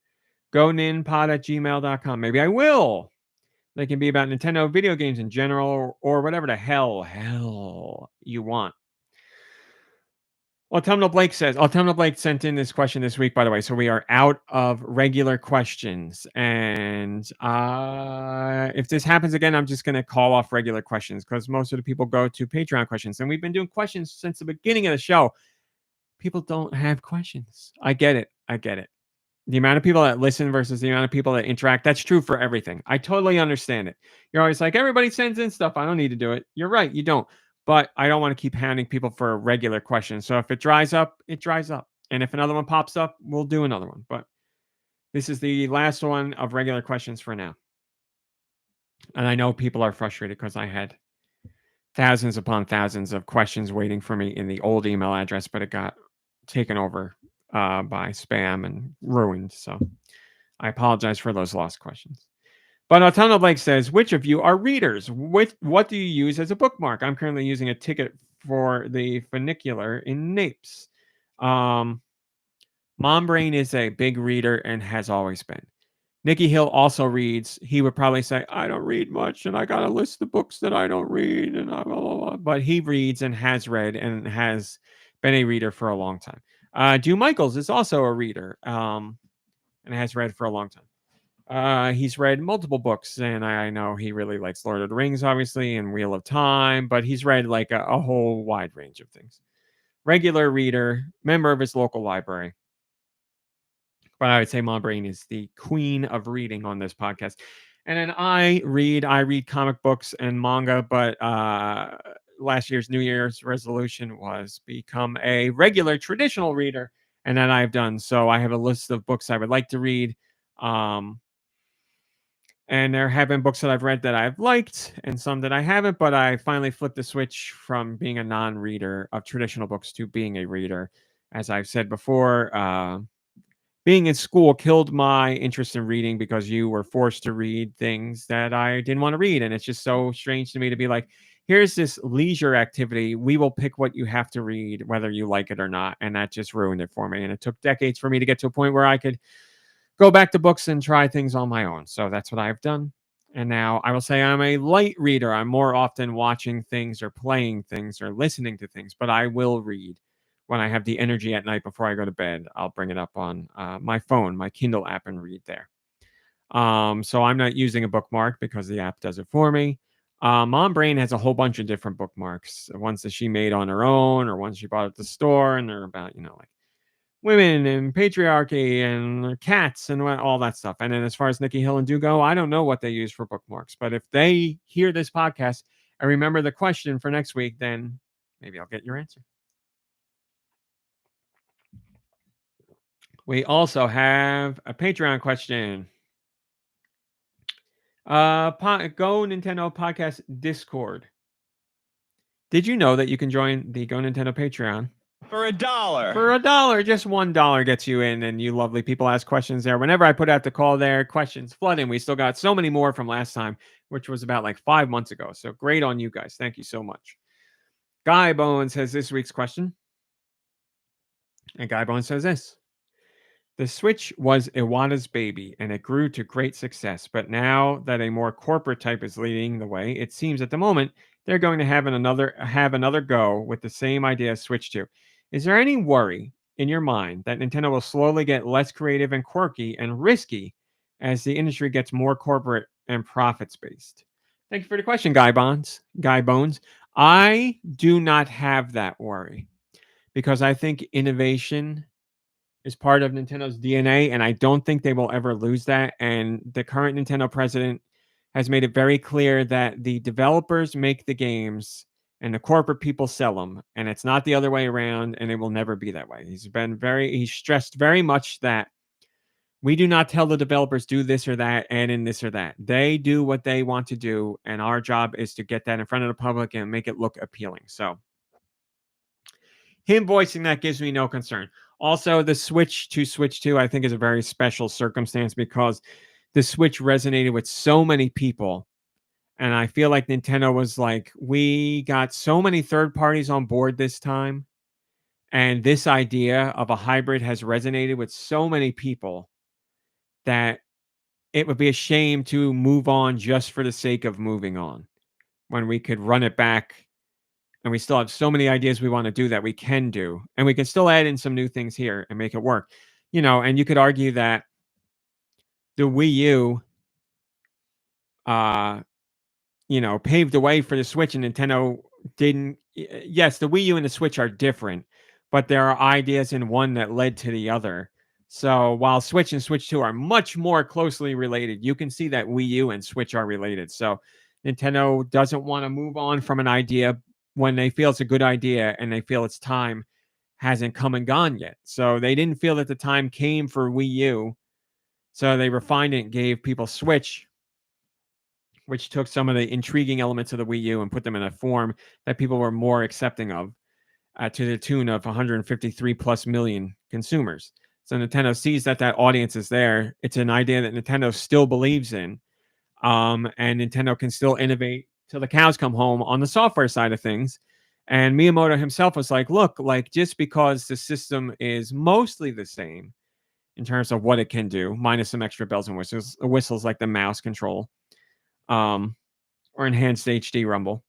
goninpod@gmail.com. Maybe I will. They can be about Nintendo video games in general or whatever the hell you want. Autumnal Blake sent in this question this week, by the way. So we are out of regular questions. And if this happens again, I'm just going to call off regular questions because most of the people go to Patreon questions. And we've been doing questions since the beginning of the show. People don't have questions. I get it. The amount of people that listen versus the amount of people that interact, that's true for everything. I totally understand it. You're always like, everybody sends in stuff. I don't need to do it. You're right. You don't. But I don't want to keep hounding people for regular questions. So if it dries up, it dries up. And if another one pops up, we'll do another one. But this is the last one of regular questions for now. And I know people are frustrated because I had thousands upon thousands of questions waiting for me in the old email address, but it got taken over by spam and ruined. So I apologize for those lost questions. But Autumnal Blake says, which of you are readers? What do you use as a bookmark? I'm currently using a ticket for the funicular in Naples. Mom Brain is a big reader and has always been. Nikki Hill also reads. He would probably say, I don't read much and I got a list of books that I don't read. And blah, blah, blah. But he reads and has read and has been a reader for a long time. Dew Michaels is also a reader and has read for a long time. He's read multiple books, and I know he really likes Lord of the Rings, obviously, and Wheel of Time, but he's read like a whole wide range of things. Regular reader, member of his local library. But I would say Mom Brain is the queen of reading on this podcast. And then I read comic books and manga, but last year's New Year's resolution was become a regular traditional reader, and that I've done. So I have a list of books I would like to read. And there have been books that I've read that I've liked and some that I haven't, but I finally flipped the switch from being a non-reader of traditional books to being a reader. As I've said before, being in school killed my interest in reading because you were forced to read things that I didn't want to read. And it's just so strange to me to be like, here's this leisure activity. We will pick what you have to read, whether you like it or not. And that just ruined it for me. And it took decades for me to get to a point where I could go back to books and try things on my own. So that's what I've done. And now I will say I'm a light reader. I'm more often watching things or playing things or listening to things, but I will read when I have the energy at night before I go to bed. I'll bring it up on my phone, my Kindle app, and read there. So I'm not using a bookmark because the app does it for me. Mom Brain has a whole bunch of different bookmarks, ones that she made on her own or ones she bought at the store, and they're about, like women and patriarchy and cats and all that stuff. And then as far as Nikki Hill and Dew go, I don't know what they use for bookmarks. But if they hear this podcast and remember the question for next week, then maybe I'll get your answer. We also have a Patreon question. GoNintendo Podcast Discord. Did you know that you can join the GoNintendo Patreon for $1? For $1, just $1 gets you in, and you lovely people ask questions there. Whenever I put out the call there, questions flood in. We still got so many more from last time, which was about like 5 months ago. So great on you guys. Thank you so much. Guy Bones has this week's question. And Guy Bones says this. The Switch was Iwata's baby, and it grew to great success. But now that a more corporate type is leading the way, it seems at the moment they're going to have another go with the same idea Switch 2. Is there any worry in your mind that Nintendo will slowly get less creative and quirky and risky as the industry gets more corporate and profits based? Thank you for the question, Guy Bones. I do not have that worry because I think innovation is part of Nintendo's DNA, and I don't think they will ever lose that. And the current Nintendo president has made it very clear that the developers make the games and the corporate people sell them, and it's not the other way around, and it will never be that way. He's stressed very much that we do not tell the developers do this or that, add in this or that. They do what they want to do, and our job is to get that in front of the public and make it look appealing. So him voicing that gives me no concern. Also, the Switch 2, I think, is a very special circumstance because the Switch resonated with so many people. And I feel like Nintendo was like, we got so many third parties on board this time. And this idea of a hybrid has resonated with so many people that it would be a shame to move on just for the sake of moving on when we could run it back and we still have so many ideas we want to do that we can do, and we can still add in some new things here and make it work. And you could argue that the Wii U, uh, paved the way for the Switch, and Nintendo didn't. Yes, the Wii U and the Switch are different, but there are ideas in one that led to the other. So while Switch and Switch 2 are much more closely related, you can see that Wii U and Switch are related. So Nintendo doesn't want to move on from an idea when they feel it's a good idea and they feel its time hasn't come and gone yet. So they didn't feel that the time came for Wii U. So they refined it and gave people Switch, which took some of the intriguing elements of the Wii U and put them in a form that people were more accepting of, to the tune of 153 plus million consumers. So Nintendo sees that audience is there. It's an idea that Nintendo still believes in, and Nintendo can still innovate till the cows come home on the software side of things. And Miyamoto himself was like, look, like just because the system is mostly the same in terms of what it can do, minus some extra bells and whistles like the mouse control, um, or enhanced HD rumble.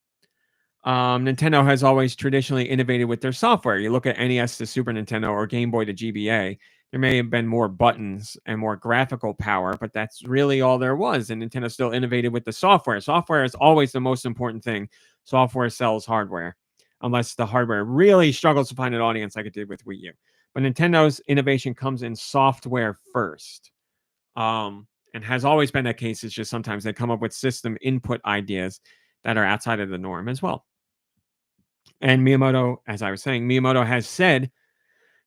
Nintendo has always traditionally innovated with their software. You look at NES to Super Nintendo or Game Boy to GBA, there may have been more buttons and more graphical power, but that's really all there was. And Nintendo still innovated with the software. Software is always the most important thing. Software sells hardware, unless the hardware really struggles to find an audience like it did with Wii U. But Nintendo's innovation comes in software first. And has always been that case. It's just sometimes they come up with system input ideas that are outside of the norm as well. And Miyamoto, as I was saying, Miyamoto has said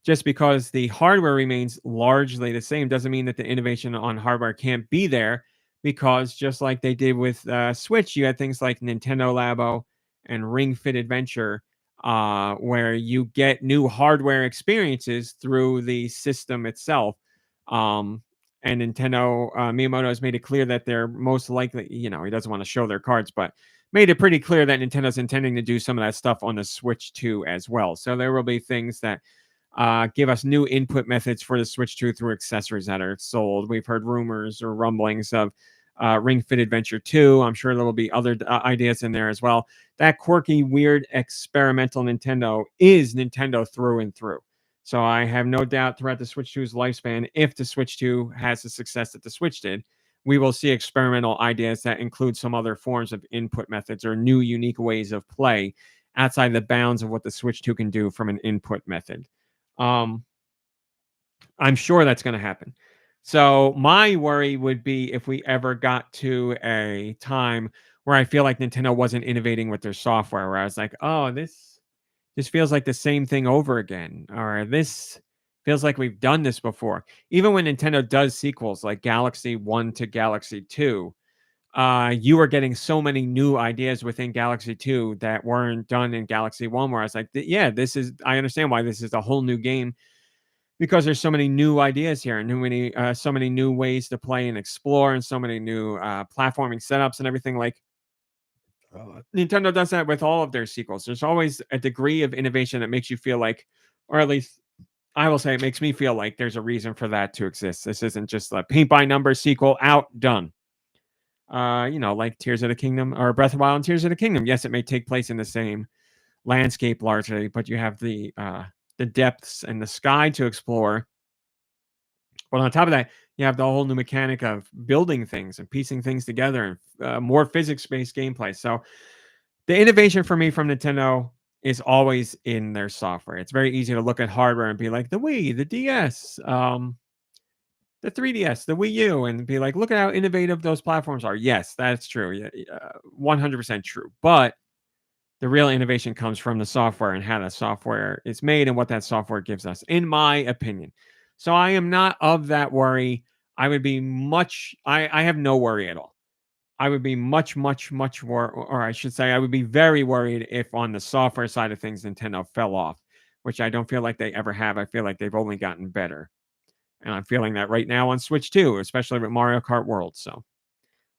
just because the hardware remains largely the same doesn't mean that the innovation on hardware can't be there, because just like they did with Switch, you had things like Nintendo Labo and Ring Fit Adventure, where you get new hardware experiences through the system itself. And Miyamoto has made it clear that they're most likely, he doesn't want to show their cards, but made it pretty clear that Nintendo's intending to do some of that stuff on the Switch 2 as well. So there will be things that give us new input methods for the Switch 2 through accessories that are sold. We've heard rumors or rumblings of Ring Fit Adventure 2. I'm sure there will be other ideas in there as well. That quirky, weird, experimental Nintendo is Nintendo through and through. So I have no doubt throughout the Switch 2's lifespan, if the Switch 2 has the success that the Switch did, we will see experimental ideas that include some other forms of input methods or new, unique ways of play outside the bounds of what the Switch 2 can do from an input method. I'm sure that's going to happen. So my worry would be if we ever got to a time where I feel like Nintendo wasn't innovating with their software, where I was like, oh, this feels like the same thing over again, or this feels like we've done this before. Even when Nintendo does sequels like Galaxy 1 to Galaxy 2, you are getting so many new ideas within Galaxy 2 that weren't done in Galaxy 1, where I was like, yeah, I understand why this is a whole new game, because there's so many new ideas here and so many new ways to play and explore, and so many new platforming setups and everything. Like, Nintendo does that with all of their sequels. There's always a degree of innovation that makes you feel like, or at least I will say it makes me feel like there's a reason for that to exist. This isn't just a paint by number sequel out, done. Like Tears of the Kingdom or Breath of the Wild and Tears of the Kingdom. Yes, it may take place in the same landscape largely, but you have the depths and the sky to explore. But on top of that, you have the whole new mechanic of building things and piecing things together, and more physics-based gameplay. So the innovation for me from Nintendo is always in their software. It's very easy to look at hardware and be like the Wii, the DS, the 3DS, the Wii U, and be like, look at how innovative those platforms are. Yes, that's true. 100% true. But the real innovation comes from the software and how that software is made and what that software gives us, in my opinion. So I am not of that worry. I would be I have no worry at all. I would be much, much, much more, or I should say, I would be very worried if on the software side of things, Nintendo fell off, which I don't feel like they ever have. I feel like they've only gotten better. And I'm feeling that right now on Switch too, especially with Mario Kart World. So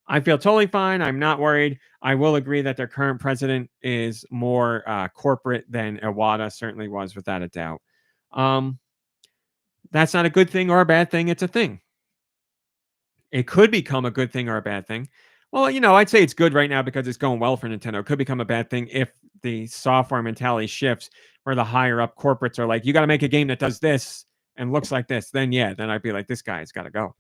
I feel totally fine. I'm not worried. I will agree that their current president is more corporate than Iwata certainly was, without a doubt. That's not a good thing or a bad thing. It's a thing. It could become a good thing or a bad thing. Well, I'd say it's good right now because it's going well for Nintendo. It could become a bad thing if the software mentality shifts, where the higher up corporates are like, you got to make a game that does this and looks like this, then I'd be like, this guy's got to go.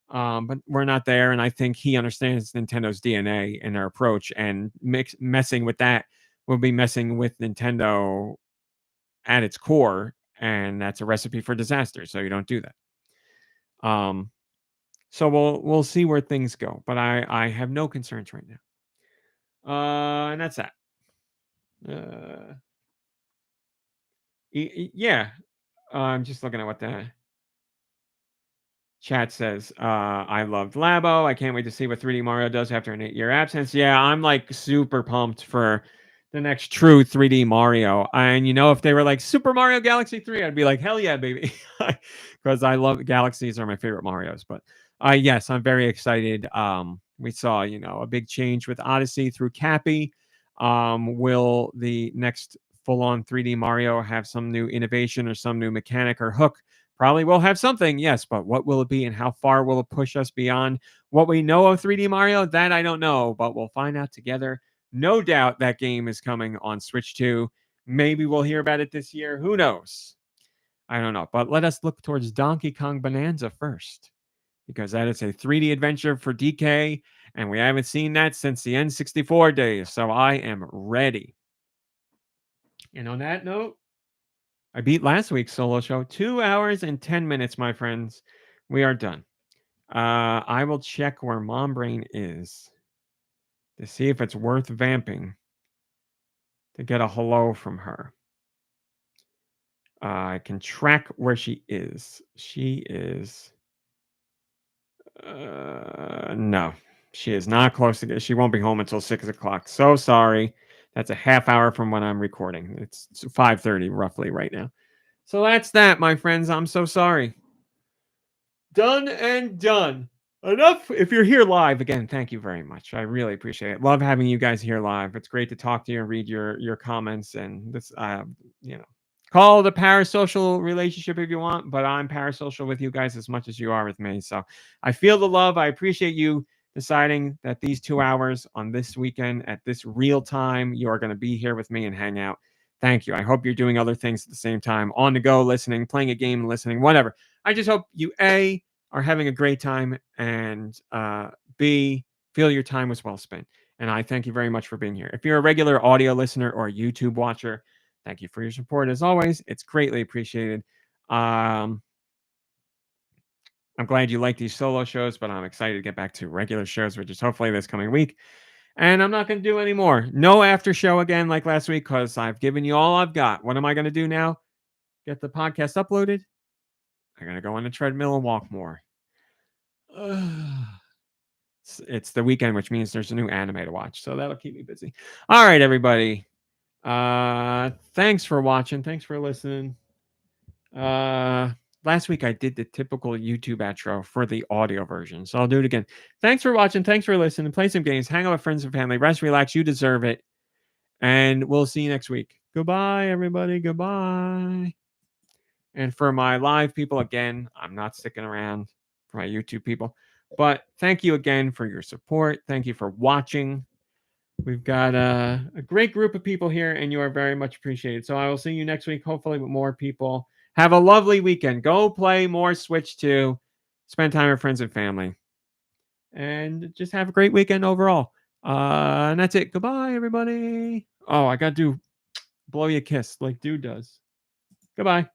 But we're not there, and I think he understands Nintendo's DNA and their approach, and messing with that will be messing with Nintendo at its core, and that's a recipe for disaster. So you don't do that. So we'll see where things go, but I have no concerns right now. And that's that. Yeah, I'm just looking at what the chat says. I loved Labo. I can't wait to see what 3D Mario does after an 8-year absence. Yeah, I'm like super pumped for the next true 3D Mario. And if they were like Super Mario Galaxy 3, I'd be like, hell yeah, baby. Because I love Galaxies are my favorite Marios. But yes, I'm very excited. We saw, a big change with Odyssey through Cappy. Will the next full-on 3D Mario have some new innovation or some new mechanic or hook? Probably will have something, yes, but what will it be, and how far will it push us beyond what we know of 3D Mario? That I don't know, but we'll find out together. No doubt that game is coming on Switch 2. Maybe we'll hear about it this year. Who knows? I don't know. But let us look towards Donkey Kong Bonanza first, because that is a 3D adventure for DK, and we haven't seen that since the N64 days. So I am ready. And on that note, I beat last week's solo show. 2 hours and 10 minutes, my friends. We are done. I will check where Mom Brain is to see if it's worth vamping to get a hello from her. I can track where she is. She is... no. She is not close to get... She won't be home until 6 o'clock. So sorry. That's a half hour from when I'm recording. It's 5:30 roughly right now. So that's that, my friends. I'm so sorry. Done and done. Enough. If you're here live, again, thank you very much. I really appreciate it. Love having you guys here live. It's great to talk to you and read your comments. And this, call it a parasocial relationship if you want, but I'm parasocial with you guys as much as you are with me. So I feel the love. I appreciate you deciding that these 2 hours on this weekend at this real time, you are going to be here with me and hang out. Thank you. I hope you're doing other things at the same time, on the go, listening, playing a game, listening, whatever. I just hope you, A, are having a great time, and B, feel your time was well spent. And I thank you very much for being here. If you're a regular audio listener or a YouTube watcher, thank you for your support as always. It's greatly appreciated. I'm glad you like these solo shows, but I'm excited to get back to regular shows, which is hopefully this coming week. And I'm not going to do any more. No after show again like last week, because I've given you all I've got. What am I going to do now? Get the podcast uploaded? I'm going to go on the treadmill and walk more. It's the weekend, which means there's a new anime to watch. So that'll keep me busy. All right, everybody. Thanks for watching. Thanks for listening. Last week I did the typical YouTube outro for the audio version, so I'll do it again. Thanks for watching. Thanks for listening. Play some games. Hang out with friends and family. Rest, relax. You deserve it. And we'll see you next week. Goodbye, everybody. Goodbye. And for my live people, again, I'm not sticking around for my YouTube people. But thank you again for your support. Thank you for watching. We've got a great group of people here, and you are very much appreciated. So I will see you next week, hopefully with more people. Have a lovely weekend. Go play more Switch 2. Spend time with friends and family. And just have a great weekend overall. And that's it. Goodbye, everybody. Oh, I got to blow you a kiss like Dude does. Goodbye.